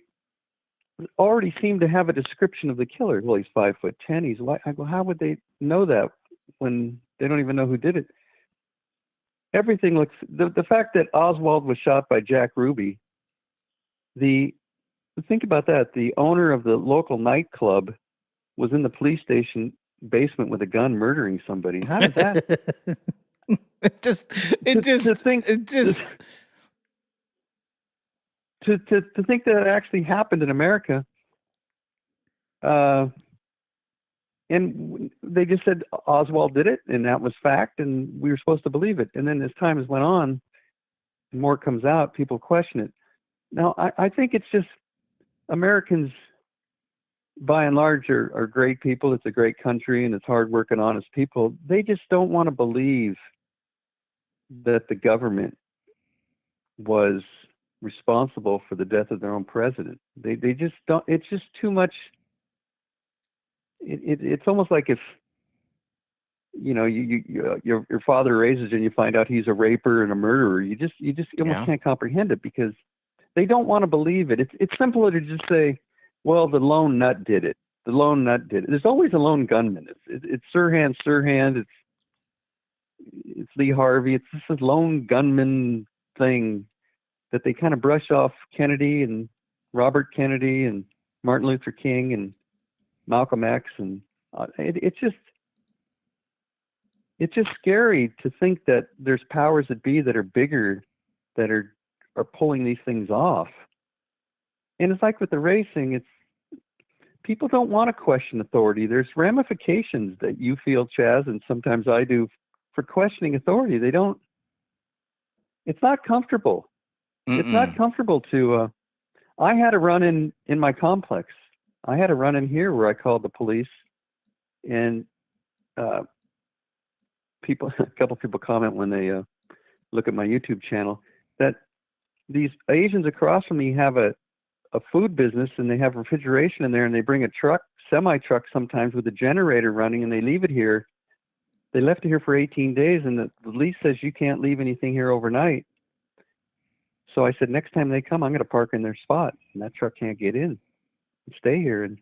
already seemed to have a description of the killer. Well, he's 5'10". He's white. I go, how would they know that when they don't even know who did it? Everything looks. The fact that Oswald was shot by Jack Ruby. Think about that. The owner of the local nightclub was in the police station basement with a gun murdering somebody. How does that? To think that it actually happened in America, and they just said Oswald did it, and that was fact, and we were supposed to believe it. And then as time has went on, and more comes out, people question it. Now, I think it's just Americans, by and large, are great people. It's a great country, and it's hardworking, honest people. They just don't want to believe that the government was responsible for the death of their own president. They just don't. It's just too much. It's almost like if your father raises you and you find out he's a raper and a murderer. You almost can't comprehend it because they don't want to believe it. It's simpler to just say, well, the lone nut did it. The lone nut did it. There's always a lone gunman. It's Sirhan. It's Lee Harvey. It's just a lone gunman thing that they kind of brush off Kennedy and Robert Kennedy and Martin Luther King and Malcolm X, and it's just scary to think that there's powers that be that are bigger, that are pulling these things off. And it's like with the racing, it's people don't want to question authority. There's ramifications that you feel, Chaz, and sometimes I do, for questioning authority. They don't. It's not comfortable. It's not comfortable to. I had a run in my complex. I had a run in here where I called the police, and a couple people comment when they look at my YouTube channel that these Asians across from me have a food business, and they have refrigeration in there, and they bring a semi truck sometimes with a generator running, and they leave it here. They left it here for 18 days, and the lease says you can't leave anything here overnight. So I said, next time they come, I'm going to park in their spot, and that truck can't get in and stay here. And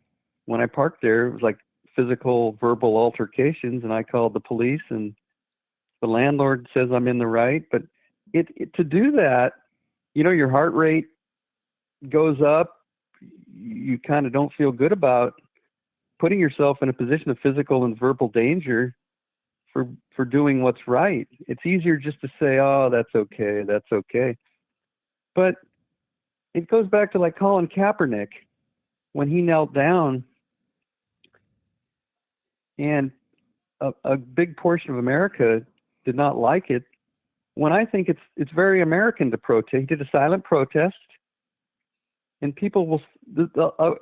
when I parked there, it was like physical, verbal altercations, and I called the police, and the landlord says I'm in the right. But to do that, your heart rate goes up. You kind of don't feel good about putting yourself in a position of physical and verbal danger for doing what's right. It's easier just to say, oh, that's okay. But it goes back to like Colin Kaepernick when he knelt down, and a big portion of America did not like it. When I think it's very American to protest. He did a silent protest, and people will,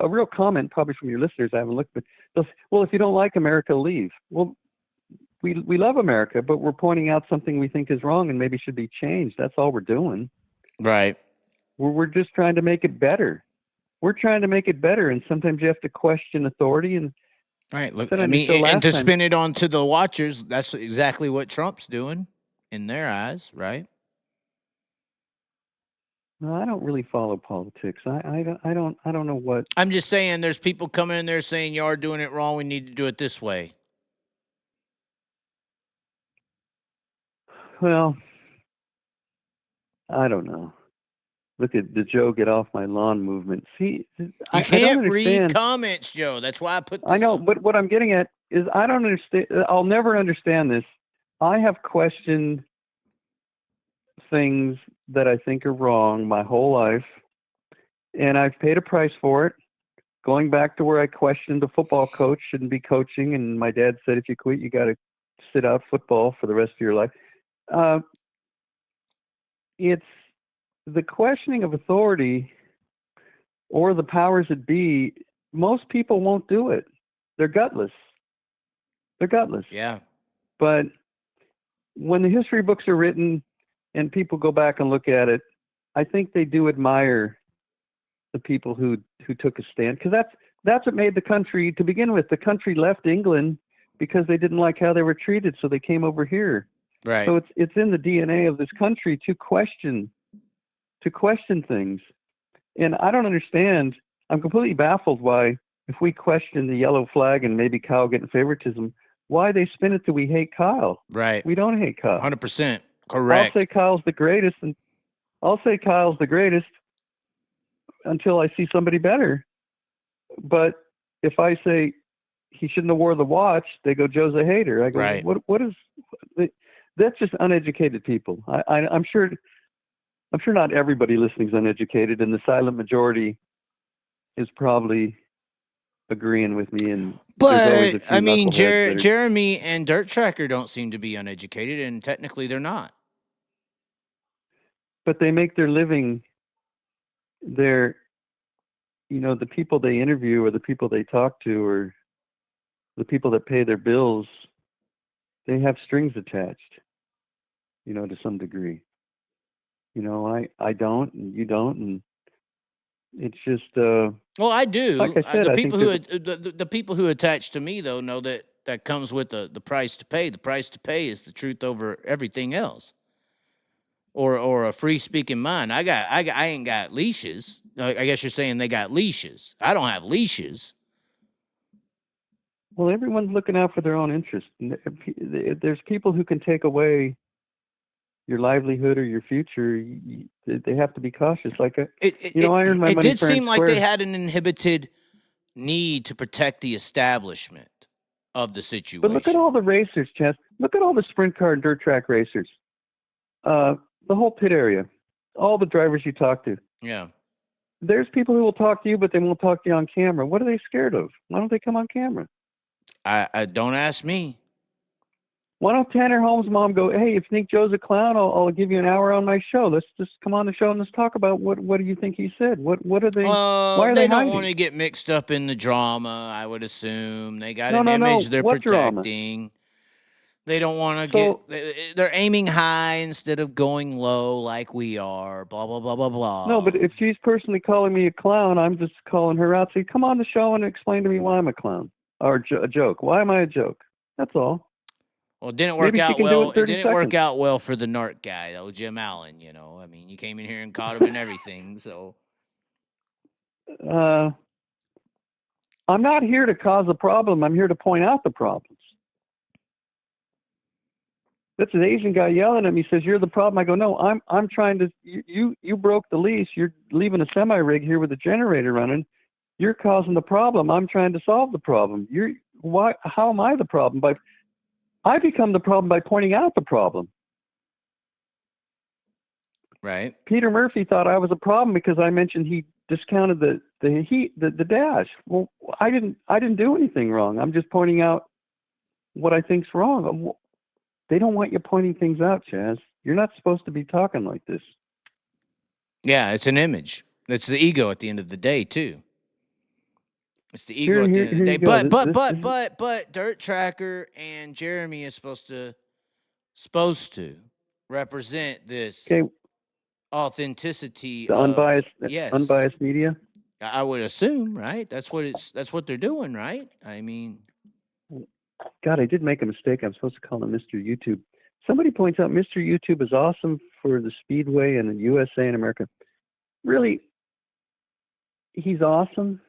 a real comment probably from your listeners, I haven't looked, but they'll say, well, if you don't like America, leave. Well, we love America, but we're pointing out something we think is wrong and maybe should be changed. That's all we're doing. Right. We're just trying to make it better. We're trying to make it better, and sometimes you have to question authority. And right, look, I mean, and to spin it on to the watchers, that's exactly what Trump's doing in their eyes, right? No, I don't really follow politics. I don't know what. I'm just saying, there's people coming in there saying you are doing it wrong. We need to do it this way. Well, I don't know. Look at the Joe Get Off My Lawn movement. See, you can't read comments, Joe. That's why I put this. I know, but what I'm getting at is I don't understand. I'll never understand this. I have questioned things that I think are wrong my whole life, and I've paid a price for it. Going back to where I questioned the football coach shouldn't be coaching, and my dad said, if you quit, you got to sit out football for the rest of your life. It's the questioning of authority or the powers that be. Most people won't do it. They're gutless. Yeah. But when the history books are written and people go back and look at it, I think they do admire the people who took a stand, because that's what made the country to begin with. The country left England because they didn't like how they were treated, so they came over here. Right. So it's in the DNA of this country to question things. And I don't understand. I'm completely baffled why, if we question the yellow flag and maybe Kyle getting favoritism, why they spin it that we hate Kyle. Right. We don't hate Kyle. 100%. Correct. I'll say Kyle's the greatest, and I'll say Kyle's the greatest until I see somebody better. But if I say he shouldn't have wore the watch, they go, Joe's a hater. I go, right. What is? That's just uneducated people. I'm sure not everybody listening is uneducated, and the silent majority is probably agreeing with me. And but I mean, Jeremy and Dirt Tracker don't seem to be uneducated, and technically they're not. But they make their living. They're, the people they interview or the people they talk to or the people that pay their bills, they have strings attached, to some degree. You know, I don't, and you don't, and it's just Well, I do. like I said. The I think people who that the people who attach to me though know that comes with the price to pay. The price to pay is the truth over everything else, or a free speaking mind. I ain't got leashes. I guess you're saying they got leashes. I don't have leashes. well, everyone's looking out for their own interest. And there's people who can take away your livelihood or your future. They have to be cautious. Like I earned my It money did fair and seem like square. they had an inhibited need to protect the establishment of the situation. But look at all the racers, Chaz. Look at all the sprint car and dirt track racers. The whole pit area, all the drivers you talk to. Yeah. There's people who will talk to you, but they won't talk to you on camera. What are they scared of? Why don't they come on camera? I don't ask me. Why don't Tanner Holmes' mom go, hey, if Sneak Joe's a clown, I'll give you an hour on my show. Let's just come on the show and let's talk about what do you think he said? What are they? Why are They they don't hiding? want to get mixed up in the drama, I would assume. They got No, an no, no. image they're What drama? protecting. They don't want to So they're aiming high instead of going low like we are, blah, blah, blah, blah, blah. no, but if she's personally calling me a clown, I'm just calling her out. Say, come on the show and explain to me why I'm a clown or a joke. Why am I a joke? That's all. Well, it didn't work Maybe she out can do it well. in It 30 didn't work seconds. out well for the NARC guy, though, Jim Allen, you know. I mean, you came in here and caught him in everything, so. I'm not here to cause a problem. I'm here to point out the problems. That's an Asian guy yelling at me. Says, "You're the problem." I go, "No, I'm trying to. You broke the lease. You're leaving a semi rig here with a generator running. You're causing the problem. I'm trying to solve the problem. Why? How am I the problem? I become the problem by pointing out the problem." Right. Peter Murphy thought I was a problem because I mentioned he discounted the dash. Well, I didn't do anything wrong. I'm just pointing out what I think's wrong. They don't want you pointing things out, Chaz. You're not supposed to be talking like this. Yeah, it's an image. It's the ego at the end of the day, too. It's the ego at the end of the day. You go. But Dirt Tracker and Jeremy is supposed to represent this Okay, authenticity the of unbiased media. I would assume, right? That's what they're doing, right? I mean, God, I did make a mistake. I'm supposed to call him Mr. YouTube. Somebody points out Mr. YouTube is awesome for the Speedway and the USA and America. Really, he's awesome.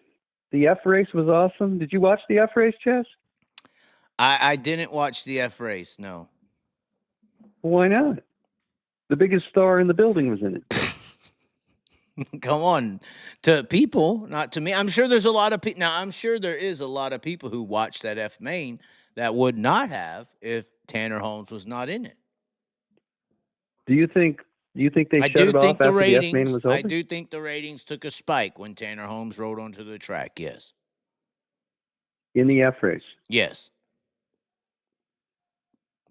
The F race was awesome. Did you watch the F race, Chaz? I didn't watch the F race, no. Why not? The biggest star in the building was in it. Come on, to people, not to me. I'm sure there's a lot of people. Now, I'm sure there is a lot of people who watch that F main that would not have if Tanner Holmes was not in it. Do you think they shut it off after the F main was over? I do think the ratings took a spike when Tanner Holmes rode onto the track. Yes. In the F race. Yes.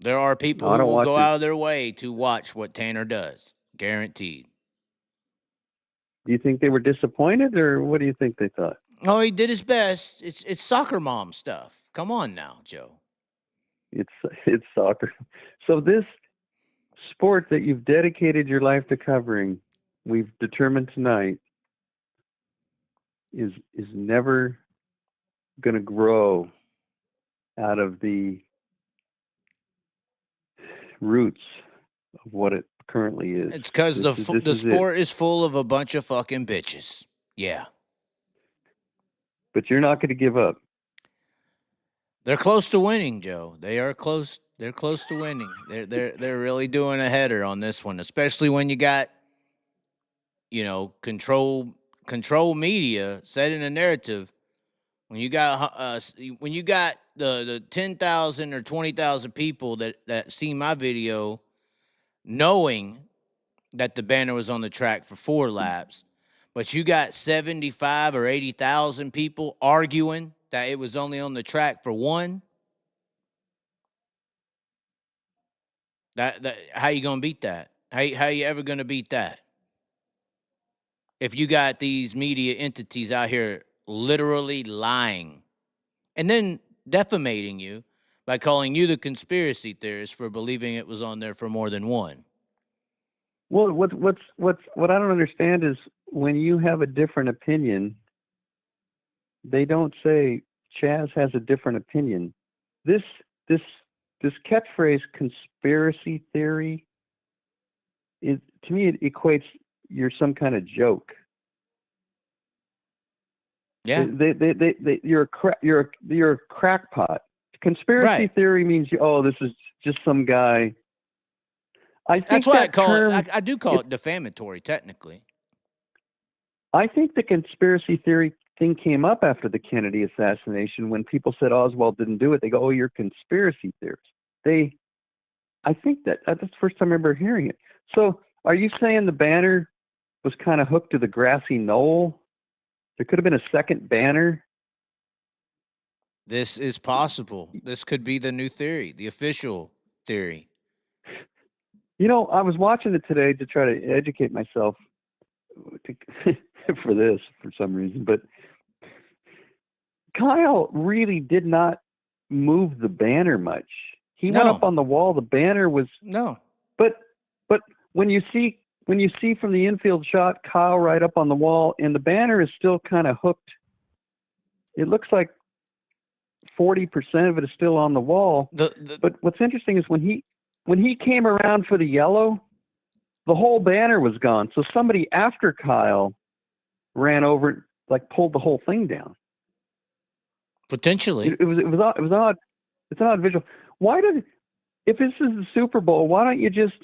There are people who will go out of their way to watch what Tanner does. Guaranteed. Do you think they were disappointed, or what do you think they thought? Oh, he did his best. It's soccer mom stuff. Come on now, Joe. It's soccer. So this sport that you've dedicated your life to covering, we've determined tonight, is never going to grow out of the roots of what it currently is. It's because the sport is full of a bunch of fucking bitches. Yeah. But you're not going to give up. They're close to winning, Joe. They are close. They're close to winning. They're really doing a header on this one, especially when you got, control media setting a narrative. When you got the 10,000 or 20,000 people that see my video, knowing that the banner was on the track for 4 laps, but you got 75 or 80,000 people arguing that it was only on the track for 1. That how you gonna beat that? How you ever gonna beat that? If you got these media entities out here literally lying and then defamating you by calling you the conspiracy theorist for believing it was on there for more than 1. Well, what I don't understand is when you have a different opinion, they don't say Chaz has a different opinion. This this this catchphrase conspiracy theory, to me it equates you're some kind of joke. Yeah. You're a crackpot. Conspiracy theory means this is just some guy. I think that's why I do call it defamatory, technically. I think the conspiracy theory thing came up after the Kennedy assassination when people said Oswald didn't do it. They go, "Oh, you're conspiracy theorists." I think that's the first time I remember hearing it. So, are you saying the banner was kind of hooked to the grassy knoll? There could have been a second banner. This is possible. This could be the new theory, the official theory. You know, I was watching it today to try to educate myself for this for some reason, but Kyle really did not move the banner much. He went up on the wall. The banner was But when you see from the infield shot Kyle right up on the wall, and the banner is still kind of hooked. It looks like 40% of it is still on the wall. But what's interesting is when he came around for the yellow, the whole banner was gone. So somebody after Kyle ran over, like pulled the whole thing down. Potentially, it was odd. It's an odd visual. If this is the Super Bowl, why don't you just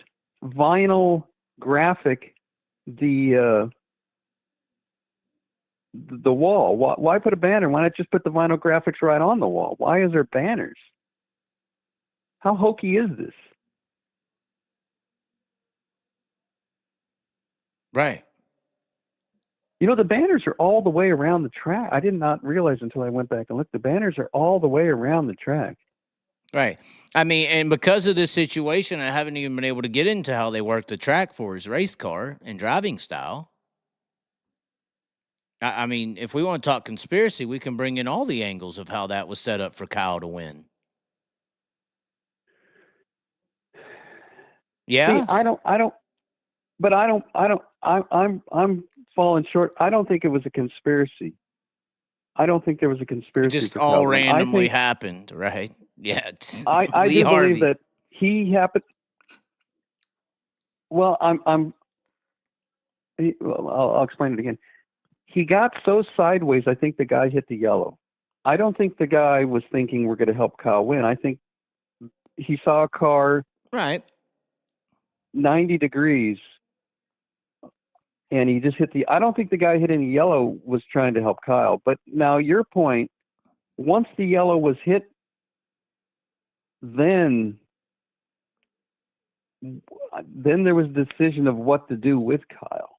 vinyl graphic the wall? Why put a banner? Why not just put the vinyl graphics right on the wall? Why is there banners? How hokey is this? Right. You know, the banners are all the way around the track. I did not realize until I went back and looked. The banners are all the way around the track. Right. I mean, and because of this situation, I haven't even been able to get into how they work the track for his race car and driving style. I mean, if we want to talk conspiracy, we can bring in all the angles of how that was set up for Kyle to win. Yeah. See, I'm falling short. I don't think it was a conspiracy. I don't think there was a conspiracy. It just all randomly happened, right? Yeah. I do believe that he happened. Well, I'll explain it again. He got so sideways, I think the guy hit the yellow. I don't think the guy was thinking we're going to help Kyle win. I think he saw a car 90 degrees, and he just hit I don't think the guy hitting the yellow was trying to help Kyle. But now your point, once the yellow was hit, then there was a decision of what to do with Kyle.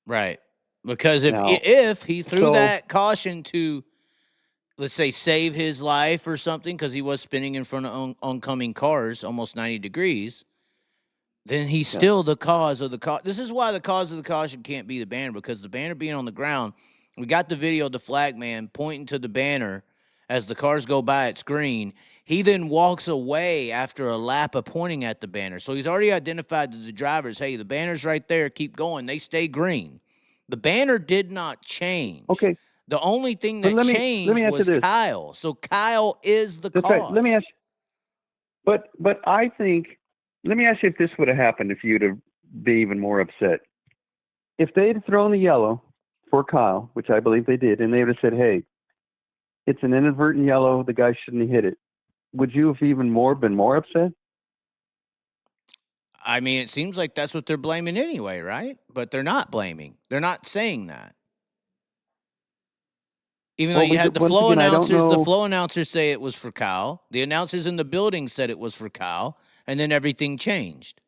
Right. Because if he threw that caution to, let's say, save his life or something, because he was spinning in front of oncoming cars almost 90 degrees, then he's still the cause of the caution. This is why the cause of the caution can't be the banner, because the banner being on the ground, we got the video of the flag man pointing to the banner as the cars go by, it's green. He then walks away after a lap of pointing at the banner. So he's already identified to the drivers, hey, the banner's right there, keep going. They stay green. The banner did not change. Okay. The only thing that changed was Kyle. So Kyle is the cause. Right. Let me ask you. But I think, let me ask you if this would have happened if you'd have been even more upset. If they had thrown the yellow for Kyle, which I believe they did, and they would have said, hey, it's an inadvertent yellow, the guy shouldn't have hit it, would you have been more upset? I mean, it seems like that's what they're blaming anyway, right? But they're not blaming. They're not saying that. Even though you had the flow announcers, the flow announcers say it was for Kyle. The announcers in the building said it was for Kyle, and then everything changed.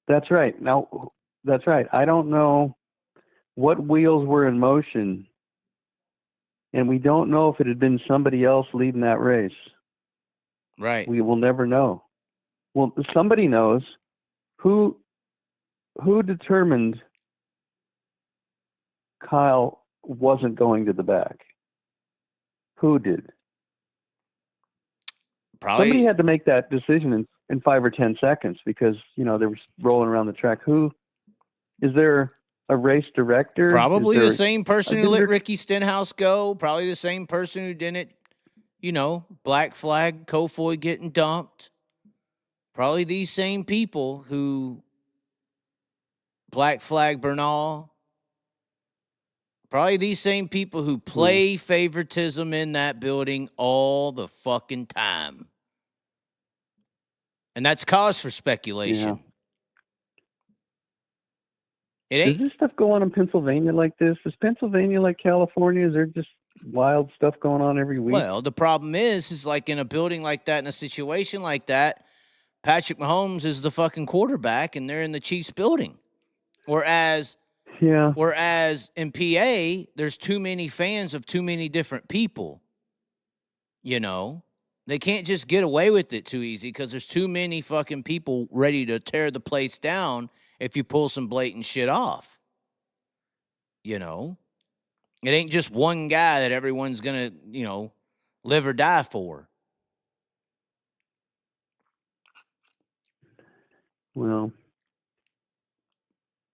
That's right. Now, that's right. I don't know what wheels were in motion, and we don't know if it had been somebody else leading that race. Right. We will never know. Well, somebody knows. Who determined Kyle wasn't going to the back? Who did? somebody had to make that decision in 5 or 10 seconds because, they were rolling around the track. Is there a race director? Probably the same person who let Ricky Stenhouse go. Probably the same person who didn't, black flag Kofoid getting dumped. Probably these same people who black flag Bernal. Probably these same people who play favoritism in that building all the fucking time. And that's cause for speculation. Yeah. It ain't. Does this stuff go on in Pennsylvania like this? Is Pennsylvania like California? Is there just wild stuff going on every week? Well, the problem is like in a building like that, in a situation like that, Patrick Mahomes is the fucking quarterback and they're in the Chiefs building. Whereas in PA, there's too many fans of too many different people. They can't just get away with it too easy because there's too many fucking people ready to tear the place down if you pull some blatant shit off. It ain't just one guy that everyone's going to, live or die for. Well,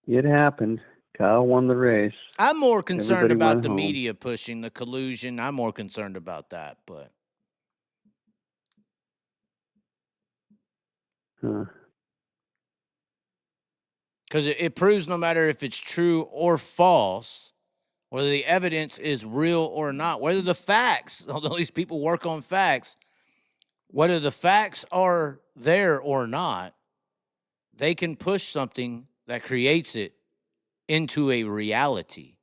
it happened. Kyle won the race. I'm more concerned about the media pushing the collusion. I'm more concerned about that, but. Because it proves no matter if it's true or false, whether the evidence is real or not, whether the facts, although these people work on facts, whether the facts are there or not, they can push something that creates it into a reality.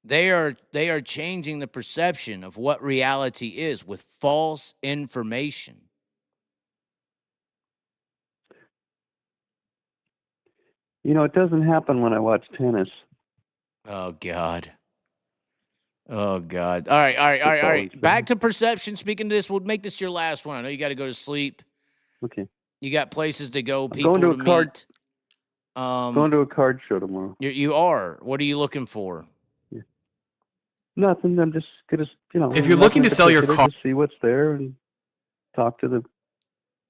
They are changing the perception of what reality is with false information. It doesn't happen when I watch tennis. Oh, God. All right. Back to perception. Speaking of this, we'll make this your last one. I know you got to go to sleep. Okay. You got places to go, people to meet. Going to a card show tomorrow. You are. What are you looking for? Yeah. Nothing. I'm just going to, if you're looking to sell your car, just see what's there and talk to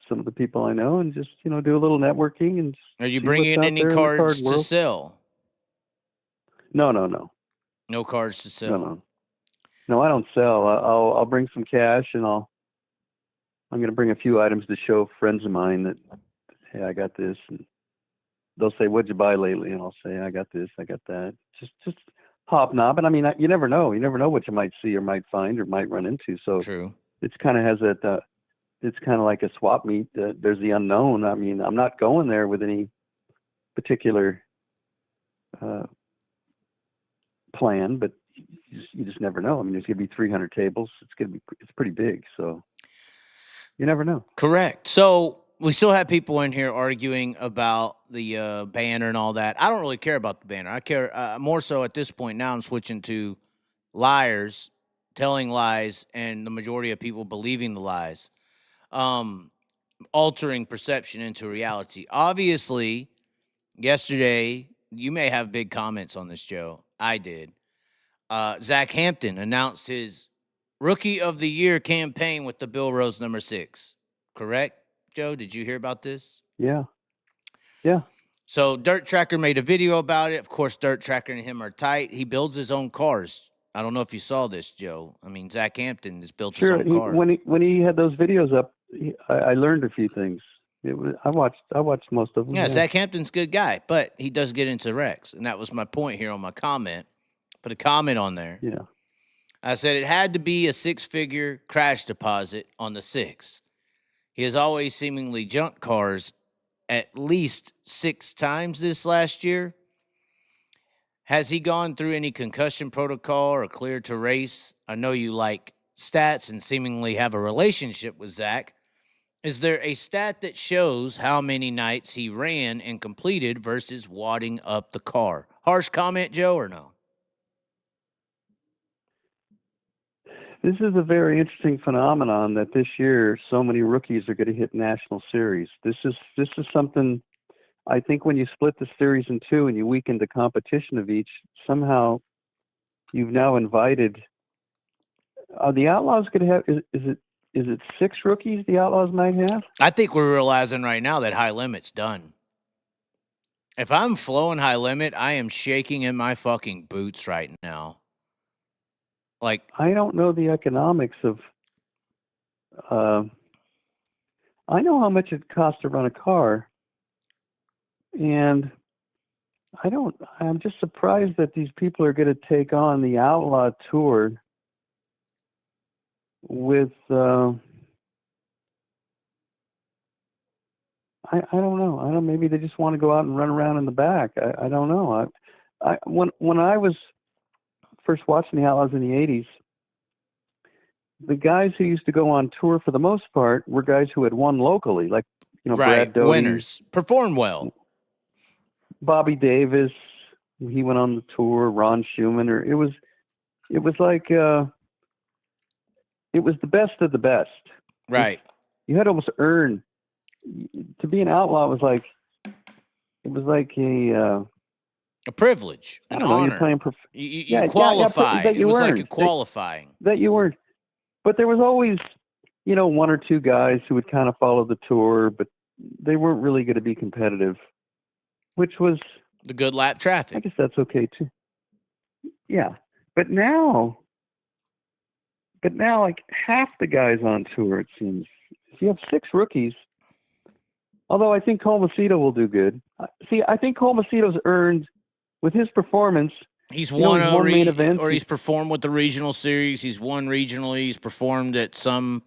some of the people I know and just, do a little networking. And are you bringing in any cards to sell? No. No cards to sell. No, I don't sell. I'll bring some cash and I'm going to bring a few items to show friends of mine that, hey, I got this. And they'll say, what'd you buy lately? And I'll say, I got this, I got that. Just hobnob. And I mean, you never know. You never know what you might see or might find or might run into. So true. It's kind of has that, it's kind of like a swap meet. There's the unknown. I mean, I'm not going there with any particular plan, but you just never know. I mean, there's going to be 300 tables. It's pretty big. So you never know. Correct. So we still have people in here arguing about the banner and all that. I don't really care about the banner. I care more so at this point. Now I'm switching to liars telling lies and the majority of people believing the lies, altering perception into reality. Obviously, yesterday, you may have big comments on this, Joe. I did. Zach Hampton announced his Rookie of the Year campaign with the Bill Rose number 6. Correct, Joe? Did you hear about this? Yeah. So Dirt Tracker made a video about it. Of course, Dirt Tracker and him are tight. He builds his own cars. I don't know if you saw this, Joe. I mean, Zach Hampton has built his own car. When he had those videos up, I learned a few things. I watched most of them. Yeah, Zach Hampton's a good guy, but he does get into wrecks, and that was my point here on my comment. Put a comment on there. Yeah. I said it had to be a 6-figure crash deposit on the 6. He has always seemingly junked cars at least 6 times this last year. Has he gone through any concussion protocol or cleared to race? I know you like stats and seemingly have a relationship with Zach. Is there a stat that shows how many nights he ran and completed versus wadding up the car? Harsh comment, Joe, or no? This is a very interesting phenomenon that this year so many rookies are going to hit national series. This is something I think when you split the series in two and you weaken the competition of each, somehow you've now invited. Are the Outlaws going to have? Is it is it 6 rookies the Outlaws might have? I think we're realizing right now that high limit's done. If I'm flowing high limit, I am shaking in my fucking boots right now. Like, I don't know the economics of. I know how much it costs to run a car, and I'm just surprised that these people are going to take on the Outlaw Tour with. I don't know. I don't. Maybe they just want to go out and run around in the back. I don't know. When I was first watching the Outlaws in the '80s, the guys who used to go on tour for the most part were guys who had won locally, like right, Brad Doty, winners, perform well. Bobby Davis, he went on the tour. Ron Schumann, or it was like it was the best of the best. Right. You had to almost earn to be an outlaw. It was like a privilege, an honor. You're playing you qualify. That you it was earned, like a qualifying. That you weren't. But there was always, one or two guys who would kind of follow the tour, but they weren't really going to be competitive, which was the good lap traffic. I guess that's okay too. Yeah, but now, like half the guys on tour, it seems. If you have 6 rookies, although I think Cole Macedo will do good. See, I think Cole Macedo's earned with his performance. He's won a main event, or he's performed with the regional series. He's won regionally. He's performed at some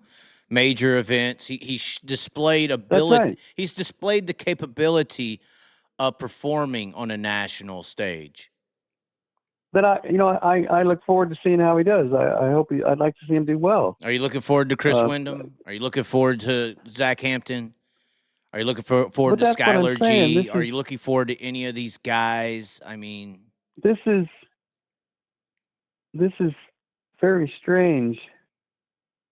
major events. He's displayed ability. That's right. He's displayed the capability of performing on a national stage. That I look forward to seeing how he does. I'd like to see him do well. Are you looking forward to Chris Wyndham? Are you looking forward to Zach Hampton? Are you looking forward to Skylar G? Are you looking forward to any of these guys? I mean, this is very strange.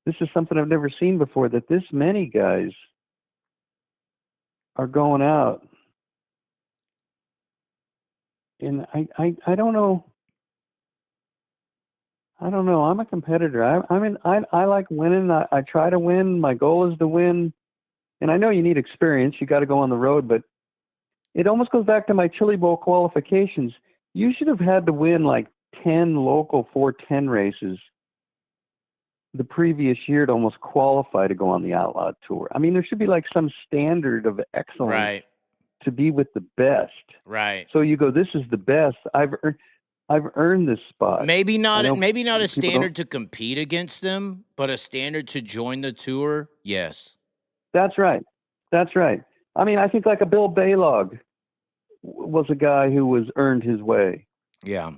This is something I've never seen before, that this many guys are going out. And I don't know. I don't know. I'm a competitor. I like winning. I try to win. My goal is to win. And I know you need experience. You got to go on the road, but it almost goes back to my Chili Bowl qualifications. You should have had to win like 10 local 410 races the previous year to almost qualify to go on the Outlaw Tour. I mean, there should be like some standard of excellence, right, to be with the best. Right. So you go, this is the best. I've earned this spot. Maybe not a standard to compete against them, but a standard to join the tour. Yes. That's right. I mean, I think like a Bill Baylog was a guy who was earned his way. Yeah,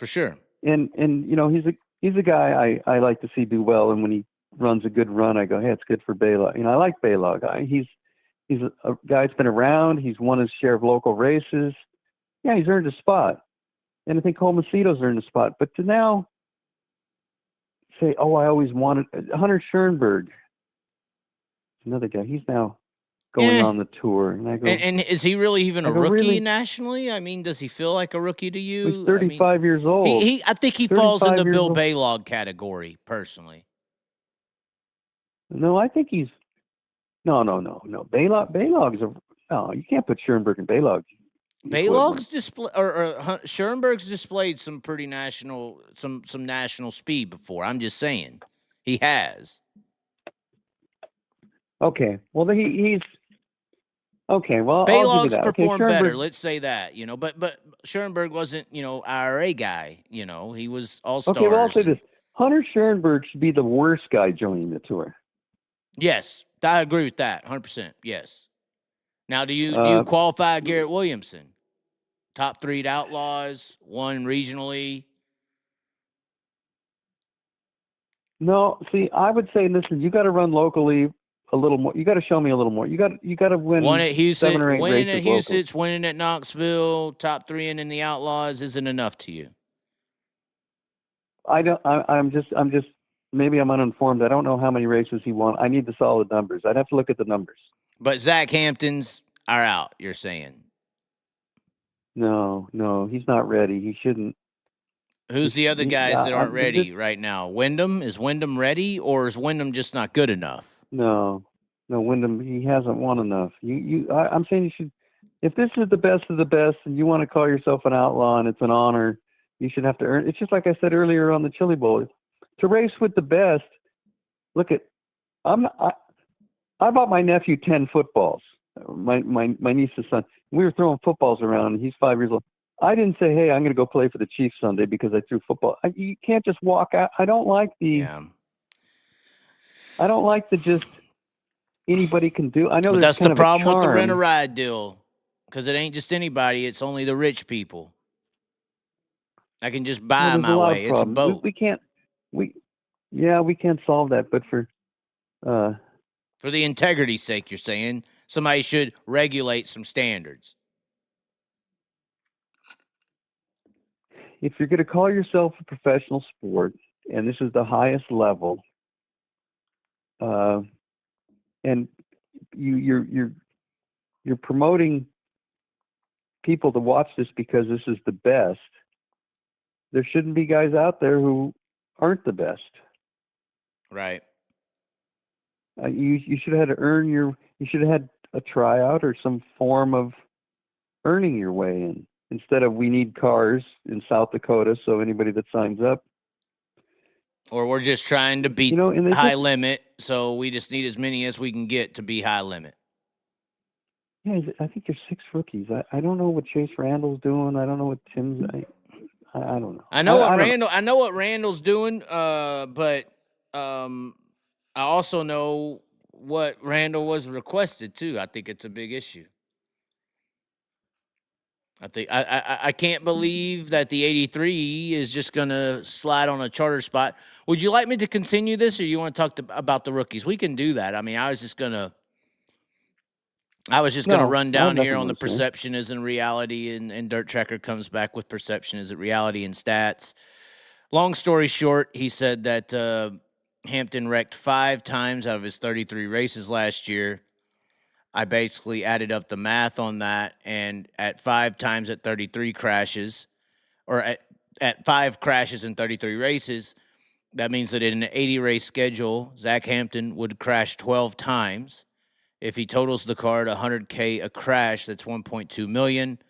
for sure. And he's a guy I like to see do well. And when he runs a good run, I go, hey, it's good for Baylog. I like Baylog. He's a guy that's been around. He's won his share of local races. Yeah, he's earned a spot. And I think Cole Macedo's earned a spot. But to now say, oh, I always wanted Hunter Schoenberg. Another guy. He's now going on the tour. And I go, and is he really even a rookie nationally? I mean, does he feel like a rookie to you? He's 35 years old. I think he falls in the Bill Baylog category, personally. No, I think he's no. Baylog's you can't put Schoenberg and Baylog. Baylog's Schoenberg's displayed some pretty national, some national speed before. I'm just saying, he has. Okay, well he's okay. Well, Baylog's performed better. Let's say that, but Schoenberg wasn't, IRA guy. He was all-stars. Okay, well I'll say this: Hunter Schoenberg should be the worst guy joining the tour. Yes, I agree with that, 100%. Yes. Now, do you qualify Garrett Williamson? Top 3 at Outlaws, won regionally. No, see, I would say, listen, you got to run locally a little more. You got to show me a little more. You got to win. One at Houston, 7 or 8 winning races at Houston, winning at Knoxville, top 3 in the Outlaws isn't enough to you. I'm just. Maybe I'm uninformed. I don't know how many races he won. I need the solid numbers. I'd have to look at the numbers. But Zach Hampton's are out, you're saying? No, he's not ready. He shouldn't. Who's the other guys that aren't ready right now? Wyndham? Is Wyndham ready, or is Wyndham just not good enough? No, Wyndham, he hasn't won enough. I'm saying you should. If this is the best of the best, and you want to call yourself an outlaw, and it's an honor, you should have to earn. It's just like I said earlier on the Chili Bowl. To race with the best. Look at, I bought my nephew 10 footballs. My niece's son. We were throwing footballs around, and he's 5 years old. I didn't say, hey, I'm going to go play for the Chiefs Sunday because I threw football. You can't just walk out. I don't like the just anybody can do. I know but that's kind the problem with the charm. rent-a-ride deal, because it ain't just anybody. It's only the rich people. I can just buy my way. It's a boat. We can't solve that. But for the integrity's sake, you're saying somebody should regulate some standards. If you're going to call yourself a professional sport, and this is the highest level, and you're promoting people to watch this because this is the best, there shouldn't be guys out there who aren't the best. Right. You should have had to earn you should have had a tryout or some form of earning your way in, instead of we need cars in South Dakota, so anybody that signs up. Or we're just trying to beat high limit, so we just need as many as we can get to be high limit. Yeah, I think there's 6 rookies. I don't know what Chase Randall's doing. I don't know what Tim's. I don't know. I know what Randall's doing. But I also know what Randall was requested too. I think it's a big issue. I can't believe that the 83 is just going to slide on a charter spot. Would you like me to continue this, or you want to talk about the rookies? We can do that. I mean, I was just going to run down here on the perception isn't reality, and Dirt Tracker comes back with perception isn't reality and stats. Long story short, he said that Hampton wrecked 5 times out of his 33 races last year. I basically added up the math on that, and at 5 times at 33 crashes, or at 5 crashes in 33 races, that means that in an 80-race schedule, Zach Hampton would crash 12 times. If he totals the car at $100K a crash, that's $1.2 million.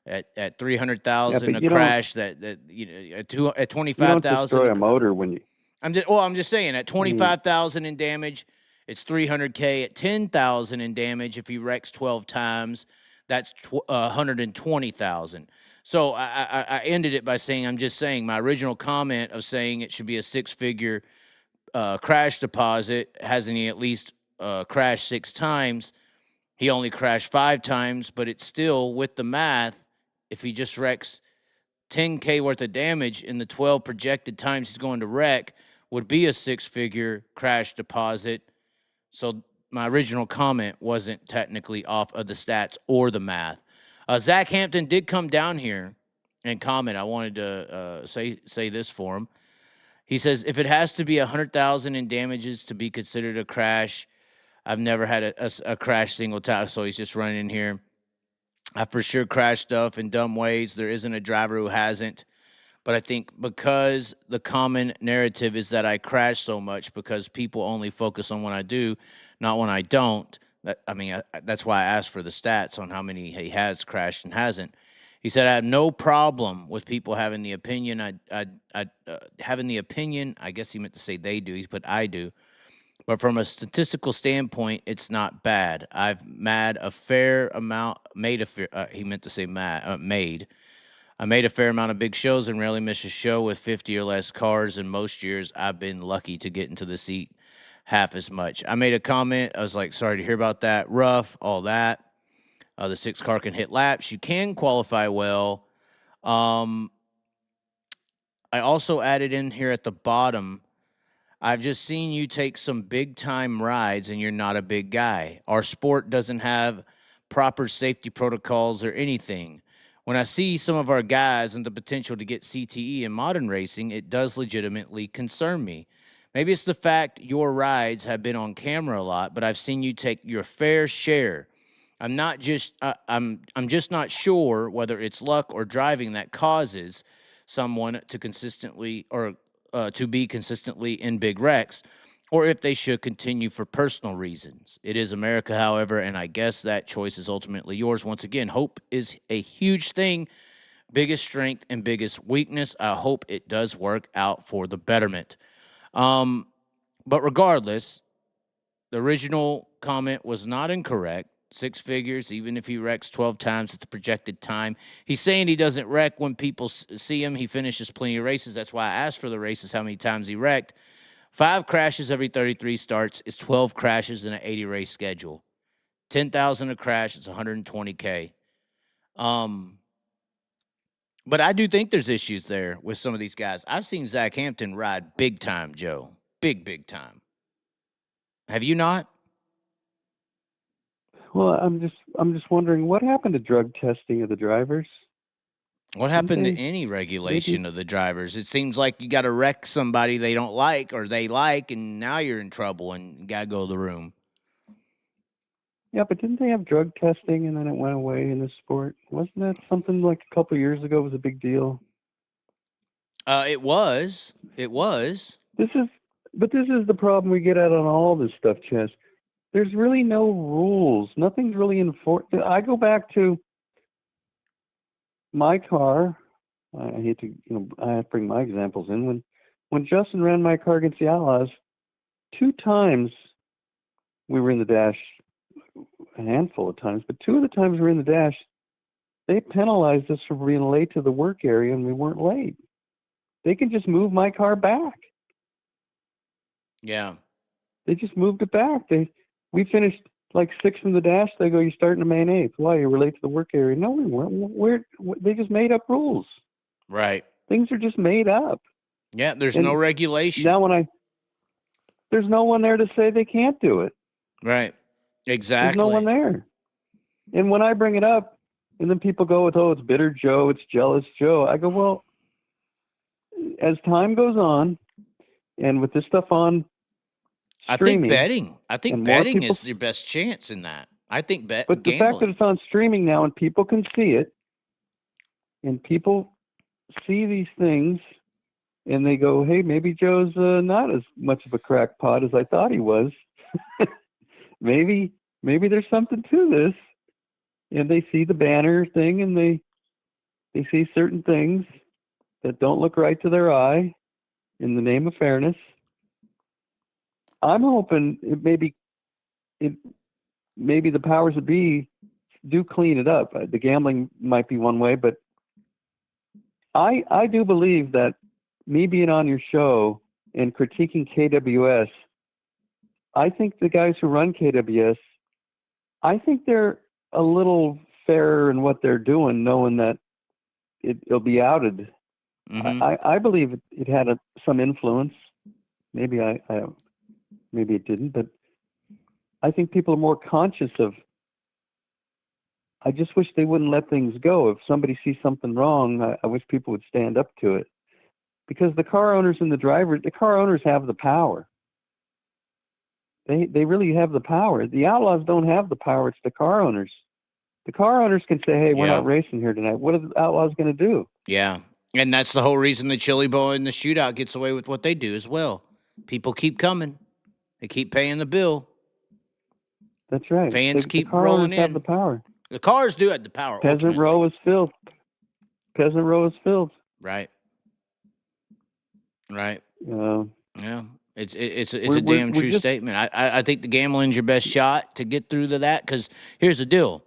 At $300,000 a crash, at $25,000. You don't destroy a motor when you. I'm just saying at $25,000 in damage. It's $300K at $10,000 in damage. If he wrecks 12 times, that's $120,000. So I ended it by saying, I'm just saying my original comment of saying it should be a 6-figure crash deposit. Hasn't he at least crashed 6 times? He only crashed 5 times, but it's still, with the math, if he just wrecks $10K worth of damage in the 12 projected times he's going to wreck, would be a 6-figure crash deposit. So my original comment wasn't technically off of the stats or the math. Zach Hampton did come down here and comment. I wanted to say this for him. He says, if it has to be $100,000 in damages to be considered a crash, I've never had a crash single time. So he's just running in here. I for sure crashed stuff in dumb ways. There isn't a driver who hasn't. But I think because the common narrative is that I crash so much because people only focus on when I do, not when I don't. That's why I asked for the stats on how many he has crashed and hasn't. He said, I have no problem with people having the opinion. Having the opinion, I guess he meant to say they do. He put I do. But from a statistical standpoint, it's not bad. I've made a fair amount. He meant to say made. I made a fair amount of big shows and rarely miss a show with 50 or less cars. And most years, I've been lucky to get into the seat half as much. I made a comment. I was like, sorry to hear about that. Rough, all that. The 6 car can hit laps. You can qualify well. I also added in here at the bottom, I've just seen you take some big-time rides, and you're not a big guy. Our sport doesn't have proper safety protocols or anything. When I see some of our guys and the potential to get CTE in modern racing, it does legitimately concern me. Maybe it's the fact your rides have been on camera a lot, but I've seen you take your fair share. I'm just not sure whether it's luck or driving that causes someone to consistently or to be consistently in big wrecks, or if they should continue for personal reasons. It is America, however, and I guess that choice is ultimately yours. Once again, hope is a huge thing, biggest strength and biggest weakness. I hope it does work out for the betterment. But regardless, the original comment was not incorrect. 6 figures, even if he wrecks 12 times at the projected time. He's saying he doesn't wreck when people see him. He finishes plenty of races. That's why I asked for the races, how many times he wrecked. 5 crashes every 33 starts is 12 crashes in an 80 race schedule. 10,000 a crash, it's 120K. But I do think there's issues there with some of these guys. I've seen Zach Hampton ride big time, Joe. Big time. Have you not? Well, I'm just wondering what happened to drug testing of the drivers. What happened to any regulation of the drivers? It seems like you got to wreck somebody they don't like or they like, and now you're in trouble and you got to go to the room. Yeah, but didn't they have drug testing and then it went away in the sport? Wasn't that something like a couple of years ago was a big deal? It was. This is the problem we get at on all this stuff, Chaz. There's really no rules. Nothing's really enforced. I go back to my car. I hate to, I have to bring my examples in. When Justin ran my car against the Outlaws, 2 times we were in the dash, a handful of times, but 2 of the times we were in the dash, they penalized us for being late to the work area, and we weren't late. They can just move my car back. Yeah. They just moved it back. We finished like 6th in the dash. They go, "You're starting to main 8th. Why? You were late to the work area." No, we weren't. They just made up rules. Right. Things are just made up. Yeah, there's no regulation. Now there's no one there to say they can't do it. Right. Exactly. There's no one there. And when I bring it up, and then people go with, "Oh, it's bitter Joe, it's jealous Joe." I go, well, as time goes on, and with this stuff on streaming, I think betting is your best chance in that. I think But gambling. the fact that it's on streaming now and people can see it, and people see these things, and they go, "Hey, maybe Joe's not as much of a crackpot as I thought he was. maybe there's something to this." And they see the banner thing, and they see certain things that don't look right to their eye in the name of fairness. I'm hoping maybe the powers that be do clean it up. The gambling might be one way, but I do believe that me being on your show and critiquing KWS, I think the guys who run KWS, I think they're a little fairer in what they're doing, knowing that it'll be outed. Mm-hmm. I believe it had some influence. Maybe maybe it didn't, but I think people are more conscious of. I just wish they wouldn't let things go. If somebody sees something wrong, I wish people would stand up to it, because the car owners and the car owners have the power. They really have the power. The Outlaws don't have the power. It's the car owners. The car owners can say, "Hey, we're not racing here tonight." What are the Outlaws going to do? Yeah. And that's the whole reason the Chili Bowl in the shootout gets away with what they do as well. People keep coming. They keep paying the bill. That's right. Fans keep the car rolling owners in. have the power. The cars do have the power. Peasant Row is filled. Peasant Row is filled. Right. Right. Yeah. It's a damn true statement. I think the gambling's your best shot to get through to that, because here's the deal.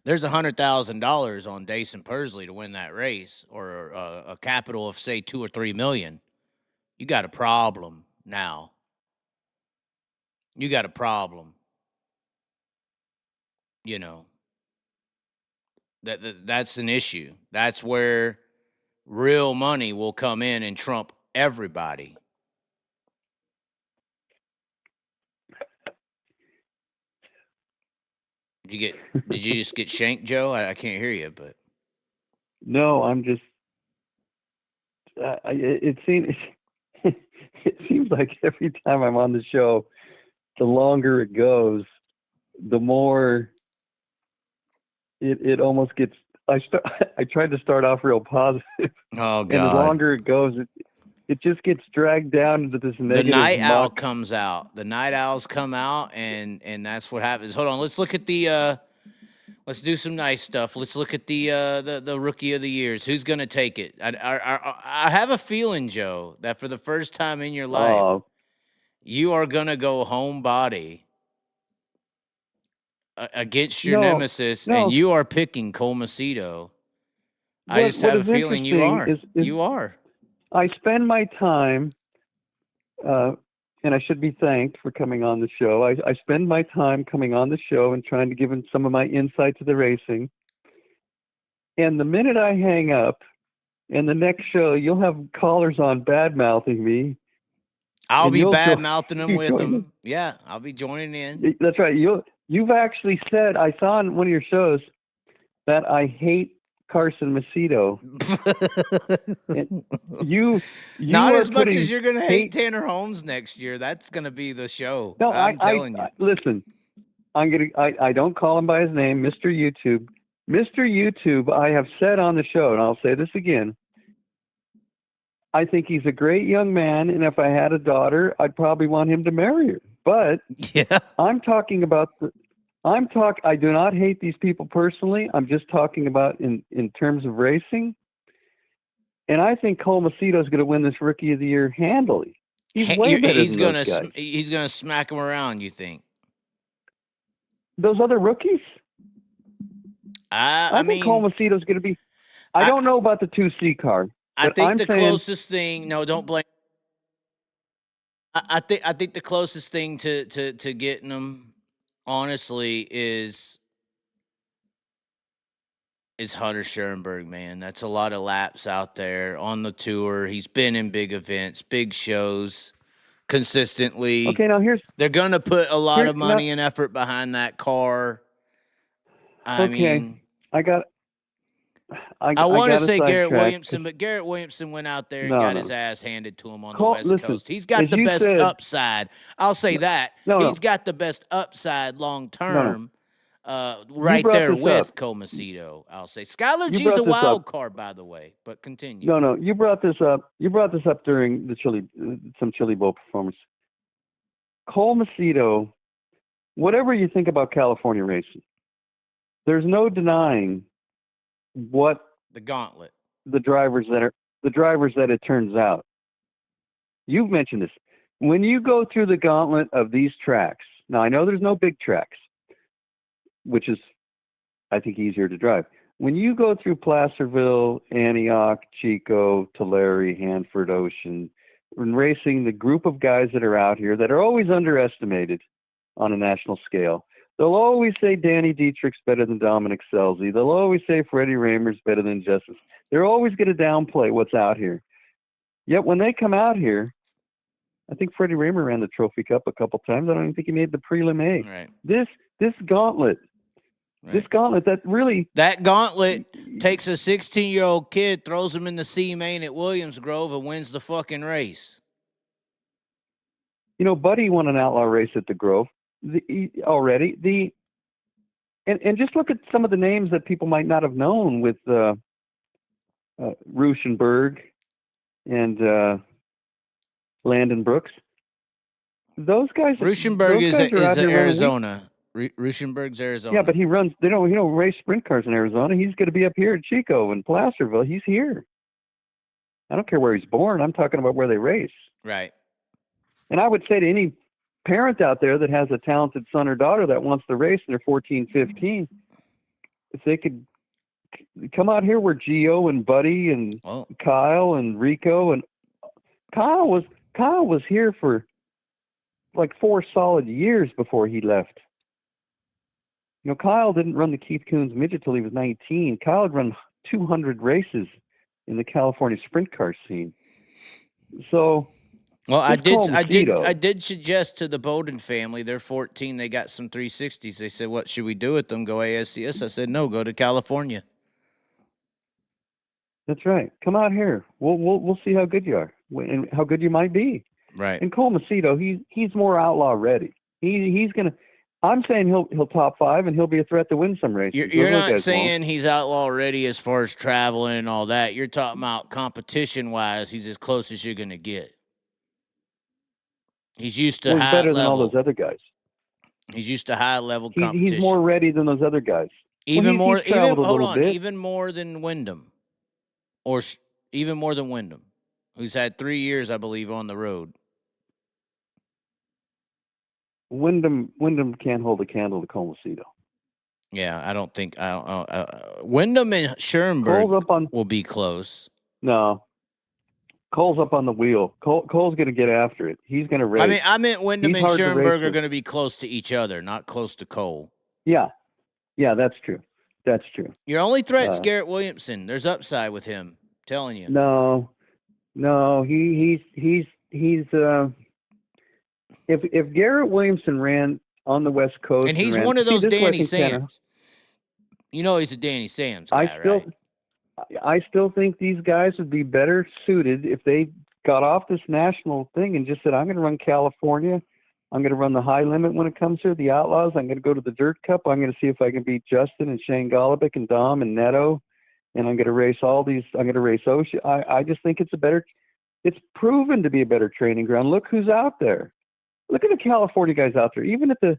There's $100,000 on Dason Pursley to win that race, or a capital of, say, $2 or $3 million. You got a problem now. You got a problem. You know, that's an issue. That's where real money will come in and trump everybody. Did you just get shanked, Joe? I can't hear you, but no, I'm just. It seems like every time I'm on the show, the longer it goes, the more it almost gets I tried to start off real positive, Oh and the God. longer it goes, it just gets dragged down into this The negative night owl muck. comes out. The night owls come out, and that's what happens. Hold on, let's look at the. Let's do some nice stuff. Let's look at the rookie of the years. Who's gonna take it? I have a feeling, Joe, that for the first time in your life, you are gonna go homebody against your nemesis, and you are picking Cole Macedo. I just have a feeling you are. You are. I spend my time, and I should be thanked for coming on the show. I spend my time coming on the show and trying to give him some of my insight to the racing. And the minute I hang up, in the next show, you'll have callers on bad-mouthing me. I'll be bad-mouthing them with them. Yeah, I'll be joining in. That's right. You've actually said, I saw on one of your shows, that I hate Carson Macedo. you not as much as you're going to hate Tanner Holmes next year. That's going to be the show. No, I'm telling you. Listen, I don't call him by his name, Mr. YouTube. Mr. YouTube, I have said on the show, and I'll say this again, I think he's a great young man, and if I had a daughter, I'd probably want him to marry her. But yeah, I'm talking about I do not hate these people personally. I'm just talking about in terms of racing. And I think Cole Macedo is going to win this Rookie of the Year handily. He's way better than those guys. He's going to smack him around, you think? Those other rookies? I think Cole Macedo is going to be. I don't know about the 2C car. I think the closest thing. No, don't blame. I think the closest thing to getting them, honestly, is Hunter Schoenberg, man. That's a lot of laps out there on the tour. He's been in big events, big shows, consistently. Okay, now they're going to put a lot of money and effort behind that car. I mean, I want to say Garrett Williamson, but Garrett Williamson went out there and got his ass handed to him on the West Coast. He's got the best upside. I'll say that. He's got the best upside long term. Right there with Cole Macedo, I'll say. Skylar G's a wild card, by the way, but continue. No, you brought this up. You brought this up during the some Chili Bowl performance. Cole Macedo, whatever you think about California racing, there's no denying what the gauntlet, the drivers that it turns out. You've mentioned this. When you go through the gauntlet of these tracks, now I know there's no big tracks, which is, I think, easier to drive. When you go through Placerville, Antioch, Chico, Tulare, Hanford, Ocean, and racing the group of guys that are out here that are always underestimated on a national scale, they'll always say Danny Dietrich's better than Dominic Scelzi. They'll always say Freddie Raymer's better than Justice. They're always going to downplay what's out here. Yet when they come out here, I think Freddie Raymer ran the Trophy Cup a couple times. I don't even think he made the Prelim A. Right. This gauntlet, this gauntlet that gauntlet takes a 16-year-old kid, throws him in the C main at Williams Grove, and wins the fucking race. You know, Buddy won an outlaw race at the Grove already. And just look at some of the names that people might not have known with Ruschenberg and Landon Brooks. Those guys. Ruschenberg is Arizona. Ruschenberg's Arizona. Yeah, but he runs. They don't race sprint cars in Arizona. He's going to be up here at Chico and Placerville. He's here. I don't care where he's born. I'm talking about where they race. Right. And I would say to any parent out there that has a talented son or daughter that wants to race and they're 14, 15, if they could come out here where Gio and Buddy and Kyle and Rico and Kyle was here for like 4 solid years before he left. You know, Kyle didn't run the Keith Coons midget till he was 19. Kyle had run 200 races in the California sprint car scene. So, well, I did suggest to the Bowden family, they're 14, they got some 360s. They said, "What should we do with them? Go ASCS?" I said, "No, go to California." That's right. Come out here. We'll see how good you are and how good you might be. Right. And Cole Macedo, he's more outlaw ready. He's gonna. I'm saying he'll top 5 and he'll be a threat to win some races. You're not saying he's outlaw already as far as traveling and all that. You're talking about competition-wise, he's as close as you're going to get. He's used to he's high better level. than all those other guys. He's used to high-level competition. He's more ready than those other guys. Even more. He's traveled even a little bit. Even more than Wyndham, even more than Wyndham, who's had 3 years, I believe, on the road. Wyndham can't hold a candle to Colmacedo. Yeah, I don't think. Wyndham and Schoenberg will be close. No. Cole's up on the wheel. Cole's going to get after it. He's going to race. I meant Wyndham and Schoenberg are going to be close to each other, not close to Cole. Yeah, that's true. That's true. Your only threat's Garrett Williamson. There's upside with him. I'm telling you. No, he's if Garrett Williamson ran on the West Coast, and he's one of those Danny Sams. You know he's a Danny Sams guy, right? I still think these guys would be better suited if they got off this national thing and just said, I'm going to run California. I'm going to run the high limit when it comes to the Outlaws. I'm going to go to the Dirt Cup. I'm going to see if I can beat Justin and Shane Golobic and Dom and Neto. And I'm going to race all these. I'm going to race Ocean. I just think it's proven to be a better training ground. Look who's out there. Look at the California guys out there. Even at the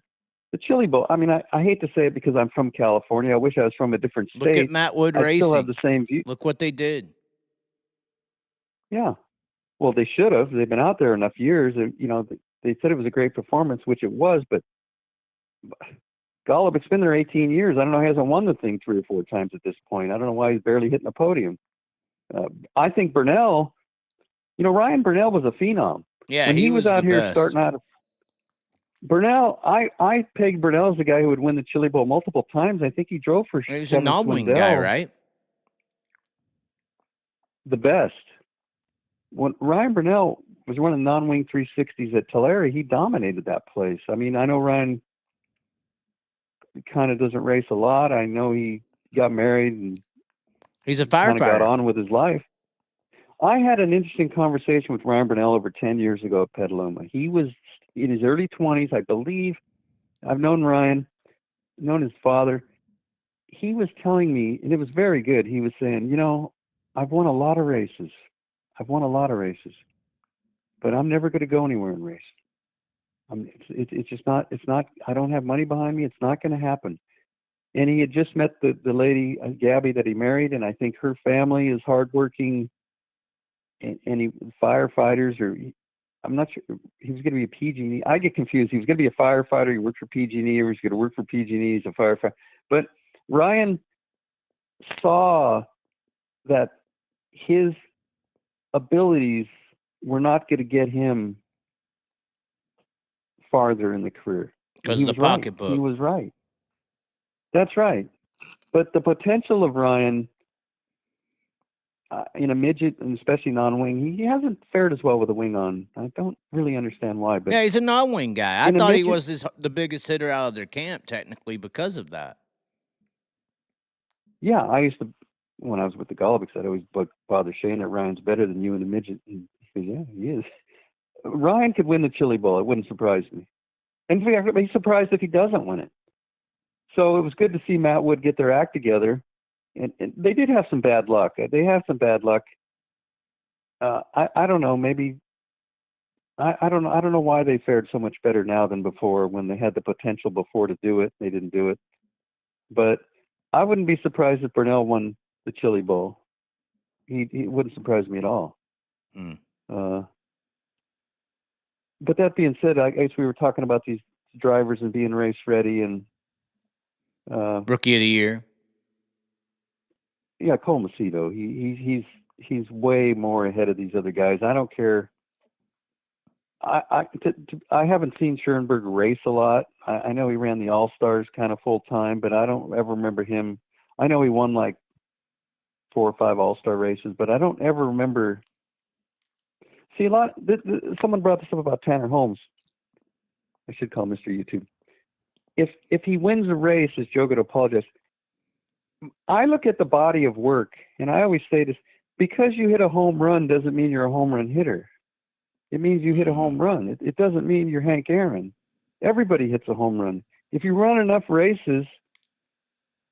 Chili Bowl. I mean, I hate to say it because I'm from California. I wish I was from a different state. Look at Matt Wood Racing. I still have the same view. Look what they did. Yeah. Well, they should have. They've been out there enough years. And, they said it was a great performance, which it was. But Golubic's been there 18 years. I don't know. He hasn't won the thing 3 or 4 times at this point. I don't know why he's barely hitting the podium. I think Burnell, Ryan Burnell was a phenom. Yeah, when he was out here best. Starting out. Burnell, I pegged Burnell as the guy who would win the Chili Bowl multiple times. I think he drove for. He's a non-wing guy, right? The best. When Ryan Burnell was running non-wing 360s at Tulare, he dominated that place. I mean, I know Ryan kind of doesn't race a lot. I know he got married and he's a firefighter. Got on with his life. I had an interesting conversation with Ryan Burnell over 10 years ago at Petaluma. He was in his early 20s, I believe. I've known Ryan, known his father. He was telling me, and it was very good. He was saying, I've won a lot of races. But I'm never going to go anywhere and race. It's just not, I don't have money behind me. It's not going to happen. And he had just met the lady, Gabby, that he married. And I think her family is hardworking and firefighters, or I'm not sure. He was going to be a PG&E. I get confused. He was going to be a firefighter. He worked for PG&E, or he was going to work for PG&E. He's a firefighter. But Ryan saw that his abilities were not going to get him farther in the career. Because of the pocketbook. He was right. That's right. But the potential of Ryan in a midget, and especially non-wing, he hasn't fared as well with a wing on. I don't really understand why. But yeah, he's a non-wing guy. I thought he was the biggest hitter out of their camp, technically, because of that. Yeah, I used to, when I was with the Golobics, I'd always bother Shane that Ryan's better than you in the midget. And he says, yeah, he is. Ryan could win the Chili Bowl. It wouldn't surprise me. And I'd be surprised if he doesn't win it. So it was good to see Matt Wood get their act together. And they did have some bad luck. They have some bad luck. I don't know. Maybe I don't know. I don't know why they fared so much better now than before, when they had the potential before to do it. They didn't do it. But I wouldn't be surprised if Burnell won the Chili Bowl. He wouldn't surprise me at all. Mm. But that being said, I guess we were talking about these drivers and being race ready and Rookie of the Year. Yeah, Colmacedo. He's way more ahead of these other guys. I don't care. I haven't seen Schoenberg race a lot. I know he ran the All-Stars kind of full time, but I don't ever remember him. I know he won like 4 or 5 All-Star races, but I don't ever remember. See, someone brought this up about Tanner Holmes. I should call Mr. YouTube. If he wins a race, as Joe would apologize, I look at the body of work, and I always say this: because you hit a home run doesn't mean you're a home run hitter. It means you hit a home run. It doesn't mean you're Hank Aaron. Everybody hits a home run. if you run enough races,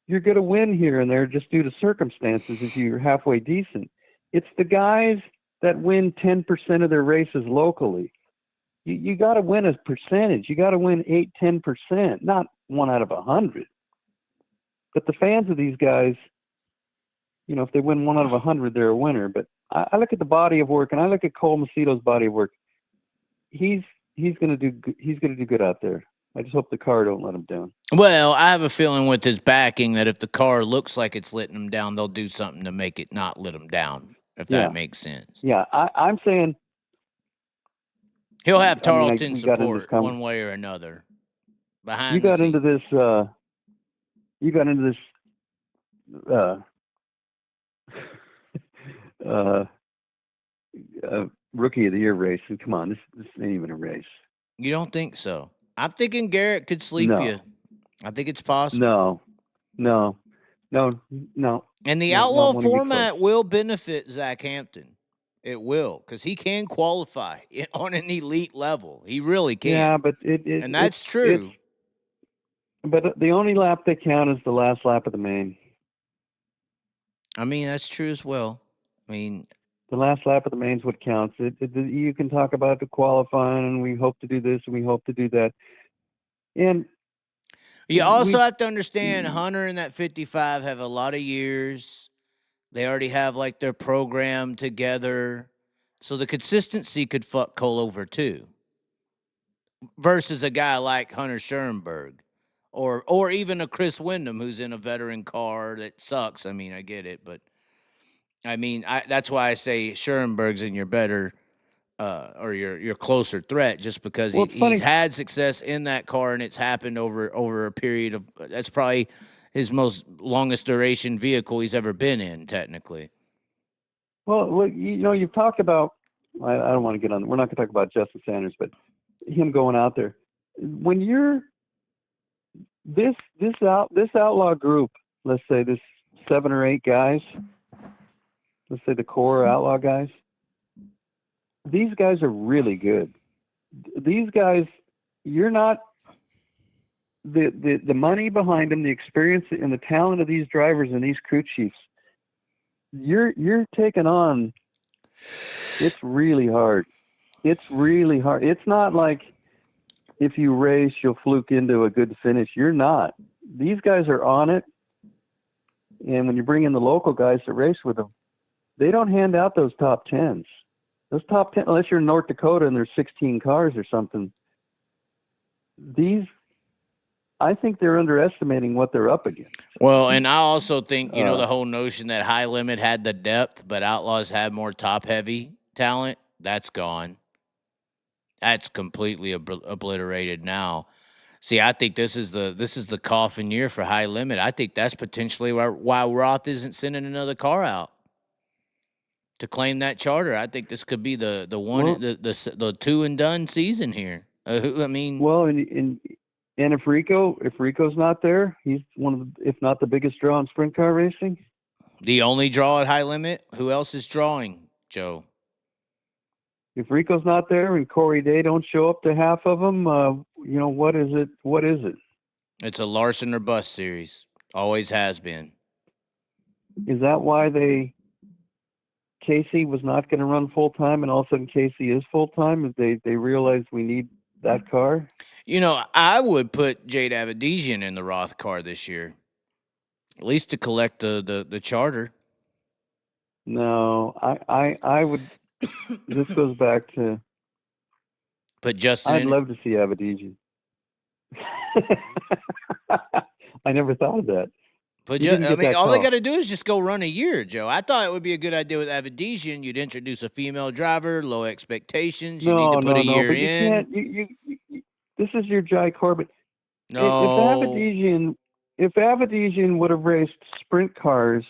you're going to win here and there just due to circumstances if you're halfway decent. It's the guys that win 10% of their races locally. You got to win a percentage. You got to win 8-10%, not 1 out of 100. But the fans of these guys, you know, if they win 1 out of 100, they're a winner. But I look at the body of work, and I look at Cole Macito's body of work. He's going to do good out there. I just hope the car don't let him down. Well, I have a feeling with his backing that if the car looks like it's letting him down, they'll do something to make it not let him down, if that makes sense. Yeah, I'm saying he'll have Tarleton support one way or another. Behind you got into this Rookie of the Year race, and come on, this ain't even a race. You don't think so? I'm thinking Garrett could sleep you. I think it's possible. No. And the outlaw format will benefit Zach Hampton. It will, because he can qualify on an elite level. He really can. Yeah, but and that's true. But the only lap they count is the last lap of the main. I mean, that's true as well. I mean, the last lap of the main is what counts. You can talk about the qualifying, and we hope to do this, and we hope to do that. And you also have to understand Hunter and that 55 have a lot of years. They already have, like, their program together. So the consistency could fuck Cole over, too. Versus a guy like Hunter Schoenberg. Or even a Chris Windham who's in a veteran car that sucks. I mean, I get it. But, I mean, that's why I say Schoenberg's in your better or your closer threat, just because he's had success in that car, and it's happened over a period of – that's probably his most longest duration vehicle he's ever been in, technically. Well, you know, you've talked about – I don't want to get on – we're not going to talk about Justin Sanders, but him going out there. When you're – this outlaw group, let's say this 7 or 8 guys, let's say the core outlaw guys, these guys are really good. These guys, you're not the money behind them, the experience and the talent of these drivers and these crew chiefs. You're taking on. It's really hard. It's really hard. It's not like if you race, you'll fluke into a good finish. You're not. These guys are on it. And when you bring in the local guys to race with them, they don't hand out those top 10s. Those top 10, unless you're in North Dakota and there's 16 cars or something. I think they're underestimating what they're up against. Well, and I also think, you know, the whole notion that High Limit had the depth, but Outlaws had more top-heavy talent, that's gone. That's completely obliterated now. See, I think this is the coffin year for High Limit. I think that's potentially why Roth isn't sending another car out to claim that charter. I think this could be the one, the two and done season here. I mean, well, and if Rico's not there, he's one of the, if not the biggest draw in sprint car racing. The only draw at High Limit. Who else is drawing, Joe? If Rico's not there and Corey Day don't show up to half of them, you know, what is it? What is it? It's a Larson or bust series. Always has been. Is that why Casey was not going to run full time, and all of a sudden Casey is full time? Is they realized we need that car? You know, I would put Jade Avedisian in the Roth car this year, at least to collect the charter. No, I would. This goes back to. But Justin, I'd love to see Avedisian. I never thought of that. But I mean, all they got to do is just go run a year, Joe. I thought it would be a good idea with Avedisian. You'd introduce a female driver, low expectations. You need to put a year in. You this is your Jai Corbett. No. If Avedisian would have raced sprint cars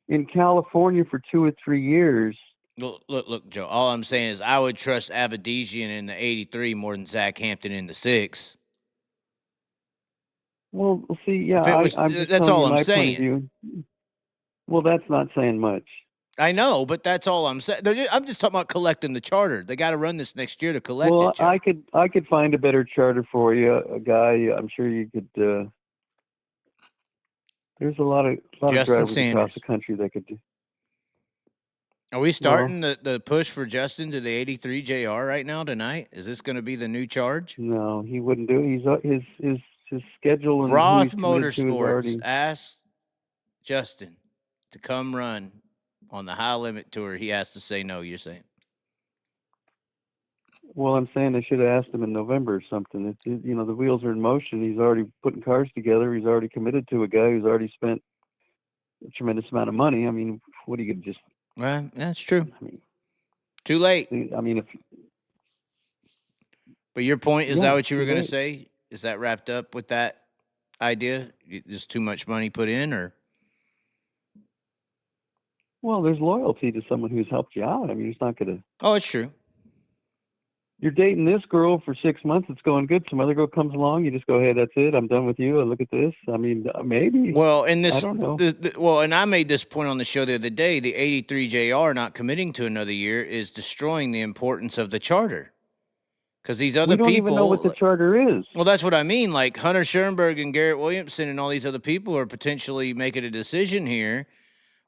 in California for 2 or 3 years. Look, Joe. All I'm saying is I would trust Avedisian in the 83 more than Zach Hampton in the 6. Well, see, yeah, that's all I'm saying. Well, that's not saying much. I know, but that's all I'm saying. I'm just talking about collecting the charter. They got to run this next year to collect it, Joe. I could find a better charter for you, a guy. I'm sure you could. There's a lot of drivers across the country that could do. Are we starting the push for Justin to the 83 JR right now tonight? Is this going to be the new charge? No, he wouldn't do it. His schedule and Roth Motorsports asked Justin to come run on the high limit tour. He has to say no, you're saying? Well, I'm saying they should have asked him in November or something. The wheels are in motion. He's already putting cars together. He's already committed to a guy who's already spent a tremendous amount of money. I mean, what are you going to just... Well, that's true. I mean, too late. I mean, But your point, is that what you were going to say? Is that wrapped up with that idea? Just too much money put in, or? Well, there's loyalty to someone who's helped you out. I mean, it's not going to... Oh, it's true. You're dating this girl for 6 months. It's going good. Some other girl comes along. You just go, hey, that's it. I'm done with you. Look at this. I mean, maybe. Well, in this... I don't know. and I made this point on the show the other day. The 83 JR not committing to another year is destroying the importance of the charter. Because these other people... We don't even know what the charter is. Well, that's what I mean. Like Hunter Schoenberg and Garrett Williamson and all these other people are potentially making a decision here.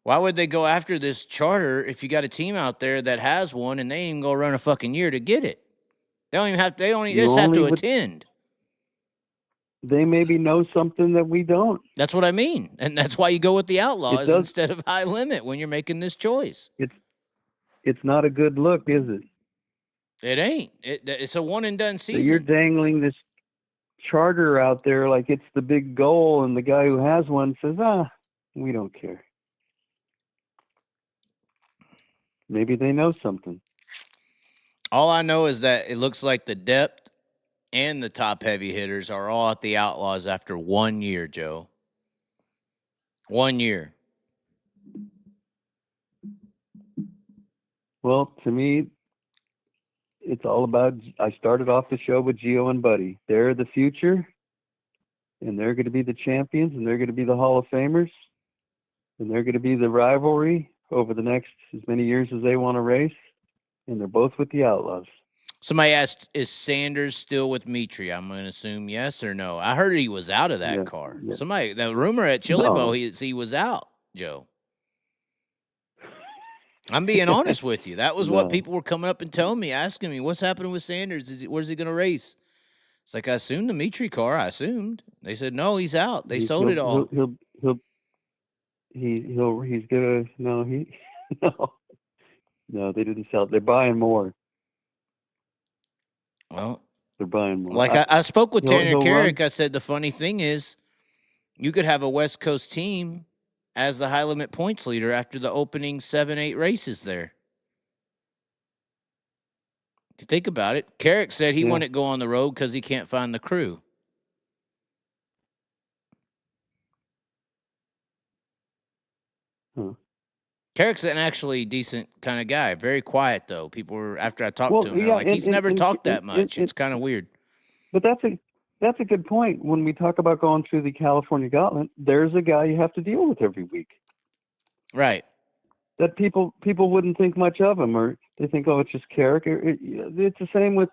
Why would they go after this charter if you got a team out there that has one and they ain't even go run a fucking year to get it? They don't even have. They just have to attend. They maybe know something that we don't. That's what I mean, and that's why you go with the Outlaws instead of High Limit when you're making this choice. It's not a good look, is it? It ain't. It's a one and done season. So you're dangling this charter out there like it's the big goal, and the guy who has one says, we don't care. Maybe they know something. All I know is that it looks like the depth and the top heavy hitters are all at the Outlaws after 1 year, Joe. 1 year. Well, to me, it's all about, I started off the show with Gio and Buddy. They're the future, and they're going to be the champions, and they're going to be the Hall of Famers, and they're going to be the rivalry over the next as many years as they want to race. And they're both with the Outlaws. Somebody asked, is Sanders still with Mitri? I'm going to assume yes or no. I heard he was out of that car. Yeah. The rumor at Chili Bowl, he was out, Joe. I'm being honest with you. That was what people were coming up and telling me, asking me, what's happening with Sanders? Where's he going to race? It's like, I assumed the Mitri car. I assumed. They said, no, he's out. They sold it all. He's going to, no. No, they didn't sell it. They're buying more. Well, they're buying more. Like I spoke with Tanner Carrick. I said the funny thing is, you could have a West Coast team as the high limit points leader after the opening 7-8 races there. To think about it, Carrick said he wouldn't go on the road because he can't find the crew. Huh. Carrick's an actually decent kind of guy. Very quiet, though. People were, after I talked to him, like, he's never talked that much. It's kind of weird. But that's a good point. When we talk about going through the California Gauntlet, there's a guy you have to deal with every week. Right. That people wouldn't think much of him, or they think, oh, it's just Carrick. It's the same with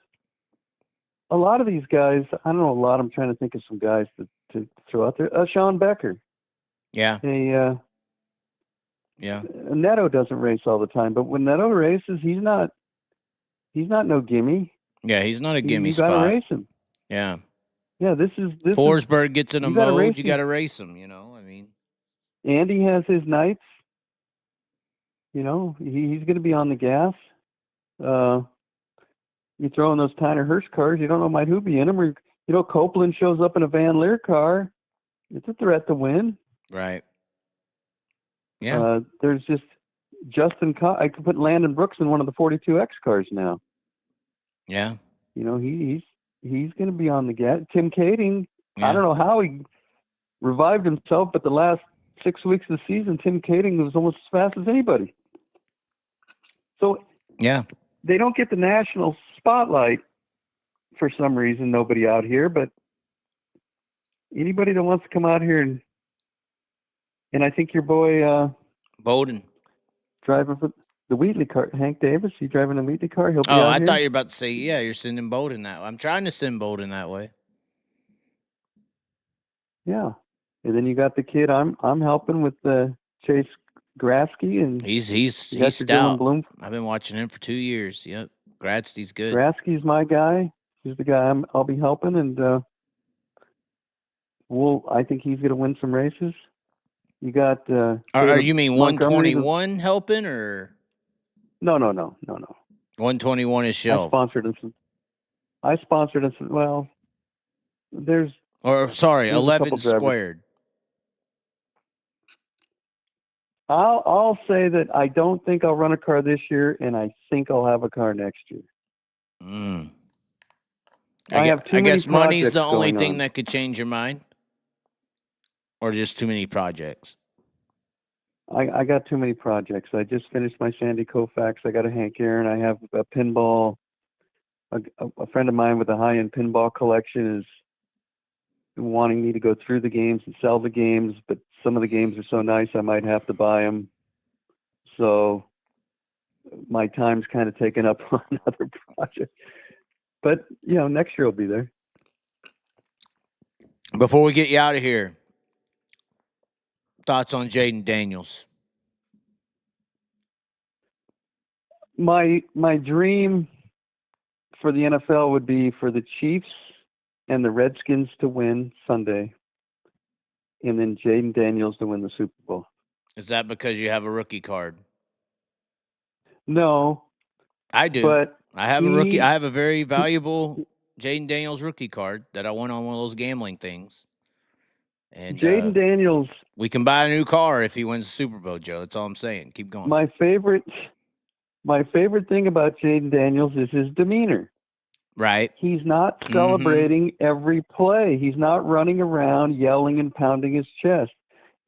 a lot of these guys. I don't know a lot. I'm trying to think of some guys to throw out there. Sean Becker. Yeah. Yeah. Neto doesn't race all the time, but when Neto races, he's not no gimme. Yeah, he's not a gimme spot. You gotta race him. Yeah. Yeah, this Forsberg gets in a mode, you gotta race him, I mean. Andy has his nights. He's gonna be on the gas. You throw in those Tyner Hirsch cars, you don't know might who be in them, or Copeland shows up in a Van Leer car. It's a threat to win. Right. Yeah. There's just Justin. I could put Landon Brooks in one of the 42X cars now. Yeah. He's going to be on the gas. Tim Kading. Yeah. I don't know how he revived himself, but the last 6 weeks of the season, Tim Kading was almost as fast as anybody. So yeah, they don't get the national spotlight for some reason. Nobody out here, but anybody that wants to come out here and I think your boy Bowden. driving for the Wheatley car. Hank Davis, he driving the Wheatley car. He'll be Oh, out I here. thought you were about to say, yeah, you're sending Bolden that way. I'm trying to send Bolden that way. Yeah, and then you got the kid. I'm helping with the Chase Grasky, and He's Dylan stout. Bloom. I've been watching him for 2 years. Yep, Gradsty's good. Grasky's my guy. He's the guy I'll be helping, and I think he's going to win some races. You got. Are you mean Montgomery, 121 helping or? No. 121 is shelf. I sponsored him. Well, there's 11 squared. I'll say that I don't think I'll run a car this year, and I think I'll have a car next year. I guess money's the only thing that could change your mind, or just too many projects. I got too many projects. I just finished my Sandy Koufax. I got a Hank Aaron. I have a pinball. A friend of mine with a high-end pinball collection is wanting me to go through the games and sell the games, but some of the games are so nice I might have to buy them. So my time's kind of taken up on another project. But, next year I'll be there. Before we get you out of here, thoughts on Jaden Daniels? My dream for the NFL would be for the Chiefs and the Redskins to win Sunday, and then Jaden Daniels to win the Super Bowl. Is that because you have a rookie card? No. I do. But I have a rookie. I have a very valuable Jaden Daniels rookie card that I won on one of those gambling things. And Jaden Daniels. We can buy a new car if he wins the Super Bowl, Joe. That's all I'm saying. Keep going. My favorite thing about Jaden Daniels is his demeanor. Right. He's not celebrating every play. He's not running around yelling and pounding his chest.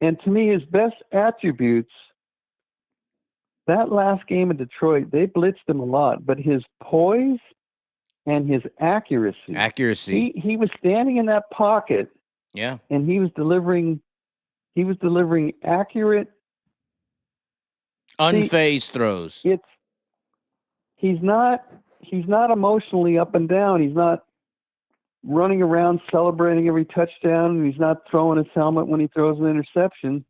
And to me, his best attributes, that last game in Detroit, they blitzed him a lot, but his poise and his accuracy. He was standing in that pocket. Yeah. And he was delivering accurate, unfazed throws. He's not emotionally up and down. He's not running around celebrating every touchdown. He's not throwing his helmet when he throws an interception.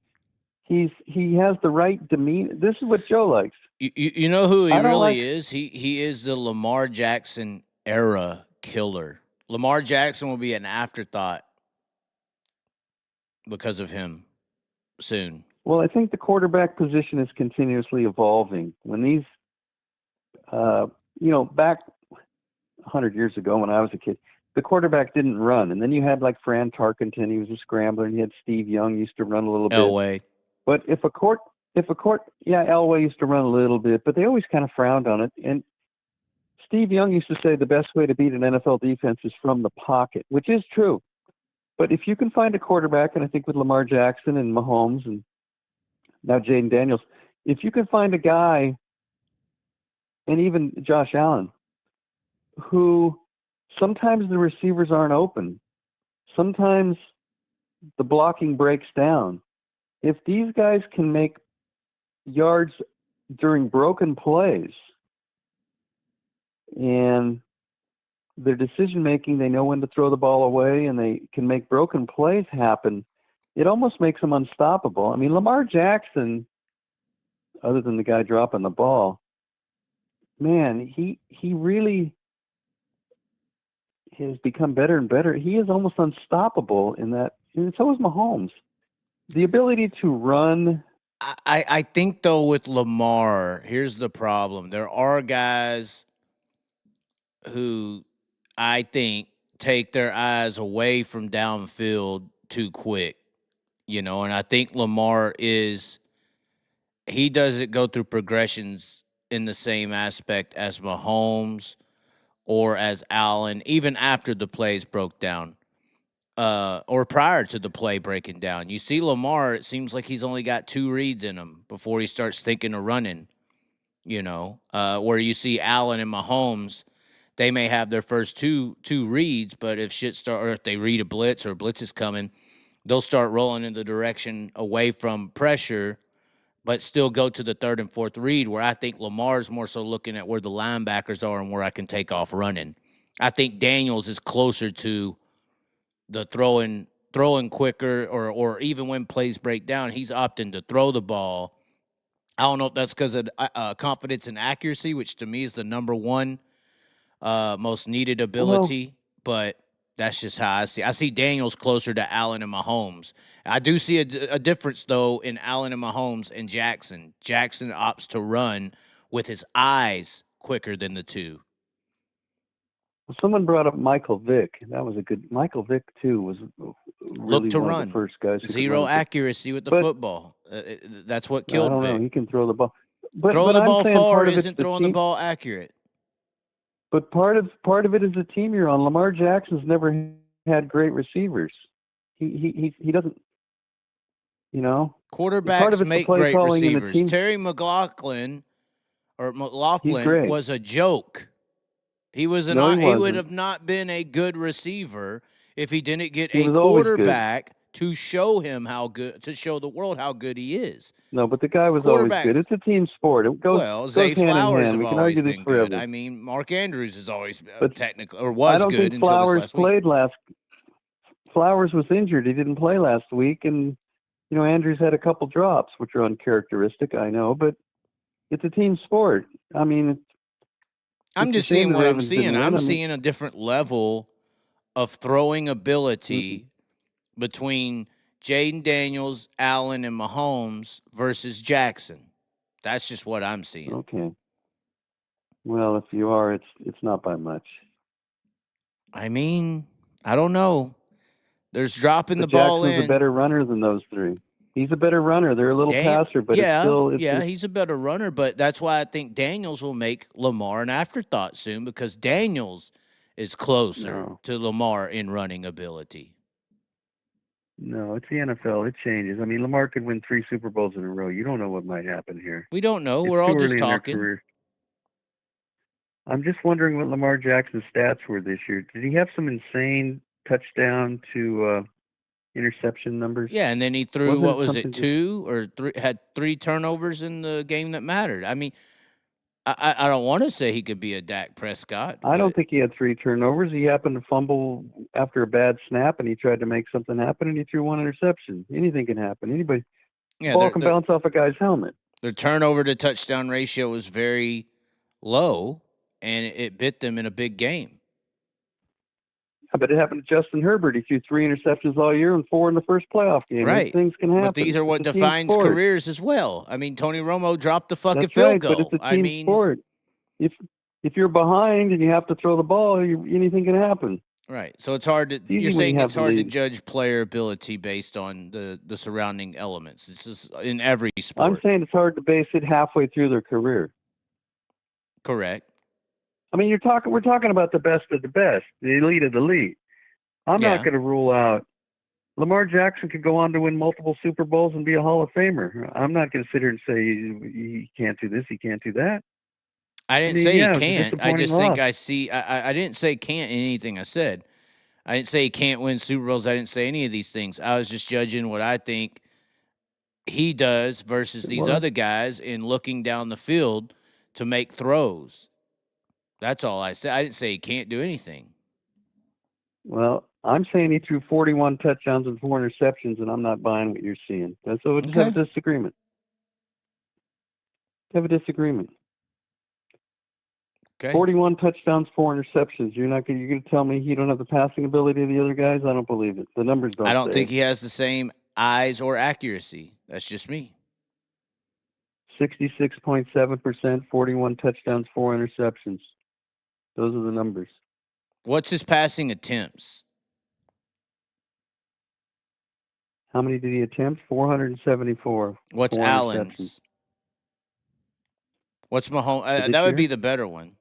He has the right demeanor. This is what Joe likes. You know who he really is? He is the Lamar Jackson era killer. Lamar Jackson will be an afterthought because of him soon. Well, I think the quarterback position is continuously evolving. When these, back 100 years ago when I was a kid, the quarterback didn't run. And then you had like Fran Tarkenton, he was a scrambler, and you had Steve Young used to run a little bit. Elway. But Elway used to run a little bit, but they always kind of frowned on it. And Steve Young used to say the best way to beat an NFL defense is from the pocket, which is true. But if you can find a quarterback, and I think with Lamar Jackson and Mahomes and now Jaden Daniels, if you can find a guy, and even Josh Allen, who sometimes the receivers aren't open, sometimes the blocking breaks down. If these guys can make yards during broken plays and their decision-making, they know when to throw the ball away, and they can make broken plays happen, it almost makes them unstoppable. I mean, Lamar Jackson, other than the guy dropping the ball, man, he really has become better and better. He is almost unstoppable in that, and so is Mahomes. The ability to run. I think, though, with Lamar, here's the problem. There are guys who I think take their eyes away from downfield too quick, and I think Lamar he doesn't go through progressions in the same aspect as Mahomes or as Allen, even after the plays broke down. Or prior to the play breaking down. You see Lamar, it seems like he's only got 2 reads in him before he starts thinking of running, where you see Allen and Mahomes, they may have their first two reads, but if if they read a blitz or a blitz is coming, they'll start rolling in the direction away from pressure but still go to the third and fourth read, where I think Lamar's more so looking at where the linebackers are and where I can take off running. I think Daniels is closer to the throwing quicker, or even when plays break down, he's opting to throw the ball. I don't know if that's because of confidence and accuracy, which to me is the number one most needed ability, but that's just how I see. I see Daniels closer to Allen and Mahomes. I do see a difference, though, in Allen and Mahomes and Jackson. Jackson opts to run with his eyes quicker than the two. Well, someone brought up Michael Vick. That was a good. Michael Vick too was really to one run. of the first guys. Who Zero accuracy with the football. That's what killed Vick. I don't know. He can throw the ball. But, throwing the ball far isn't throwing the ball accurate. But part of it is the team you're on. Lamar Jackson's never had great receivers. He doesn't. You know, quarterbacks make great receivers. Terry McLaughlin was a joke. He was he would have not been a good receiver if he didn't get a quarterback to show him how good, to show the world how good he is. No, but the guy was always good. It's a team sport. It goes, Zay Flowers have always been good. I mean, Mark Andrews is always technically, or was good until Flowers this last week. Flowers was injured. He didn't play last week, and Andrews had a couple drops, which are uncharacteristic, I know, but it's a team sport. I mean, I'm just seeing what I'm seeing. I'm seeing a different level of throwing ability between Jaden Daniels, Allen, and Mahomes versus Jackson. That's just what I'm seeing. Okay. Well, if you are, it's not by much. I mean, I don't know. There's dropping the ball in. Jackson's a better runner than those three. He's a better runner. They're a little passer, but he's a better runner. But that's why I think Daniels will make Lamar an afterthought soon, because Daniels is closer to Lamar in running ability. No, it's the NFL. It changes. I mean, Lamar could win 3 Super Bowls in a row. You don't know what might happen here. We don't know. We're all just talking. I'm just wondering what Lamar Jackson's stats were this year. Did he have some insane touchdown to interception numbers? Yeah, and then he threw, 2 or 3, had 3 turnovers in the game that mattered. I mean, I don't want to say he could be a Dak Prescott. I don't think he had 3 turnovers. He happened to fumble after a bad snap, and he tried to make something happen, and he threw 1 interception. Anything can happen. Ball can bounce off a guy's helmet. Their turnover to touchdown ratio was very low, and it bit them in a big game. But it happened to Justin Herbert. He threw 3 interceptions all year and 4 in the first playoff game. Right. These things can happen. But these are what defines careers as well. I mean, Tony Romo dropped the fucking field goal. But it's a team sport. If you're behind and you have to throw the ball, anything can happen. Right. So it's hard to. You're saying it's hard to judge player ability based on the surrounding elements. It's just in every sport. I'm saying it's hard to base it halfway through their career. Correct. I mean, we're talking about the best of the best, the elite of the elite. I'm not going to rule out Lamar Jackson could go on to win multiple Super Bowls and be a Hall of Famer. I'm not going to sit here and say he can't do this, he can't do that. I didn't say he can't. I just think I see. I didn't say can't in anything I said. I didn't say he can't win Super Bowls. I didn't say any of these things. I was just judging what I think he does versus these other guys in looking down the field to make throws. That's all I said. I didn't say he can't do anything. Well, I'm saying he threw 41 touchdowns and 4 interceptions, and I'm not buying what you're seeing. So we'll just have a disagreement. Have a disagreement. Okay. 41 touchdowns, 4 interceptions. You're going to tell me he don't have the passing ability of the other guys? I don't believe it. The numbers don't. I don't think he has the same eyes or accuracy. That's just me. 66.7%, 41 touchdowns, 4 interceptions. Those are the numbers. What's his passing attempts? How many did he attempt? 474. What's Allen's? What's Mahomes? That would be the better one.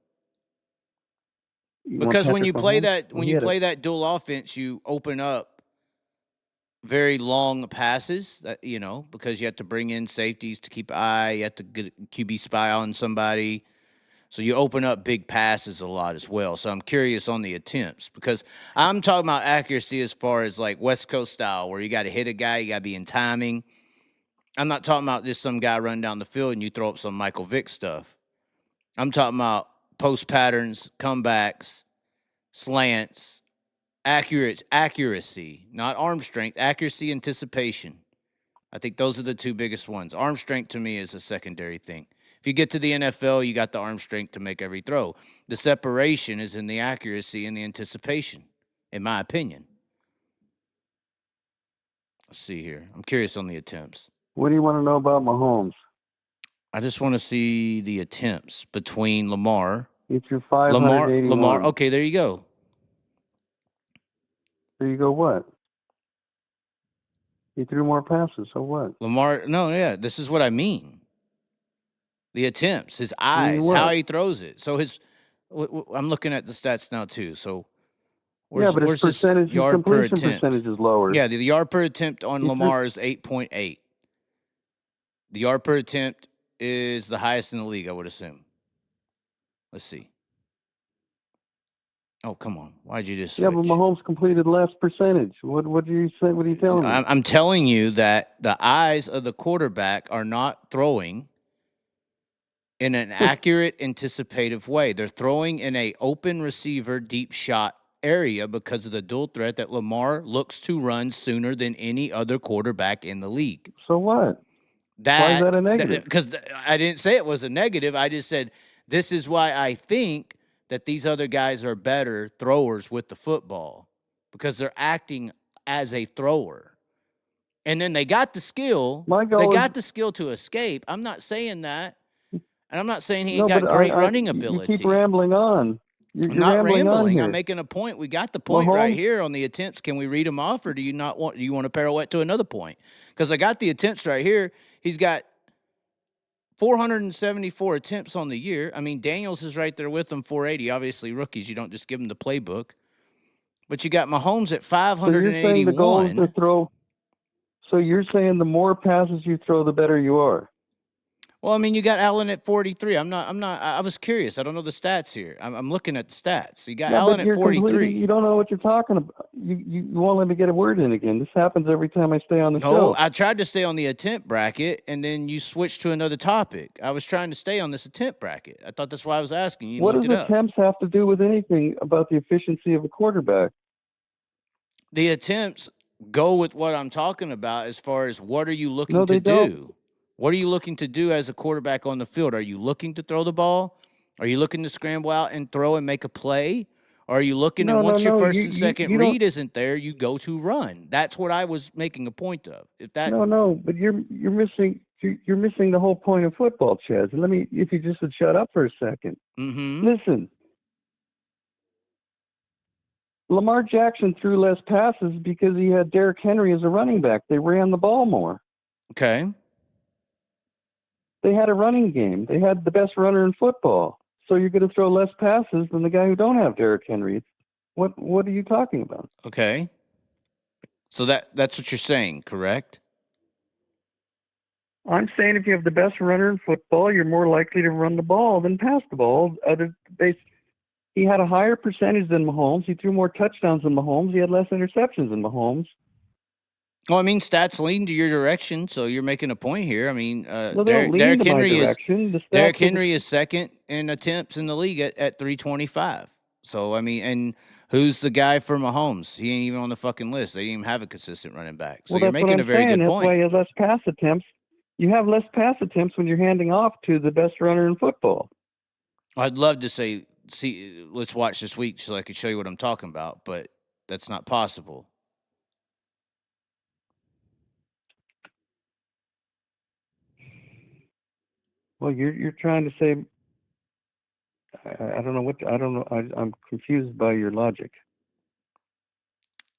Because when you play that dual offense, you open up very long passes. Because you have to bring in safeties to keep eye. You have to get a QB spy on somebody. So you open up big passes a lot as well. So I'm curious on the attempts, because I'm talking about accuracy as far as like West Coast style, where you got to hit a guy, you got to be in timing. I'm not talking about just some guy running down the field and you throw up some Michael Vick stuff. I'm talking about post patterns, comebacks, slants, accuracy, not arm strength, accuracy, anticipation. I think those are the two biggest ones. Arm strength to me is a secondary thing. If you get to the NFL, you got the arm strength to make every throw. The separation is in the accuracy and the anticipation, in my opinion. Let's see here. I'm curious on the attempts. What do you want to know about Mahomes? I just want to see the attempts between Lamar. He threw 581. Lamar. Okay, there you go. There you go. What? He threw more passes. So what? Lamar. No, yeah. This is what I mean. The attempts, his eyes, how he throws it. So I'm looking at the stats now too. So but his percentage, his completion percentage is lower. Yeah, the yard per attempt on Lamar is 8.8. The yard per attempt is the highest in the league, I would assume. Let's see. Oh, come on. Why'd you just switch? Yeah, but Mahomes completed less percentage. What do you say? What are you telling me? I'm telling you that the eyes of the quarterback are not throwing in an accurate, anticipative way. They're throwing in a open receiver, deep shot area because of the dual threat that Lamar looks to run sooner than any other quarterback in the league. So what? Why is that a negative? Because I didn't say it was a negative. I just said this is why I think that these other guys are better throwers with the football because they're acting as a thrower. And then they got the skill. They got the skill to escape. I'm not saying that. And I'm not saying he ain't got great running ability. You keep rambling on. I'm not rambling. I'm making a point. We got the point right here on the attempts. Can we read them off, or do you want to pirouette to another point? Because I got the attempts right here. He's got 474 attempts on the year. I mean, Daniels is right there with him, 480. Obviously, rookies, you don't just give them the playbook. But you got Mahomes at 581. So you're saying the goal is to throw. So you're saying the more passes you throw, the better you are. Well, I mean, you got Allen at 43. I was curious. I don't know the stats here. I'm looking at the stats. You got Allen at 43. You don't know what you're talking about. You won't let me get a word in again. This happens every time I stay on the show. No, I tried to stay on the attempt bracket, and then you switched to another topic. I was trying to stay on this attempt bracket. I thought that's why I was asking you. What does attempts have to do with anything about the efficiency of a quarterback? The attempts go with what I'm talking about as far as what are you looking to do? What are you looking to do as a quarterback on the field? Are you looking to throw the ball? Are you looking to scramble out and throw and make a play? Or are you looking and once your first and second read isn't there, you go to run? That's what I was making a point of. But you're missing the whole point of football, Chaz. If you just would shut up for a second. Mm-hmm. Listen. Lamar Jackson threw less passes because he had Derrick Henry as a running back. They ran the ball more. Okay. They had a running game. They had the best runner in football. So you're going to throw less passes than the guy who don't have Derrick Henry. What are you talking about? Okay. So that's what you're saying, correct? I'm saying if you have the best runner in football, you're more likely to run the ball than pass the ball. He had a higher percentage than Mahomes. He threw more touchdowns than Mahomes. He had less interceptions than Mahomes. Well, I mean, stats lean to your direction, so you're making a point here. I mean, Derrick Henry is second in attempts in the league at 325. So, I mean, and who's the guy for Mahomes? He ain't even on the fucking list. They didn't even have a consistent running back. So you're making a very good point. That's why he has less pass attempts. You have less pass attempts when you're handing off to the best runner in football. I'd love to see, let's watch this week so I could show you what I'm talking about, but that's not possible. Well, you're trying to say, I don't know. I'm confused by your logic.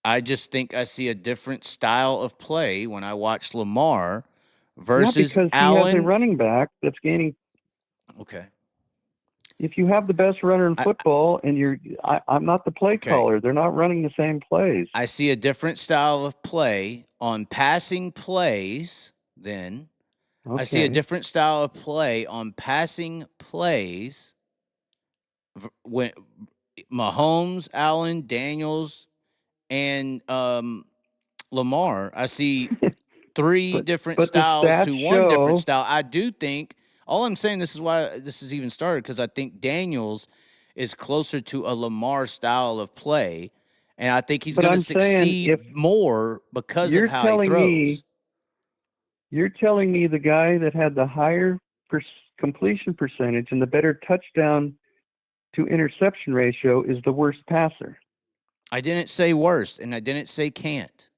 I just think I see a different style of play when I watch Lamar versus because Allen. He has a running back that's gaining. Okay. If you have the best runner in football, and I'm not the play caller. They're not running the same plays. I see a different style of play on passing plays then. Okay. I see a different style of play on passing plays when Mahomes, Allen, Daniels, and Lamar. I see three different but the styles stats to one different show- style. I do think, all I'm saying, this is why this is even started, because I think Daniels is closer to a Lamar style of play, and I think he's But going to I'm saying succeed if more because of you're how he telling throws. me- You're telling me the guy that had the higher completion percentage and the better touchdown to interception ratio is the worst passer. I didn't say worst, and I didn't say can't.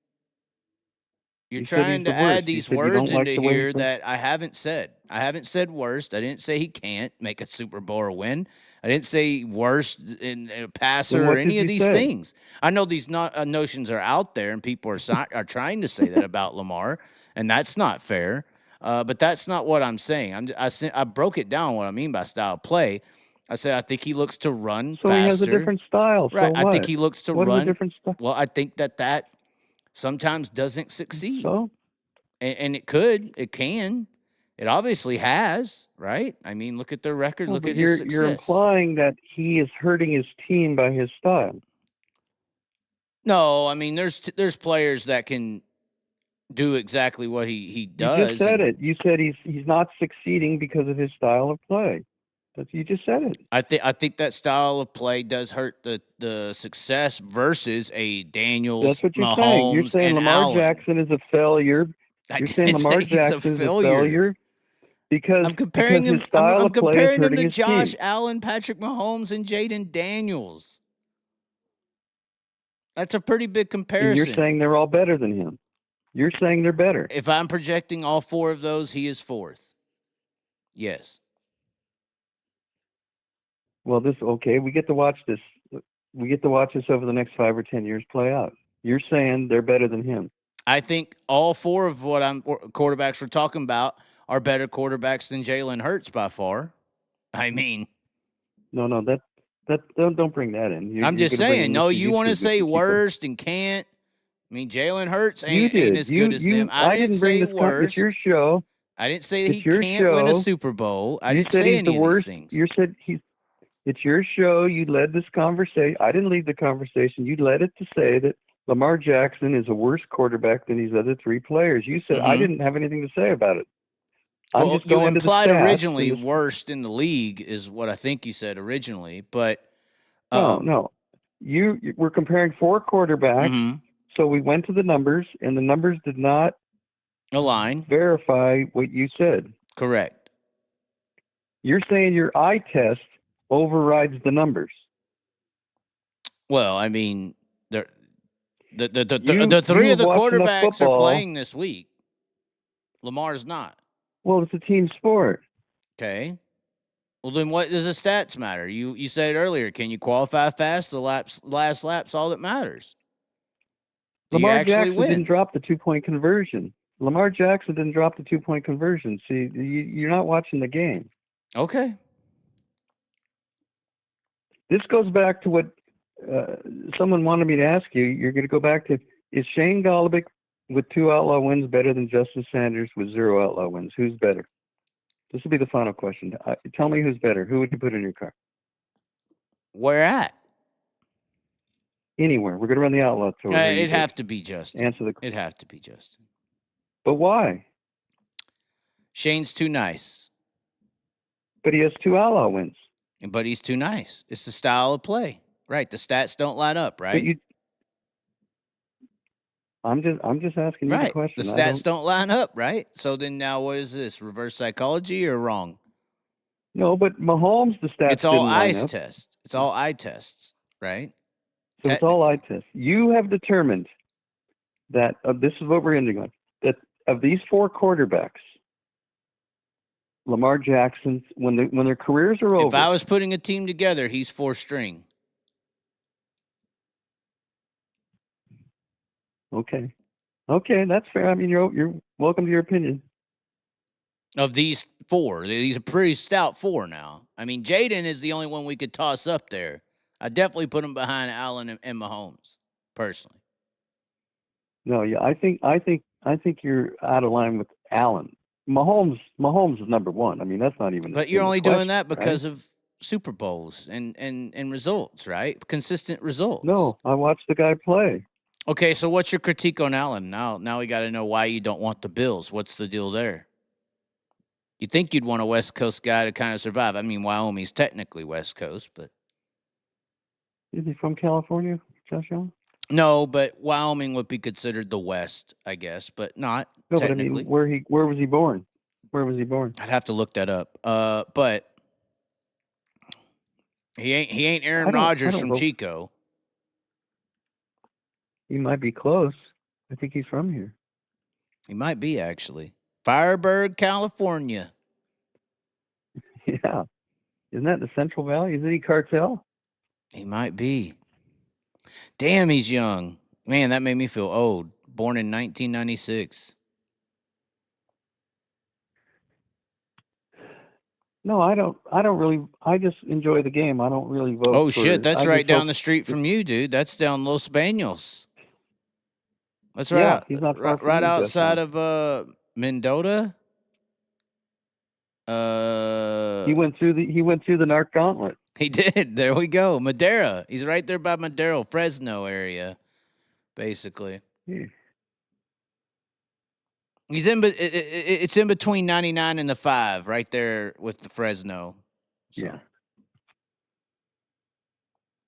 You're You said trying he's to the worst. add You these said you words don't like into the way he here plays. that I haven't said. I haven't said worst. I didn't say he can't make a Super Bowl or win. I didn't say worst in a passer Then what or any did of you these say? things. I know these notions are out there, and people are trying to say that about Lamar, and that's not fair. But that's not what I'm saying. I broke it down what I mean by style of play. I said I think he looks to run So faster. he has a different style. Right. So I what? think he looks to What is run. a different style? Well, I think that sometimes doesn't succeed. So And it can. It obviously has, right? I mean, look at their record, look at his success. You're implying that he is hurting his team by his style. No, I mean, there's players that can do exactly what he does. You just said it. You said he's not succeeding because of his style of play. You just said it. I think that style of play does hurt the success versus a Daniels, That's what you're Mahomes, saying. You're saying and Lamar Allen. Jackson is a failure. You're saying Lamar Jackson is a failure because I'm comparing his him. style I'm of play is comparing him hurting to his Josh team. Allen, Patrick Mahomes, and Jaden Daniels. That's a pretty big comparison. And you're saying they're all better than him. You're saying they're better. If I'm projecting all four of those, he is fourth. Yes. Well, we get to watch this. We get to watch this over the next 5 or 10 years play out. You're saying they're better than him. I think all four of what quarterbacks we're talking about are better quarterbacks than Jalen Hurts by far. I mean, no, don't bring that in. I'm just saying. No, you want to say worst and can't. I mean, Jalen Hurts ain't as good as them. I didn't say worst. It's your show. I didn't say that he can't win a Super Bowl. I didn't say any of these things. You said it's your show. You led this conversation. I didn't lead the conversation. You led it to say that Lamar Jackson is a worse quarterback than these other three players. You said I didn't have anything to say about it. Well, you implied originally worst in the league is what I think you said originally, but no. You were comparing four quarterbacks, so we went to the numbers, and the numbers did not align. Verify what you said. Correct. You're saying your eye test overrides the numbers. Well, I mean, the three of the quarterbacks are playing this week. Lamar's not. Well, it's a team sport. Okay. Well, then what does the stats matter? You said it earlier. Can you qualify fast? The last lap's all that matters. Lamar Jackson didn't drop the 2-point conversion. Lamar Jackson didn't drop the 2-point conversion. See, you're not watching the game. Okay. This goes back to what someone wanted me to ask you. You're going to go back to, is Shane Golobic with 2 outlaw wins better than Justin Sanders with 0 outlaw wins? Who's better? This will be the final question. Tell me who's better. Who would you put in your car? Where at? Anywhere. We're going to run the outlaw tour. It'd have to be Justin. Answer the question. It'd have to be Justin. But why? Shane's too nice. But he has 2 outlaw wins. But he's too nice. It's the style of play. Right. The stats don't line up, right? I'm just asking you the question. The stats don't line up, right? So then now what is this? Reverse psychology or wrong? No, but Mahomes, the stats It's all didn't eye line up. tests. It's all eye tests, right? So it's all eye tests. You have determined that this is what we're ending on. That of these 4 quarterbacks, Lamar Jackson's when their careers are over. If I was putting a team together, he's 4th string. Okay, that's fair. I mean, you're welcome to your opinion. Of these 4, he's a pretty stout 4 now. I mean, Jaden is the only one we could toss up there. I definitely put him behind Allen and Mahomes, personally. No, yeah, I think you're out of line with Allen. Mahomes is number 1. I mean, that's not even. But you're only doing that because of Super Bowls and results, right? Consistent results. No, I watched the guy play. Okay, so what's your critique on Allen? Now we got to know why you don't want the Bills. What's the deal there? You think you'd want a West Coast guy to kind of survive. I mean, Wyoming's technically West Coast, but Is he from California, Josh Allen? no, but Wyoming would be considered the West, I guess, but not No, but I technically. mean, where was he born? Where was he born? I'd have to look that up. But he ain't Aaron Rodgers from know. Chico. He might be close. I think he's from here. He might be actually. Fireburg, California. Yeah. Isn't that the Central Valley? Isn't he Cartel? He might be. Damn, he's young. Man, that made me feel old. Born in 1996. No, I don't really. I just enjoy the game. I don't really vote. Oh, shit. That's right down the street from you, dude. That's down Los Baños. That's right he's not far from right you, outside of Mendota. He went through the Narc Gauntlet. He did. There we go. Madera. He's right there by Madero, Fresno area, basically. Yeah. He's it's in between 99 and the 5, right there with the Fresno. So. Yeah.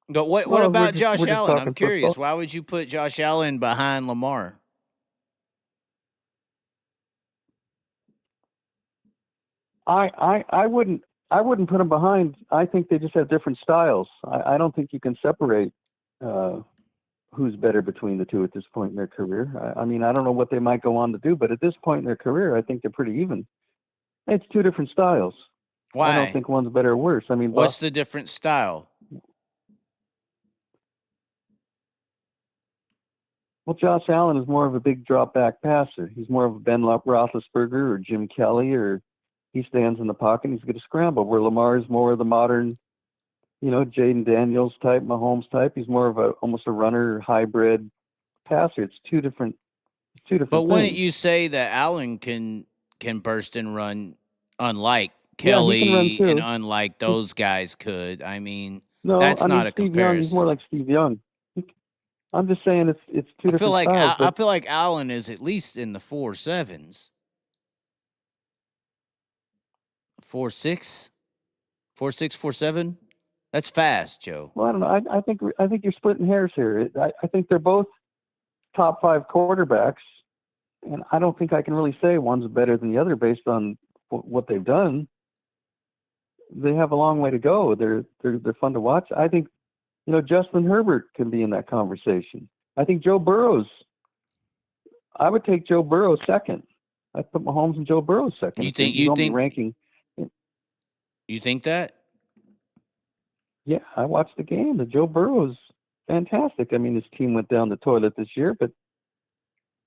But what about Josh Allen? I'm curious. Football. Why would you put Josh Allen behind Lamar? I wouldn't put him behind. I think they just have different styles. I don't think you can separate who's better between the two at this point in their career. I mean, I don't know what they might go on to do, but at this point in their career, I think they're pretty even. It's two different styles. Why? I don't think one's better or worse. I mean, what's the different style? Well, Josh Allen is more of a big drop back passer. He's more of a Ben Roethlisberger or Jim Kelly, or he stands in the pocket and he's going to scramble. Where Lamar is more of the modern, Jaden Daniels type, Mahomes type. He's more of almost a runner hybrid passer. It's two different But things. wouldn't you say that Allen can burst and run, unlike Kelly and unlike those guys could? I mean, that's not a Steve comparison. Young, he's more like Steve Young. I'm just saying it's two different styles. I feel like Allen is at least in the 4.7s. 4.6, 4.6, 4.7. That's fast, Joe. Well, I don't know. I think you're splitting hairs here. I think they're both top 5 quarterbacks, and I don't think I can really say one's better than the other based on what they've done. They have a long way to go. They're fun to watch. I think, Justin Herbert can be in that conversation. I think Joe Burrow's. I would take Joe Burrow second. I'd put Mahomes and Joe Burrow second. You think ranking? You think that? Yeah, I watched the game. The Joe Burrow's fantastic. I mean, his team went down the toilet this year, but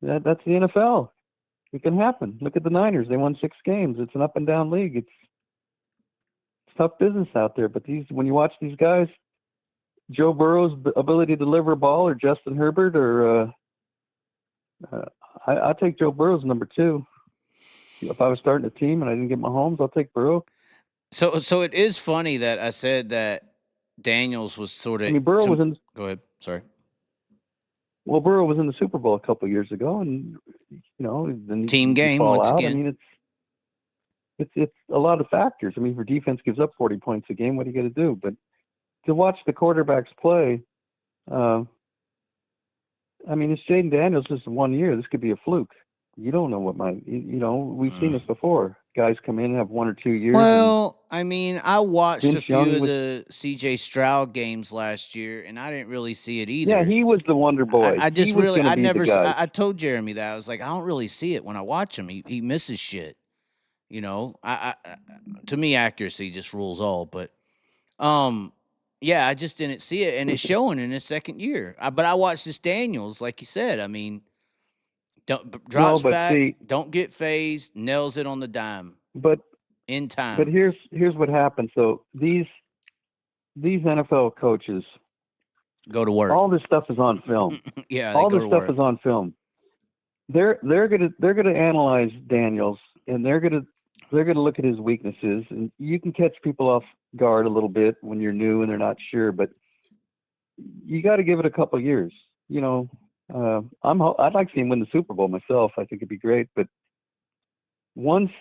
that's the NFL. It can happen. Look at the Niners. They won 6 games. It's an up and down league. It's tough business out there. But when you watch these guys, Joe Burrow's ability to deliver a ball, or Justin Herbert, or I'll take Joe Burrow's number 2. If I was starting a team and I didn't get Mahomes, I'll take Burrow. So it is funny that I said that Daniels was sort of. I mean, Burrow was in. Go ahead. Sorry. Well, Burrow was in the Super Bowl a couple of years ago, and then team game once again. I mean, it's a lot of factors. I mean, if your defense gives up 40 points a game, what are you going to do? But to watch the quarterbacks play, I mean, it's Jaden Daniels. Just 1 year. This could be a fluke. You don't know what we've seen this before. Guys come in and have 1 or 2 years. Well, I mean, I watched a few of the C.J. Stroud games last year, and I didn't really see it either. Yeah, he was the wonder boy. I told Jeremy that. I was like, I don't really see it when I watch him. He misses shit. To me, accuracy just rules all. But, yeah, I just didn't see it, and it's showing in his second year. But I watched this Daniels, like you said. I mean, drops back, don't get phased, nails it on the dime. But in time. But here's what happens. So these NFL coaches go to work. All this stuff is on film. Yeah, all this stuff is on film. They're gonna analyze Daniels, and they're gonna look at his weaknesses, and you can catch people off guard a little bit when you're new and they're not sure, but you got to give it a couple of years. I'd like to see him win the Super Bowl myself. I think it'd be great. But once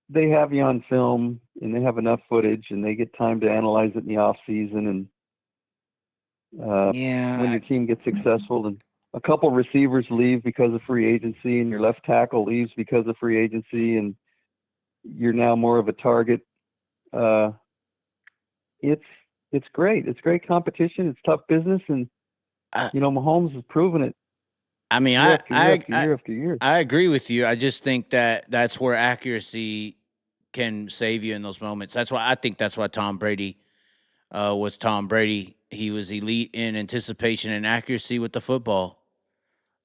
they have you on film and they have enough footage and they get time to analyze it in the off season, and when your team gets successful and a couple receivers leave because of free agency and your left tackle leaves because of free agency and you're now more of a target, it's great. It's great competition. It's tough business, and Mahomes has proven it. I mean, year after year. I agree with you. I just think that's where accuracy can save you in those moments. That's why Tom Brady was Tom Brady. He was elite in anticipation and accuracy with the football.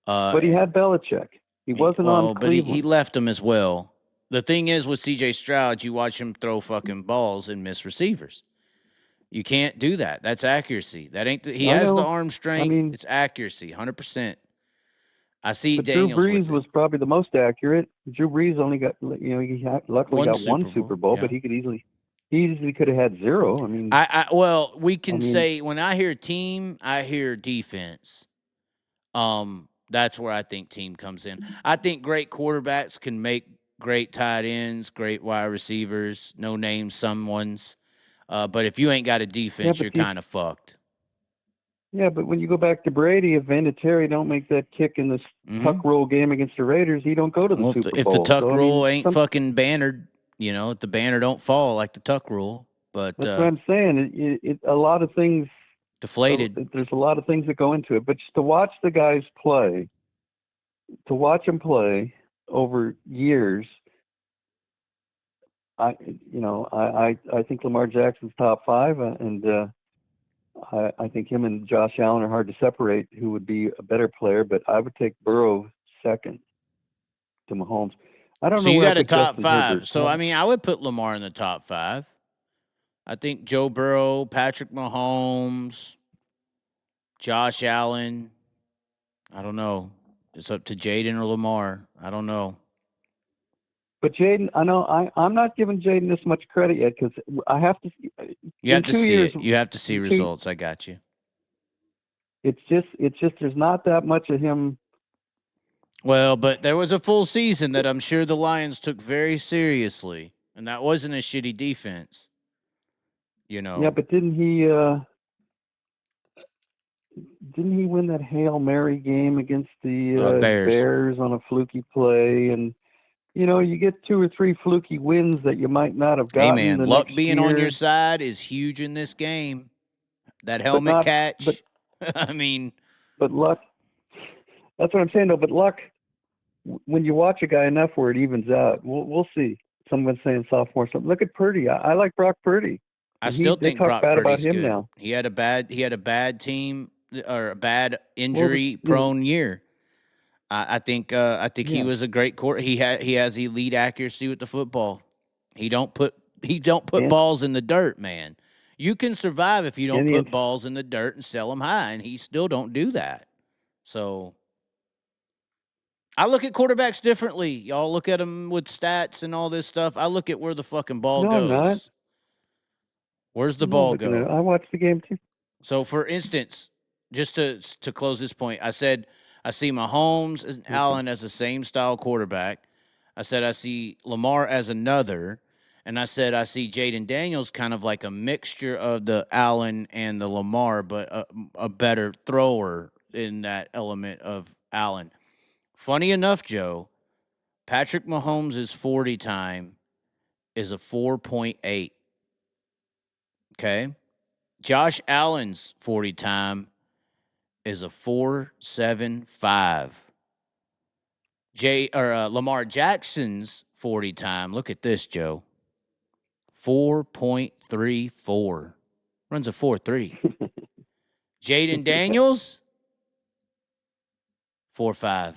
But he had Belichick. He wasn't on Cleveland. But he left him as well. The thing is with C.J. Stroud, you watch him throw fucking balls and miss receivers. You can't do that. That's accuracy. That ain't. He has the arm strength. It's accuracy, 100%. I see. But Daniels Drew Brees was probably the most accurate. Drew Brees only got, he luckily got one Super Bowl, but he easily could have had 0. I mean, we can say when I hear team, I hear defense. That's where I think team comes in. I think great quarterbacks can make great tight ends, great wide receivers, no name someone's. But if you ain't got a defense, you're kind of fucked. Yeah, but when you go back to Brady, if Vinatieri don't make that kick in this tuck roll game against the Raiders, he don't go to the Super Bowl. If the tuck rule ain't fucking bannered, if the banner don't fall like the tuck rule. But that's what I'm saying. A lot of things deflated. There's a lot of things that go into it. But just to watch the guys play, to watch them play over years, I think Lamar Jackson's top 5, and I think him and Josh Allen are hard to separate who would be a better player, but I would take second to Mahomes. I don't know. So you got a top 5. So I would put Lamar in the top 5. I think Joe Burrow, Patrick Mahomes, Josh Allen. I don't know. It's up to Jaden or Lamar. I don't know. But Jaden, I know I'm not giving Jaden this much credit yet because I have to. You have to see it. You have to see results. I got you. It's just there's not that much of him. Well, but there was a full season that I'm sure the Lions took very seriously, and that wasn't a shitty defense. Yeah, but didn't he win that Hail Mary game against the Bears on a fluky play? And you get 2 or 3 fluky wins that you might not have gotten. Hey, man, luck being on your side is huge in this game. That helmet catch. But luck. That's what I'm saying, though. But luck, when you watch a guy enough where it evens out, we'll see. Someone's saying sophomore. Look at Purdy. I like Brock Purdy. I still think Brock Purdy's good. Now. He had a bad team or a bad injury-prone year. I think he was a great quarterback. He has elite accuracy with the football. He don't put balls in the dirt, man. You can survive if you don't put balls in the dirt and sell them high, and he still don't do that. So I look at quarterbacks differently. Y'all look at them with stats and all this stuff. I look at where the fucking ball goes. I'm not. Where's the ball go? I watched the game too. So, for instance, just to close this point, I said I see Mahomes and Allen as the same style quarterback. I said I see Lamar as another. And I said I see Jaden Daniels kind of like a mixture of the Allen and the Lamar, but a better thrower in that element of Allen. Funny enough, Joe, Patrick Mahomes' 40 time is a 4.8. Okay? Josh Allen's 40 time is a 4.75. Lamar Jackson's 40 time, look at this, Joe. 4.34. Runs a 4.3. Jaden Daniels, 4.5.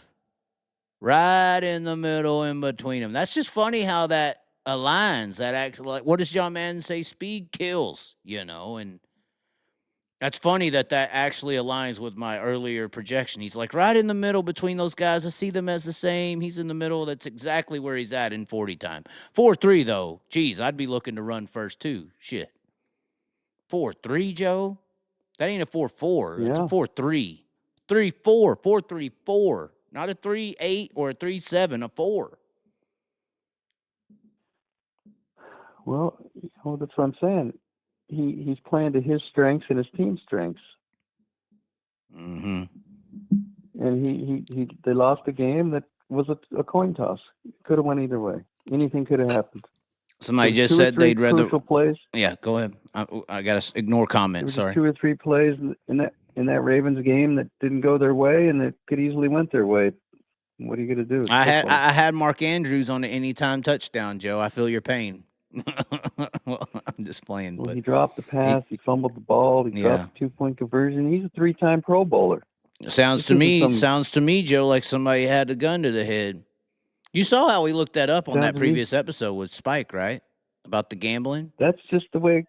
Right in the middle in between them. That's just funny how that aligns. That actually, like, what does John Madden say? Speed kills, and that's funny that actually aligns with my earlier projection. He's like right in the middle between those guys. I see them as the same. He's in the middle. That's exactly where he's at in 40 time. 4.3, though. Geez, I'd be looking to run first, too. Shit. 4.3, Joe? That ain't a 4.4. Yeah. It's a 4.3. 3-4, 4-3-4, not a 3-8 or a 3-7, a 4. Well, that's what I'm saying. He's playing to his strengths and his team's strengths. Mm-hmm. And they lost a game that was a coin toss. Could have went either way. Anything could have happened. Somebody just said they'd rather. Crucial plays. Yeah, go ahead. I gotta ignore comments. There was Sorry. 2 or 3 plays in that Ravens game that didn't go their way, and it could easily went their way. What are you gonna do? I had Mark Andrews on the anytime touchdown, Joe. I feel your pain. Well, I'm just playing. Well, but he dropped the pass. He fumbled the ball. He dropped a 2-point conversion. He's a 3-time Pro Bowler. Sounds to me, Joe, like somebody had a gun to the head. You saw how we looked that up on that previous episode with Spike, right? About the gambling. That's just the way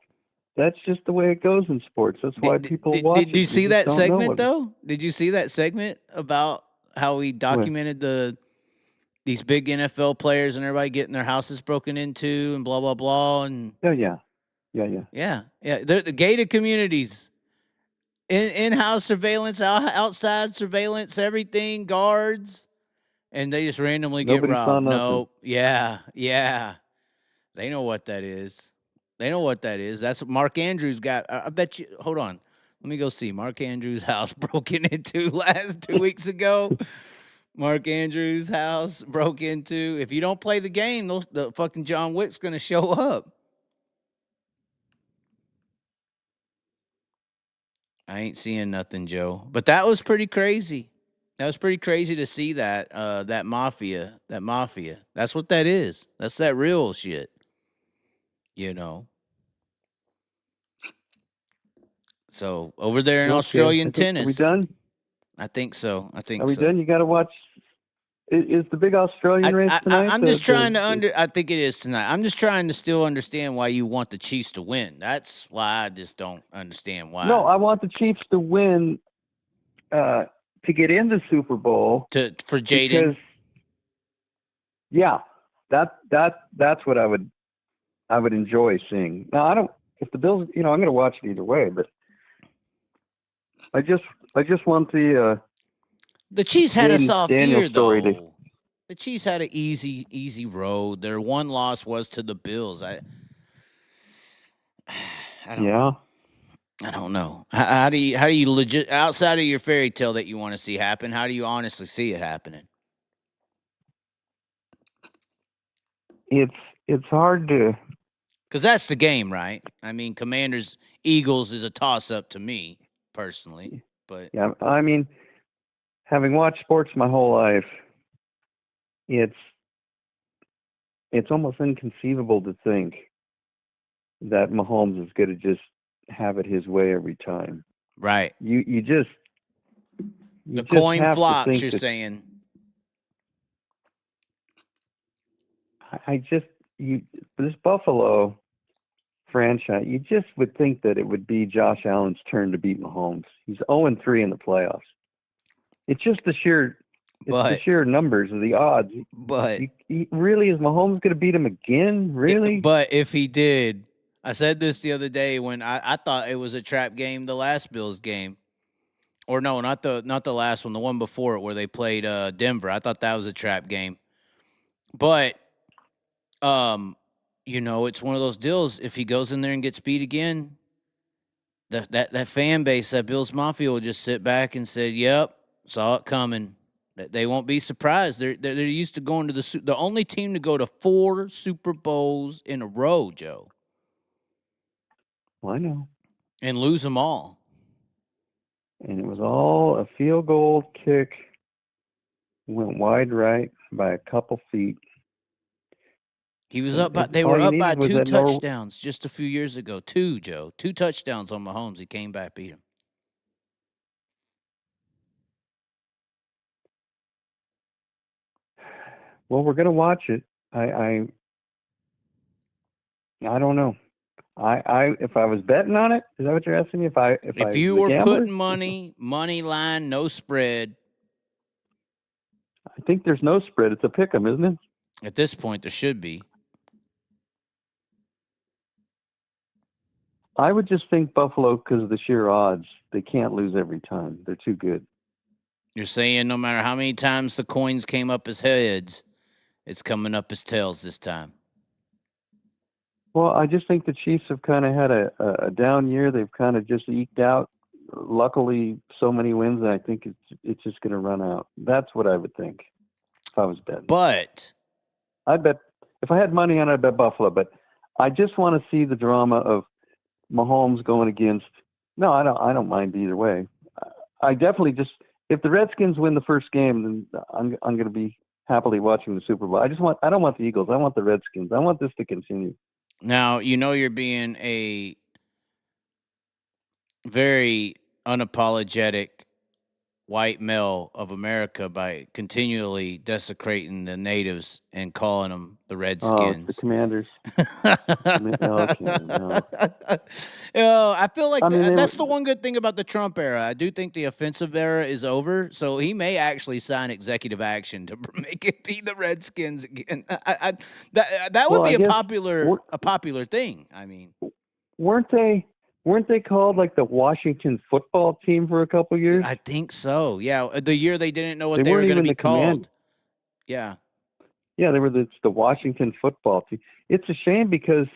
it goes in sports. That's why people watch it. Did you see that segment though? Did you see that segment about how we documented these big NFL players and everybody getting their houses broken into and blah blah blah and yeah. The gated communities, in-house surveillance, outside surveillance, everything, guards, and they just randomly get robbed. No, yeah. They know what that is. That's what Mark Andrews got. I bet you. Hold on. Let me go see. Mark Andrews' house broken into 2 weeks ago. Mark Andrews' house broke into. If you don't play the game, the fucking John Wick's going to show up. I ain't seeing nothing, Joe. But that was pretty crazy. That was pretty crazy to see that that mafia. That's what that is. That's that real shit. So over there in Australian tennis. Are we done? I think so. Are we done? You got to watch. Is the big Australian race tonight? I'm just trying to I think it is tonight. I'm just trying to still understand why you want the Chiefs to win. That's why I just don't understand why. No, I want the Chiefs to win to get into Super Bowl. For Jaden. Yeah, that's what I would enjoy seeing. Now I don't. If the Bills, I'm going to watch it either way, but I just want the Chiefs had a soft year, though. The Chiefs had an easy road. Their one loss was to the Bills. I don't know. How do you legit, outside of your fairy tale that you want to see happen, how do you honestly see it happening? It's hard to, because that's the game, right? I mean, Commanders Eagles is a toss up to me personally, but yeah, I mean, having watched sports my whole life, it's almost inconceivable to think that Mahomes is going to just have it his way every time. Right. You just coin flops. You're saying. This Buffalo franchise, you just would think that it would be Josh Allen's turn to beat Mahomes. He's 0-3 in the playoffs. It's just the sheer numbers of the odds. But really, is Mahomes going to beat him again? Really? But if he did, I said this the other day when I thought it was a trap game, the last Bills game. Or no, not the last one, the one before it where they played Denver. I thought that was a trap game. But it's one of those deals. If he goes in there and gets beat again, that fan base, that Bills Mafia will just sit back and say, "Yep, saw it coming." They won't be surprised. They're used to going to the only team to go to 4 Super Bowls in a row, Joe. Well, I know. And lose them all. And it was all a field goal kick. Went wide right by a couple feet. He was up by. They were up by 2 touchdowns just a few years ago. 2, Joe. 2 touchdowns on Mahomes. He came back, beat him. Well, we're gonna watch it. I don't know. If I was betting on it, is that what you're asking me? If you were putting money line, no spread. I think there's no spread. It's a pick 'em, isn't it? At this point, there should be. I would just think Buffalo, because of the sheer odds, they can't lose every time. They're too good. You're saying no matter how many times the coins came up as heads, it's coming up as tails this time. Well, I just think the Chiefs have kind of had a down year. They've kind of just eked out. Luckily, so many wins, and I think it's just going to run out. That's what I would think if I was betting. But I bet if I had money on it, I'd bet Buffalo. But I just want to see the drama of Mahomes going against. No, I don't mind either way. I definitely just if the Redskins win the first game, then I'm going to be happily watching the Super Bowl. I don't want the Eagles. I want the Redskins. I want this to continue. now you're being a very unapologetic white male of America by continually desecrating the natives and calling them the Redskins. The Commanders. I feel like that's the one good thing about the Trump era. I do think the offensive era is over, so he may actually sign executive action to make it be the Redskins again. That would be a popular thing. I mean, weren't they called like the Washington football team for a couple years? I think so. Yeah, the year they didn't know what they were going to be called. Yeah. Yeah, they were the Washington football team. It's a shame because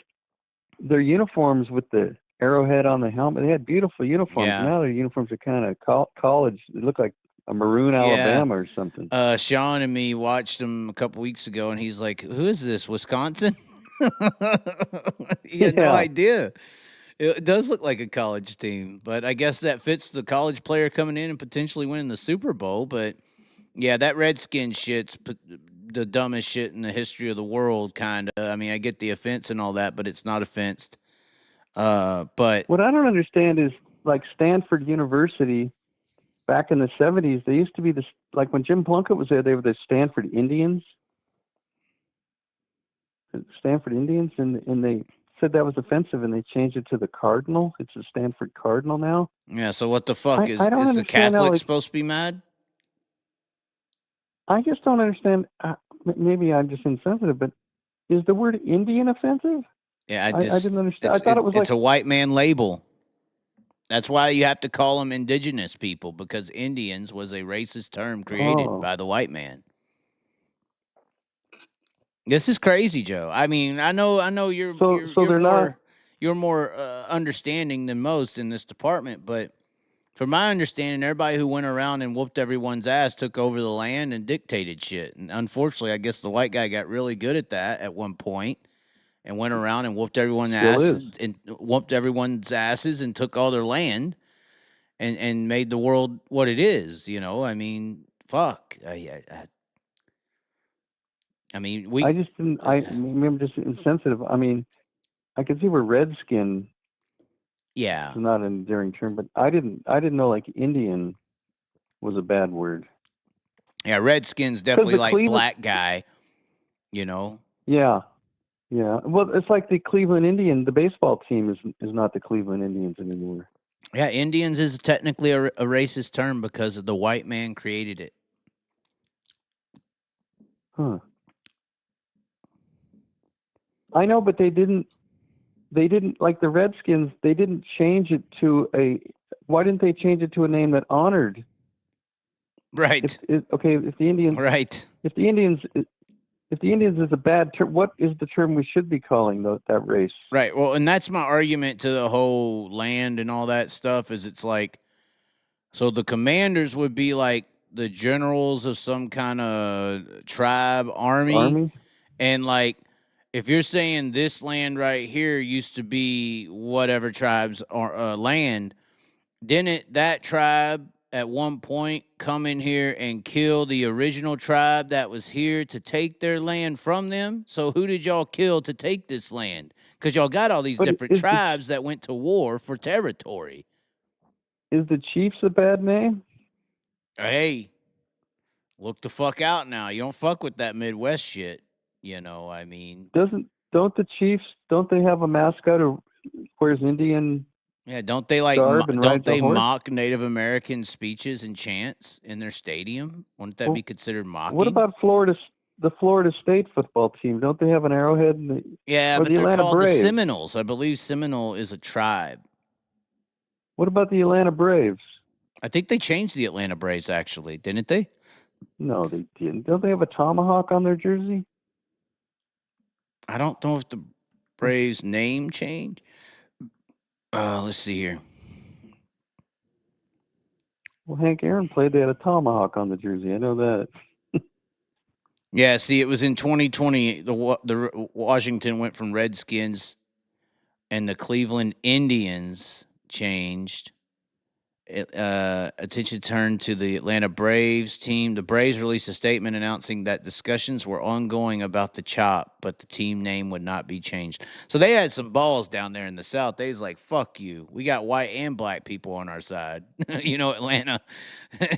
their uniforms with the arrowhead on the helmet, they had beautiful uniforms. Yeah. Now their uniforms are kind of college. They look like a maroon Alabama or something. Sean and me watched them a couple weeks ago, and he's like, "Who is this? Wisconsin?" He had no idea. It does look like a college team, but I guess that fits the college player coming in and potentially winning the Super Bowl. But yeah, that Redskin shit's the dumbest shit in the history of the world, kind of. I mean, I get the offense and all that, but it's not offensed. But what I don't understand is like Stanford University back in the 70s, they used to be like when Jim Plunkett was there, they were the Stanford Indians. Stanford Indians, and they said that was offensive, and they changed it to the Cardinal. It's the Stanford Cardinal now. Yeah, so what the fuck is the Catholics supposed to be mad? I just don't understand. Maybe I'm just insensitive, but is the word Indian offensive? Yeah, I didn't understand. I thought it was it's a white man label. That's why you have to call them indigenous people, because Indians was a racist term created by the white man. This is crazy, Joe. I mean, I know you're more understanding than most in this department, but from my understanding, everybody who went around and whooped everyone's ass took over the land and dictated shit. And unfortunately, I guess the white guy got really good at that at one point and went around and whooped everyone's asses and took all their land and made the world what it is. You know, I mean, fuck. I mean, maybe I'm just insensitive. I mean, I can see where redskin is not an endearing term, but I didn't know like Indian was a bad word. Yeah, redskin's definitely like black guy, you know? Yeah. Yeah. Well, it's like the Cleveland Indian, the baseball team is not the Cleveland Indians anymore. Yeah, Indians is technically a racist term because the white man created it. Huh. I know, but they didn't like the Redskins. They didn't change it to why didn't they change it to a name that honored? Right. If the Indians. Right. If the Indians is a bad term, what is the term we should be calling that race? Right. Well, and that's my argument to the whole land and all that stuff is it's like, so the commanders would be like the generals of some kind of tribe, army. And like, if you're saying this land right here used to be whatever tribe's land, didn't that tribe at one point come in here and kill the original tribe that was here to take their land from them? So who did y'all kill to take this land? Because y'all got all these different tribes that went to war for territory. Is the Chiefs a bad name? Hey, look the fuck out now. You don't fuck with that Midwest shit. You know, I mean, don't the Chiefs have a mascot who wears Indian? Yeah, don't they mock Native American speeches and chants in their stadium? Wouldn't that be considered mocking? What about the Florida State football team? Don't they have an arrowhead? But they're called the Seminoles. I believe Seminole is a tribe. What about the Atlanta Braves? I think they changed the Atlanta Braves, actually, didn't they? No, they didn't. Don't they have a tomahawk on their jersey? I don't know if the Braves name changed. Let's see here. Well, Hank Aaron played. They had a tomahawk on the jersey. I know that. Yeah, see, it was in 2020. The Washington went from Redskins, and the Cleveland Indians changed. Attention turned to the Atlanta Braves team. The Braves released a statement announcing that discussions were ongoing about the chop, but the team name would not be changed. So they had some balls down there in the South. They was like, "Fuck you. We got white and black people on our side." Atlanta.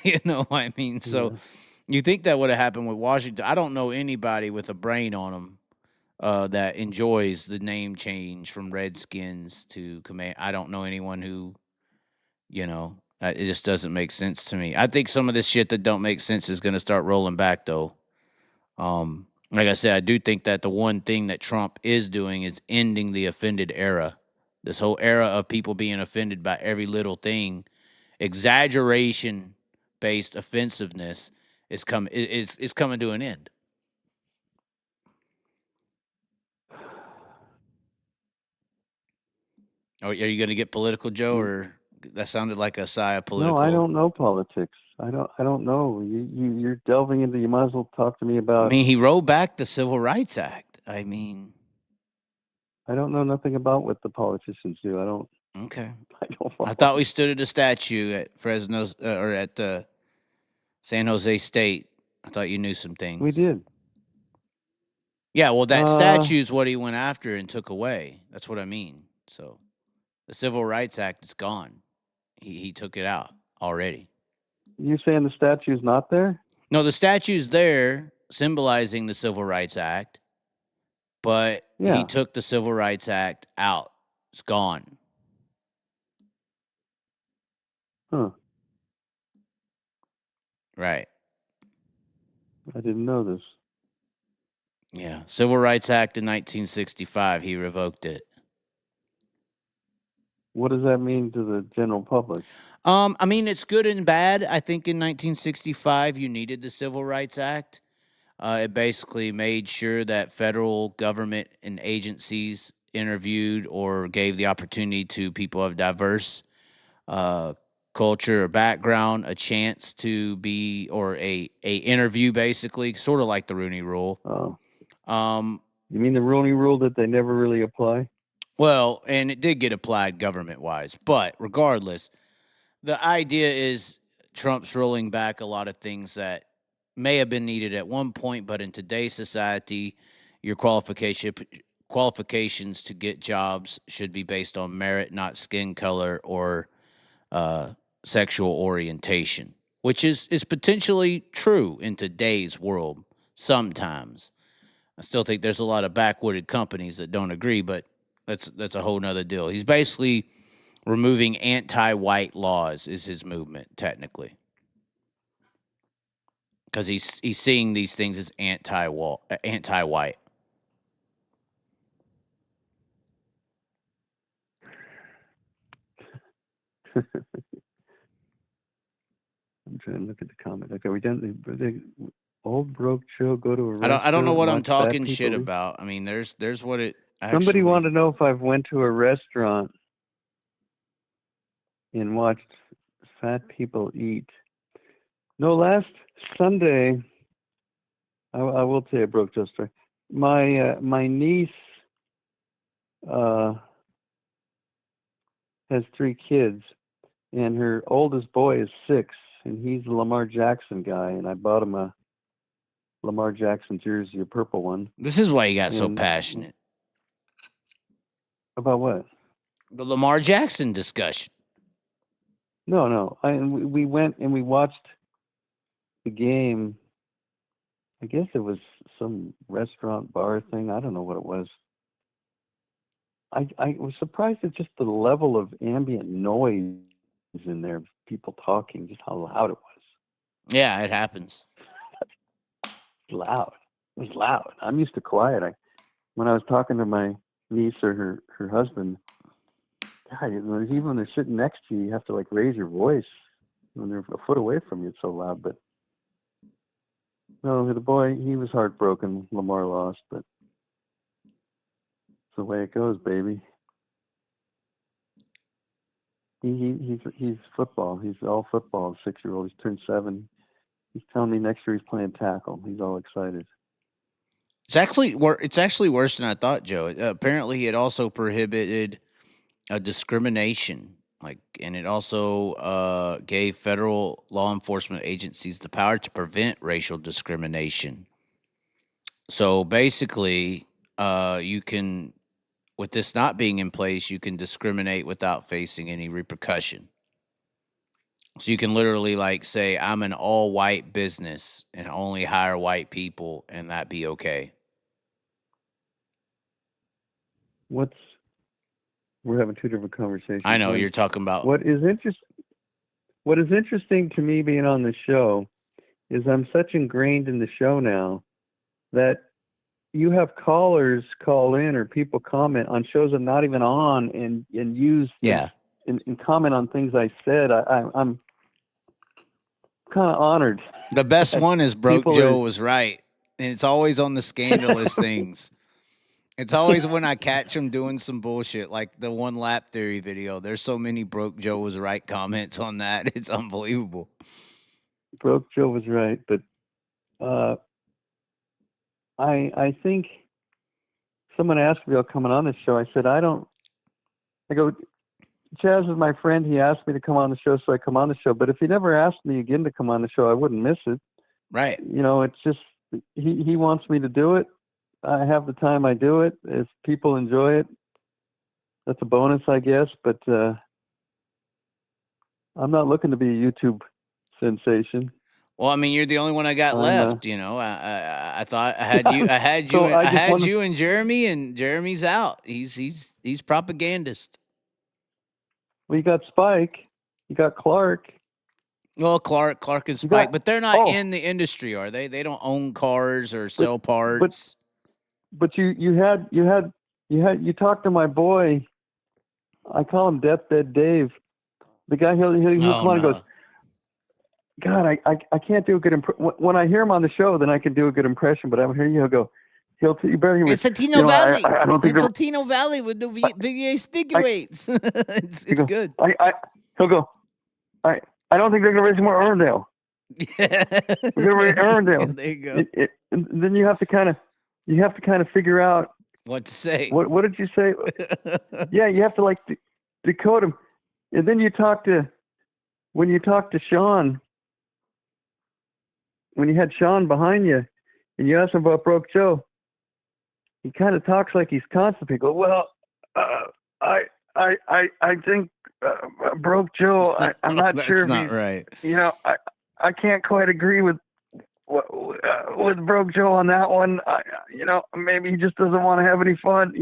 You know what I mean? So Yeah. you think that would have happened with Washington? I don't know anybody with a brain on them that enjoys the name change from Redskins to Command. I don't know anyone who. It just doesn't make sense to me. I think some of this shit that don't make sense is going to start rolling back, though. Like I said, I do think that the one thing that Trump is doing is ending the offended era. This whole era of people being offended by every little thing, exaggeration-based offensiveness is coming to an end. Are you going to get political, Joe, or that sounded like a sigh of political? No, I don't know politics. I don't know. You're delving into. You might as well talk to me about. I mean, he rolled back the Civil Rights Act. I mean, I don't know nothing about what the politicians do. I don't. Okay. I don't. I thought we stood at a statue at Fresno's or at San Jose State. I thought you knew some things. We did. Yeah, well, that statue is what he went after and took away. That's what I mean. So the Civil Rights Act is gone. He took it out already. You saying the statue's not there? No, the statue's there symbolizing the Civil Rights Act, but he took the Civil Rights Act out. It's gone. Huh. Right. I didn't know this. Yeah. Civil Rights Act in 1965, he revoked it. What does that mean to the general public? I mean, it's good and bad. I think in 1965, you needed the Civil Rights Act. It basically made sure that federal government and agencies interviewed or gave the opportunity to people of diverse culture or background a chance to be, or a interview, basically, sort of like the Rooney Rule. Oh. You mean the Rooney Rule that they never really apply? Well, and it did get applied government-wise, but regardless, the idea is Trump's rolling back a lot of things that may have been needed at one point, but in today's society, your qualifications to get jobs should be based on merit, not skin color or sexual orientation, which is potentially true in today's world sometimes. I still think there's a lot of backwooded companies that don't agree, but that's a whole nother deal. He's basically removing anti-white laws is his movement, technically. Because he's seeing these things as anti-white. I'm trying to look at the comment. Okay, we done the old broke show. Go to a I don't know what I'm talking shit about. I mean, there's what it actually. Somebody wanted to know if I've went to a restaurant and watched fat people eat. No, last Sunday, I will tell you a broke Joe story. My niece has 3 kids, and her oldest boy is 6, and he's a Lamar Jackson guy, and I bought him a Lamar Jackson jersey, a purple one. This is why you got so passionate. About what? The Lamar Jackson discussion. No. We went and we watched the game. I guess it was some restaurant bar thing. I don't know what it was. I was surprised at just the level of ambient noise in there, people talking, just how loud it was. Yeah, it happens. Loud. It was loud. I'm used to quiet. When I was talking to my niece or her husband, God, even when they're sitting next to you, you have to like raise your voice. when they're a foot away from you, it's so loud. But no, the boy, he was heartbroken. Lamar lost, but it's the way it goes, baby. He's football. He's all football. 6-year-old. He's turned 7. He's telling me next year he's playing tackle. He's all excited. It's actually worse than I thought, Joe. Apparently, it also prohibited discrimination, and it also gave federal law enforcement agencies the power to prevent racial discrimination. So basically, you can, with this not being in place, you can discriminate without facing any repercussion. So you can literally say, I'm an all white business and only hire white people, and that be okay. We're having two different conversations. I know you're talking about what is interesting to me being on the show is I'm such ingrained in the show now that you have callers call in or people comment on shows I'm not even on and use and comment on things I said. I'm kind of honored. The best one is Broke Joe was right, and it's always on the scandalous things. It's always when I catch him doing some bullshit, like the one lap theory video. There's so many Broke Joe was right comments on that. It's unbelievable. Broke Joe was right, but I think someone asked me about coming on this show. I said, I go, Chaz is my friend. He asked me to come on the show, so I come on the show. But if he never asked me again to come on the show, I wouldn't miss it. Right. It's just he wants me to do it. I have the time, I do it. If people enjoy it, that's a bonus, I guess. But I'm not looking to be a YouTube sensation. Well, I mean, you're the only one I got left. I thought I had you. I had you. So I had you and Jeremy, and Jeremy's out. He's propagandist. Well, you got Spike. You got Clark. Well, Clark and Spike, but they're not in the industry, are they? They don't own cars or sell parts. But you talked to my boy. I call him Deathbed Dave. The guy he'll come on and goes, God, I can't do a good impression. When I hear him on the show, then I can do a good impression. But I hear you, he'll go. You better hear me. It's Latino Valley. It's Latino Valley with the big speakweights. It's good. He'll go. I don't think they're going to race more Irwindale. We're going to race Irwindale. There you go. And then you have to kind of figure out what to say. What did you say? Yeah, you have to decode them. And then when you talk to Sean, when you had Sean behind you, and you asked him about Broke Joe, he kind of talks like he's constipated. Go, well, I think Broke Joe. I'm not sure. That's not right. I can't quite agree with Broke Joe on that one. Maybe he just doesn't want to have any fun.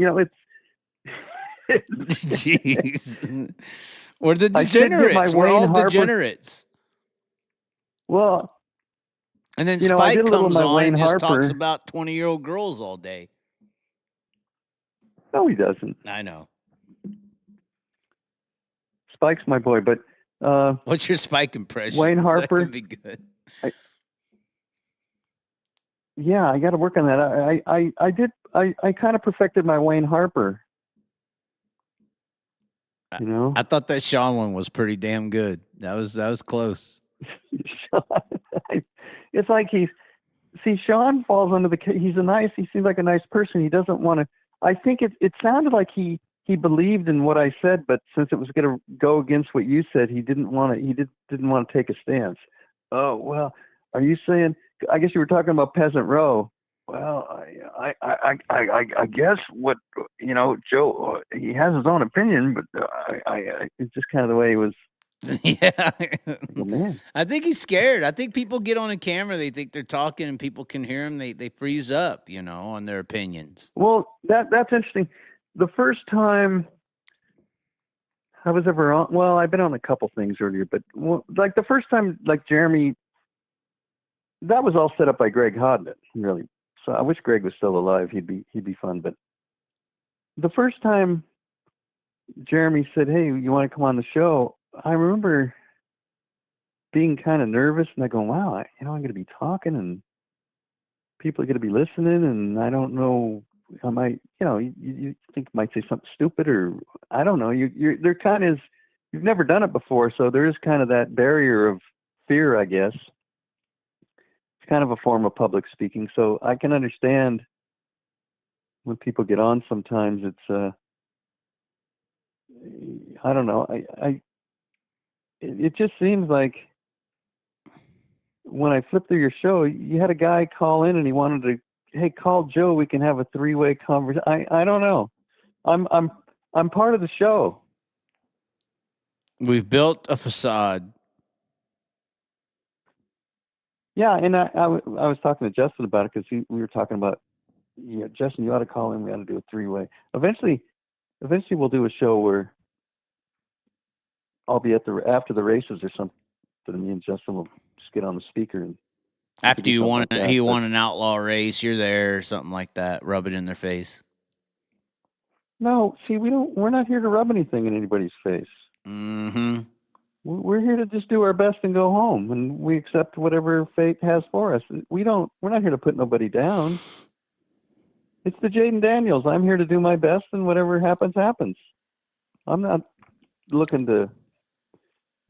It's jeez. We're the degenerates. We're all degenerates. Well, and then Spike comes on and just talks about 20-year-old girls all day. No, he doesn't. I know. Spike's my boy, but what's your Spike impression? Wayne Harper. That could be good. Yeah, I got to work on that. I kind of perfected my Wayne Harper. I thought that Sean one was pretty damn good. That was close. It's like Sean falls under he seems like a nice person. He doesn't want to. I think it sounded like he believed in what I said, but since it was going to go against what you said, he didn't want to. He didn't want to take a stance. Oh well, are you saying? I guess you were talking about Peasant Row. Well, I guess what Joe, he has his own opinion, but it's just kind of the way he was. Yeah, oh, man. I think he's scared. I think people get on a camera, they think they're talking, and people can hear them. They freeze up, on their opinions. Well, that's interesting. The first time I was ever on, well, I've been on a couple things earlier, but the first time, Jeremy, that was all set up by Greg Hodnett, really. So I wish Greg was still alive. He'd be fun. But the first time Jeremy said, "Hey, you want to come on the show?" I remember being kind of nervous, and I go, wow, I'm going to be talking, and people are going to be listening, and I don't know, I might, you think I might say something stupid, or I don't know. There kind of is, you've never done it before, so there is kind of that barrier of fear, I guess. It's kind of a form of public speaking, so I can understand when people get on. Sometimes it's, I don't know, it just seems like when I flipped through your show, you had a guy call in and he wanted to, hey, call Joe. We can have a 3-way conversation. I don't know. I'm part of the show. We've built a facade. Yeah, and I was talking to Justin about it, because we were talking about, Justin, you ought to call in. We ought to do a 3-way. Eventually we'll do a show where I'll be after the races or something. Me and Justin will just get on the speaker and After you want an outlaw race, you're there or something like that. Rub it in their face. No, see, we're not here to rub anything in anybody's face. Mm-hmm. We're here to just do our best and go home, and we accept whatever fate has for us. We're not here to put nobody down. It's the Jaden Daniels. I'm here to do my best, and whatever happens, happens. I'm not looking to.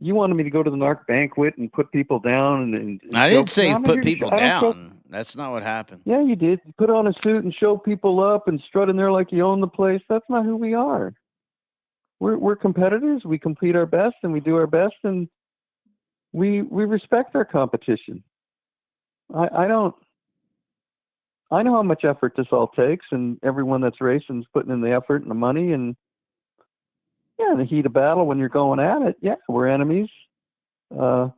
You wanted me to go to the NARC banquet and put people down, and I didn't say put people down. That's not what happened. Yeah, you did. You put on a suit and show people up and strut in there like you own the place. That's not who we are. We're competitors. We compete our best, and we do our best, and we respect our competition. I know how much effort this all takes, and everyone that's racing is putting in the effort and the money, and in the heat of battle when you're going at it, we're enemies. I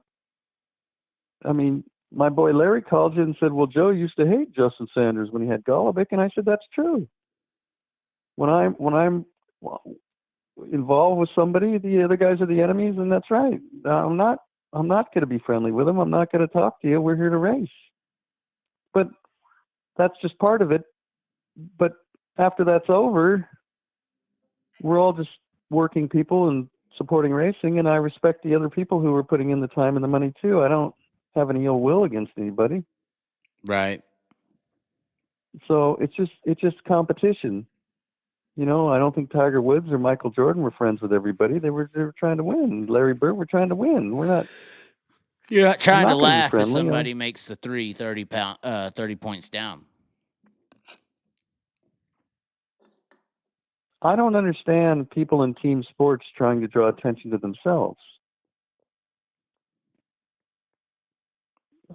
mean, my boy Larry called you and said, well, Joe used to hate Justin Sanders when he had Golovic, and I said, that's true. When I'm involved with somebody, the other guys are the enemies, and that's right. I'm not going to be friendly with them. I'm not going to talk to you. We're here to race. But that's just part of it. But after that's over, we're all just working people and supporting racing, and I respect the other people who are putting in the time and the money too. I don't have any ill will against anybody. Right. So it's just competition. I don't think Tiger Woods or Michael Jordan were friends with everybody. They were trying to win. Larry Bird were trying to win. We're not. You're not trying to laugh if somebody makes the 30 points down. I don't understand people in team sports trying to draw attention to themselves.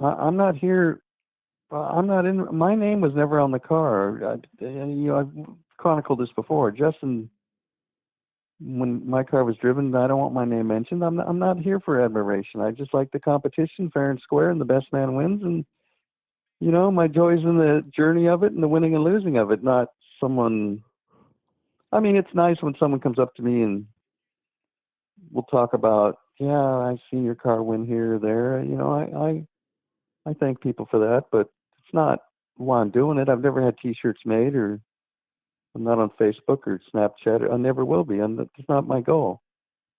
I'm not here. I'm not in. My name was never on the car. I've chronicled this before. Justin, when my car was driven, I don't want my name mentioned. I'm not here for admiration. I just like the competition, fair and square, and the best man wins. And my joy's in the journey of it and the winning and losing of it, not someone. I mean, it's nice when someone comes up to me and we'll talk about, I've seen your car win here or there. I thank people for that, but it's not why I'm doing it. I've never had T-shirts made, or I'm not on Facebook or Snapchat. I never will be. That's not my goal.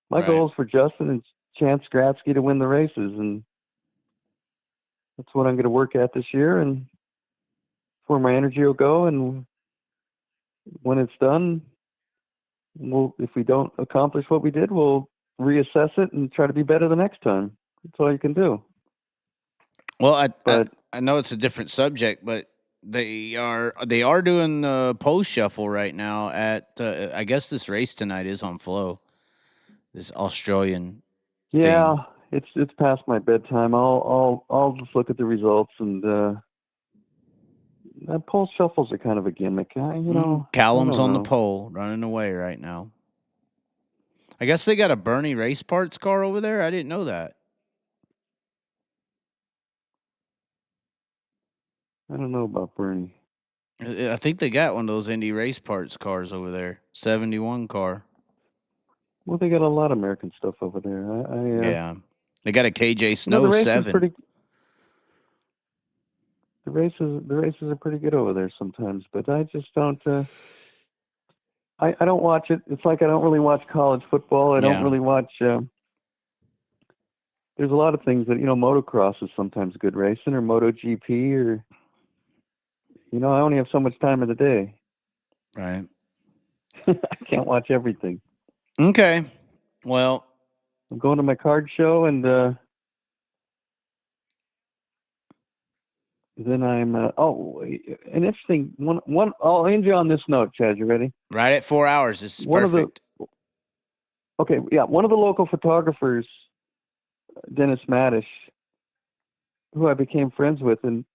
My goal is for Justin and Chance Gratzky to win the races, and that's what I'm going to work at this year, and where my energy will go. And when it's done, if we don't accomplish what we did, we'll reassess it and try to be better the next time. That's all you can do. Well, I know it's a different subject, but they are doing the post shuffle right now at I guess this race tonight is on Flow. This Australian. Yeah, thing. It's past my bedtime. I'll just look at the results, and post shuffles are kind of a gimmick. Callum's on the pole, running away right now. I guess they got a Bernie race parts car over there. I didn't know that. I don't know about Bernie. I think they got one of those Indy race parts cars over there. 71 car. Well, they got a lot of American stuff over there. Yeah. They got a KJ Snow 7. The races are pretty good over there sometimes, but I just don't. I don't watch it. It's like I don't really watch college football. I don't really watch. there's a lot of things that, motocross is sometimes good racing, or MotoGP, or, I only have so much time in the day. Right. I can't watch everything. Okay. Well, I'm going to my card show, and then I'm, an interesting one. I'll end you on this note, Chaz. You ready? right at 4 hours. This is perfect. One of the local photographers, Dennis Maddish, who I became friends with, and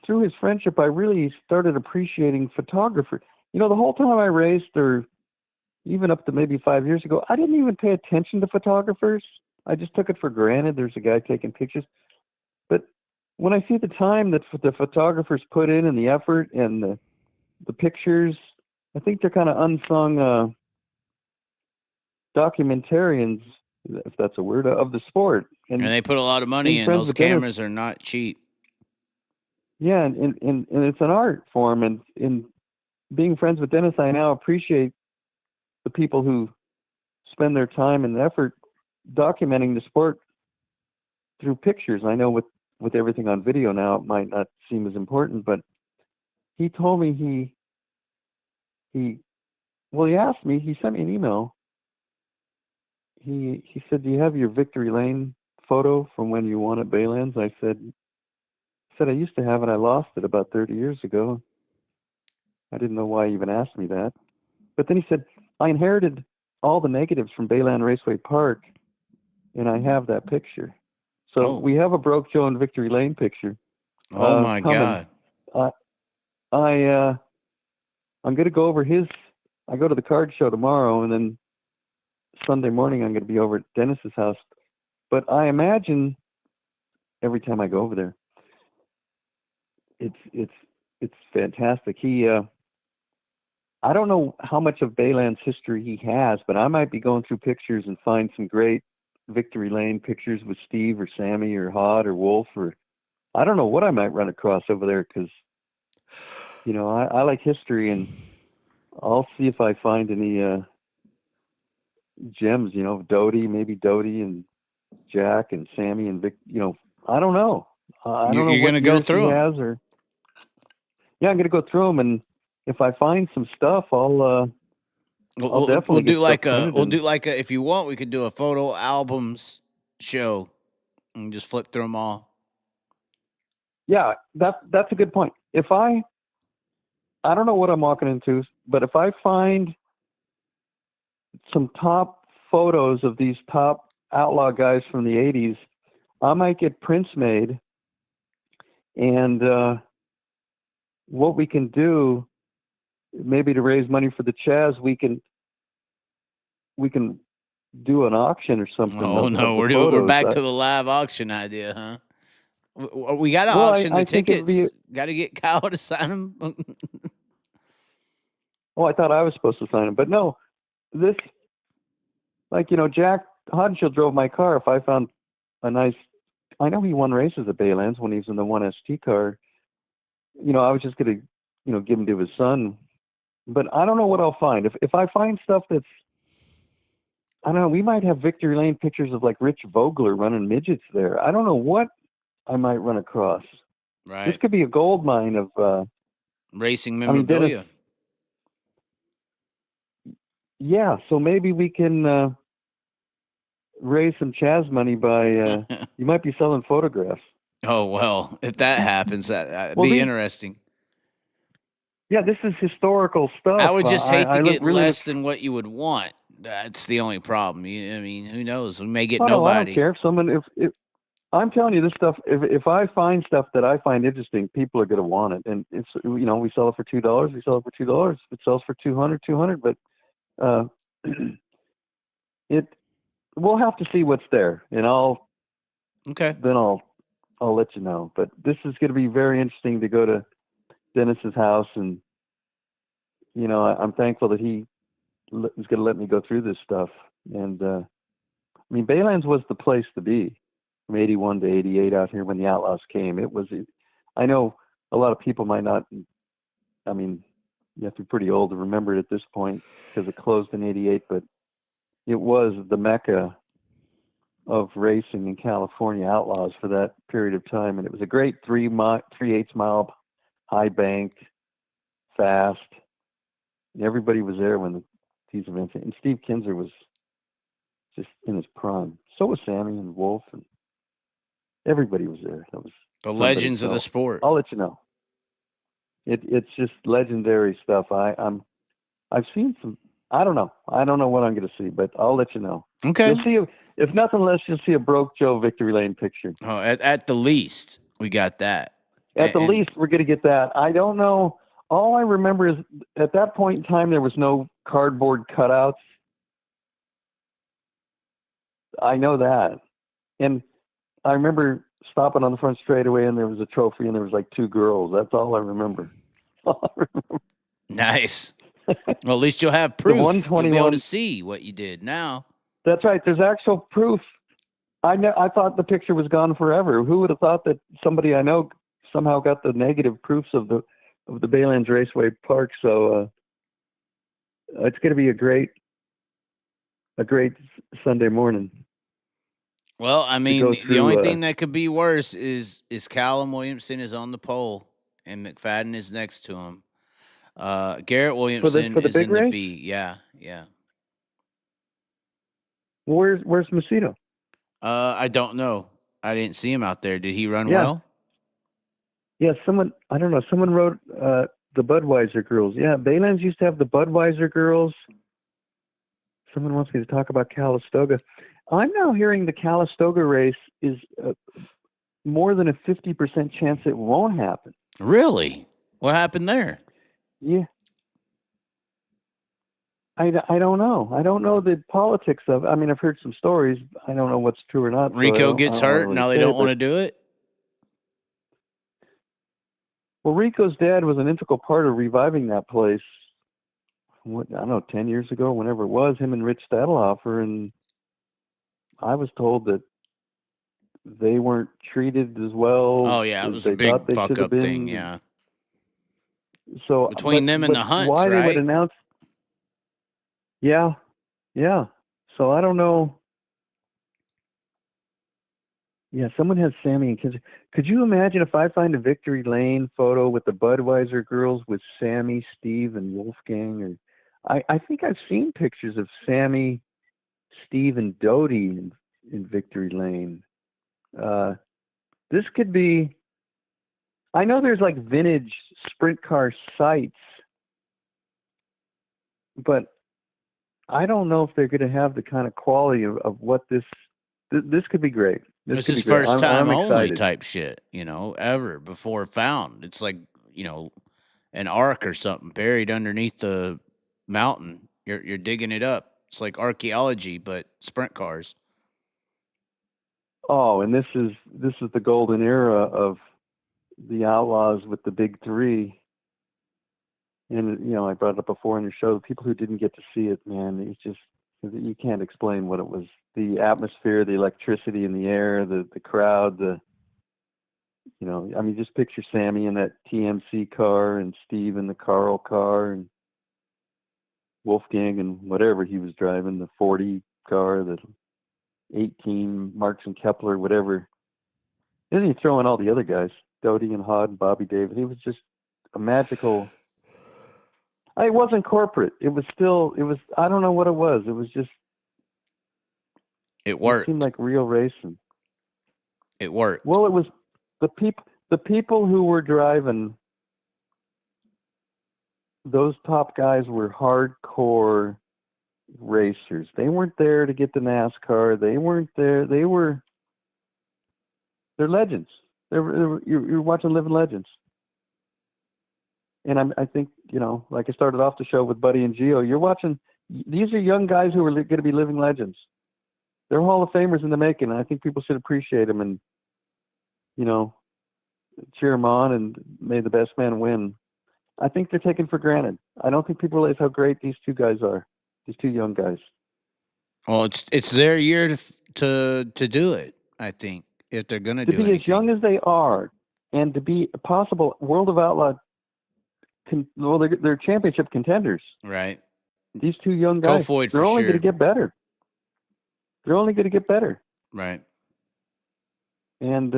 through his friendship, I really started appreciating photography. The whole time I raced, or even up to maybe 5 years ago, I didn't even pay attention to photographers. I just took it for granted. There's a guy taking pictures. But when I see the time that the photographers put in, and the effort, and the pictures, I think they're kind of unsung documentarians, if that's a word, of the sport. And they put a lot of money in. Those cameras are not cheap. Yeah, and it's an art form. And in being friends with Dennis, I now appreciate the people who spend their time and effort documenting the sport through pictures. I know with everything on video now, it might not seem as important, but he told me he asked me, he sent me an email. He said, "Do you have your Victory Lane photo from when you won at Baylands?" I said, I used to have it. I lost it about 30 years ago. I didn't know why he even asked me that. But then he said, "I inherited all the negatives from Bayland Raceway Park, and I have that picture." So we have a Broke Joe and Victory Lane picture. Oh my God! I'm going to go over his. I go to the card show tomorrow, and then Sunday morning I'm going to be over at Dennis's house. But I imagine every time I go over there, it's fantastic. He I don't know how much of Bayland's history he has, but I might be going through pictures and find some great Victory Lane pictures with Steve or Sammy or Hod or Wolf, or I don't know what I might run across over there, because I like history, and I'll see if I find any gems. Maybe Doty and Jack and Sammy and Vic. I don't know. I don't know. You're going to go through them. Yeah, I'm going to go through them, and if I find some stuff, I'll definitely we'll do like a if you want, we could do a photo albums show and just flip through them all. Yeah, that's a good point. If I don't know what I'm walking into, but if I find some top photos of these top outlaw guys from the 80s, I might get prints made. And what we can do, maybe to raise money for the Chaz, we can do an auction or something. Oh no, we're back to the live auction idea, huh? We got to auction the tickets. Got to get Kyle to sign them. Oh, I thought I was supposed to sign them, but no. This, Jack Hodenshield drove my car. If I found a nice, I know he won races at Baylands when he was in the 1ST car. I was just going to, give him to his son. But I don't know what I'll find. If I find stuff that's, I don't know, we might have Victory Lane pictures of like Rich Vogler running midgets there. I don't know what I might run across. Right. This could be a gold mine of racing memorabilia. Yeah, so maybe we can raise some Chaz money by you might be selling photographs. Oh, well, if that happens, that'd be interesting. Yeah, this is historical stuff. I would just hate to get less than what you would want. That's the only problem. I mean, who knows? We may get nobody. No, I don't care. If I'm telling you this stuff, if I find stuff that I find interesting, people are going to want it. And it's, we sell it for $2, we sell it for $2. If it sells for $200, but we'll have to see what's there, and then I'll let you know. But this is going to be very interesting to go to Dennis's house, and I'm thankful that he is going to let me go through this stuff. And Baylands was the place to be from 81 to 88 out here when the Outlaws came. It was, I know a lot of people might not, you have to be pretty old to remember it at this point because it closed in 88, but it was the Mecca of racing in California, Outlaws, for that period of time, and it was a great 3/8 mile high banked, fast. And everybody was there when these events. And Steve Kinzer was just in his prime. So was Sammy and Wolf, and everybody was there. That was the legends of the sport. I'll let you know. It's just legendary stuff. I've seen some. I don't know what I'm going to see, but I'll let you know. Okay. You'll see, if nothing less, you'll see a Broke Joe victory lane picture. Oh, at the least, we got that. At the least, we're going to get that. I don't know. All I remember is at that point in time, there was no cardboard cutouts. I know that. And I remember stopping on the front straightaway, and there was a trophy, and there was like 2 girls. That's all I remember. Nice. Well, at least you'll have proof. The 121, you'll be able to see what you did now. That's right. There's actual proof. I thought the picture was gone forever. Who would have thought that somebody I know somehow got the negative proofs of the Baylands Raceway Park? So it's going to be a great Sunday morning. Well, I mean, the only thing that could be worse is Callum Williamson is on the pole and McFadden is next to him. Garrett Williamson for the is big in race? the B. Yeah. Where's Macedo? I don't know. I didn't see him out there. Did he run well? Yeah, I don't know. Someone wrote the Budweiser girls. Yeah, Baylands used to have the Budweiser girls. Someone wants me to talk about Calistoga. I'm now hearing the Calistoga race is more than a 50% chance it won't happen. Really? What happened there? Yeah. I don't know. I don't know the politics of. I mean, I've heard some stories. I don't know what's true or not. Rico gets hurt. Now they don't want to do it. Well, Rico's dad was an integral part of reviving that place. I don't know, 10 years ago, whenever it was, him and Rich Stadelhofer, and I was told that they weren't treated as well. Oh yeah, it was a big fuck up thing. Yeah. So between them and the Hunts, why right? They would announce? Yeah. So I don't know. Yeah, someone has Sammy and kids. Could you imagine if I find a Victory Lane photo with the Budweiser girls with Sammy, Steve, and Wolfgang? Or I think I've seen pictures of Sammy, Steve, and Doty in Victory Lane. This could be. I know there's like vintage sprint car sites, but I don't know if they're going to have the kind of quality of what this could be great. This is first time only type shit, ever before found. It's like, an ark or something buried underneath the mountain. You're digging it up. It's like archaeology, but sprint cars. Oh, and this is the golden era of the Outlaws with the big 3. And, I brought it up before in your show, the people who didn't get to see it, man, it's just, you can't explain what it was. The atmosphere, the electricity in the air, the crowd, just picture Sammy in that TMC car and Steve in the Carl car and Wolfgang and whatever he was driving, the 40 car, the 18 Marks and Kepler, whatever. Then you throw in all the other guys, Doty and Hod and Bobby David. It was just a magical. It wasn't corporate. It was, I don't know what it was. It was just. It worked. It seemed like real racing. It worked. Well, it was the people who were driving, those top guys were hardcore racers. They weren't there to get the NASCAR. They weren't there. They're legends. You're watching living legends. And I think, like I started off the show with Buddy and Gio, you're watching, these are young guys who are going to be living legends. They're Hall of Famers in the making, and I think people should appreciate them and, cheer them on and may the best man win. I think they're taken for granted. I don't think people realize how great these 2 guys are, these 2 young guys. Well, it's their year to do it, I think, if they're going to do it. To be as young as they are and to be a possible World of Outlaw, they're championship contenders. Right. These 2 young guys, they're only going to get better. They're only going to get better. Right. And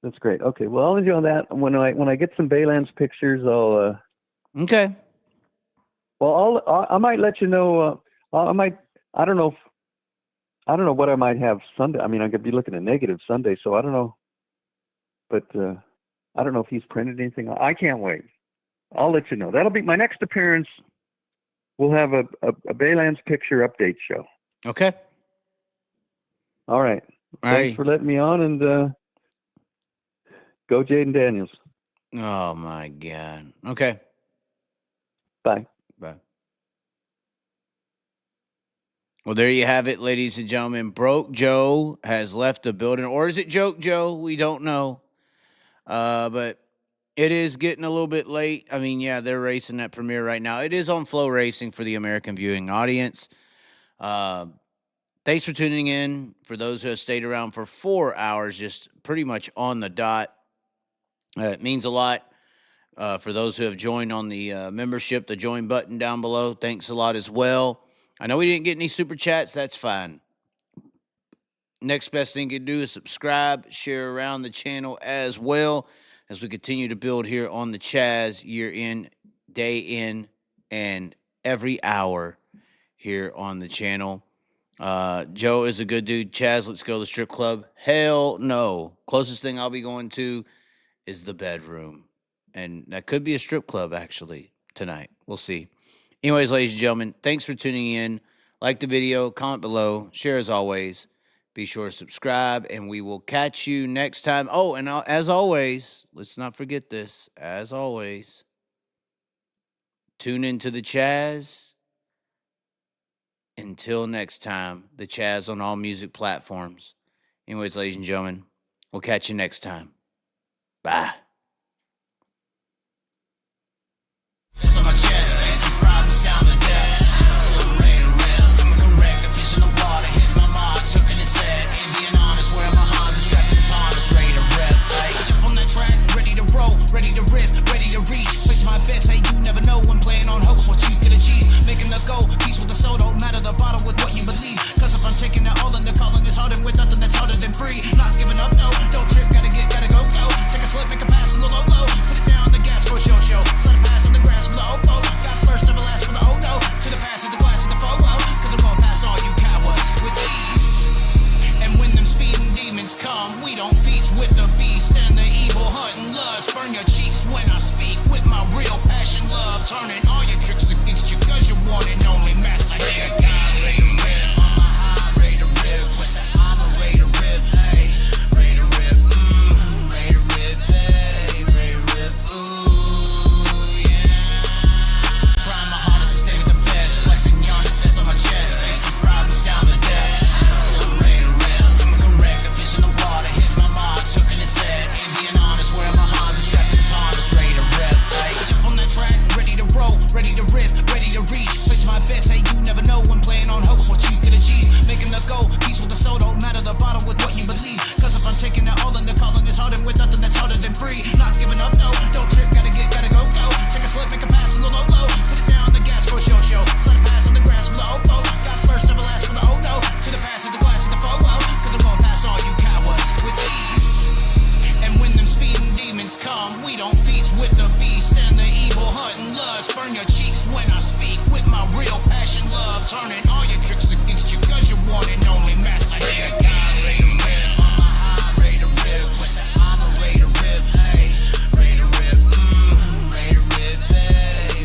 that's great. Okay, well, I'll enjoy that. When I get some Baylands pictures, I'll. Okay. Well, I might let you know. I don't know what I might have Sunday. I mean, I could be looking at negative Sunday, so I don't know. But I don't know if he's printed anything. I can't wait. I'll let you know. That'll be my next appearance. We'll have a Baylands picture update show. Okay. All right. Thanks for letting me on, and go Jaden Daniels. Oh, my God. Okay. Bye. Bye. Well, there you have it, ladies and gentlemen. Broke Joe has left the building. Or is it Joke Joe? We don't know. But it is getting a little bit late. I mean, yeah, they're racing at Premiere right now. It is on Flow Racing for the American viewing audience. Thanks for tuning in. For those who have stayed around for 4 hours, just pretty much on the dot. It means a lot. For those who have joined on the membership, the join button down below, thanks a lot as well. I know we didn't get any super chats. That's fine. Next best thing you can do is subscribe, share around the channel as well as we continue to build here on the Chaz year in, day in, and every hour here on the channel. Joe is a good dude. Chaz, let's go to the strip club. Hell no. Closest thing I'll be going to is the bedroom. And that could be a strip club, actually, tonight. We'll see. Anyways, ladies and gentlemen, thanks for tuning in. Like the video, comment below, share as always. Be sure to subscribe, and we will catch you next time. Oh, and as always, let's not forget this. As always, tune into the Chaz. Until next time, the Chaz on all music platforms. Anyways, ladies and gentlemen, we'll catch you next time. Bye. It's on my chest, some problems down the depths. I'm ready to rip, I'm correct, a fish in the water, hit my mind, Truckin his head, ain't being honest, where my Hanson, strapped his harness, ready to rip. Ay, jump on that track, ready to roll, ready to rip, ready to reach. Place my bets, hey, you never know when playing on hopes what you could achieve. Making the go, peace with the soul, don't matter the bottle with what you believe. Cause if I'm taking it all in the calling, it's harder with nothing that's harder than free. Not giving up, no, don't trip, gotta go. Take a slip, make a pass, a little low. Put it down the gas for a show. Let it pass on the grass for the opo. Got first, never last for the oh no. To the pass, to the glass, to the photo. Cause I'm gonna pass all you cowards with ease. And when them speeding demons come, we don't feast with the beast and the evil hunting lust. Burn your cheeks when I speak with my real passion, love. Turning all your tricks against you cause you're one and only master. Here, God, ready to rip. On my high, ready to rip. With the armor, ready to rip. Hey, ready to rip. Ready to rip. Hey, ready to rip. Ooh, yeah. Trying my hardest to stay with the best. Flexing youngsters on my chest. Facing problems down the depths. I'm ready to rip. I'm correct. A fish in the water. Hit my mob. Truckin his head. Ain't being honest. Where my Hanson, strapped his harness. Ready to rip. Hey, jump on that track. Ready to roll. Ready to rip. Ready to reach. Place my bets. Hey, you never know when playing on hopes what you could achieve. Making the go. Peace with the soul. Don't matter the bottle with what you believe. Cause if I'm taking it all in the calling, it's harder with nothing that's harder than free. Not giving up, no. Don't trip, gotta go. Take a slip, make a pass, a little low. Put it down the gas for a show. Let it pass on the grass for the opo. Got first, never last for the oh no. To the pass, to the glass, to the photo. Cause I'm gonna pass all you cowards with ease. And when them speeding demons come, we don't feast with the beast and the evil hunting lust. Burn your cheeks when I speak with my real passion, love. Turning all your tricks against you cause you're one and only master. Here, God,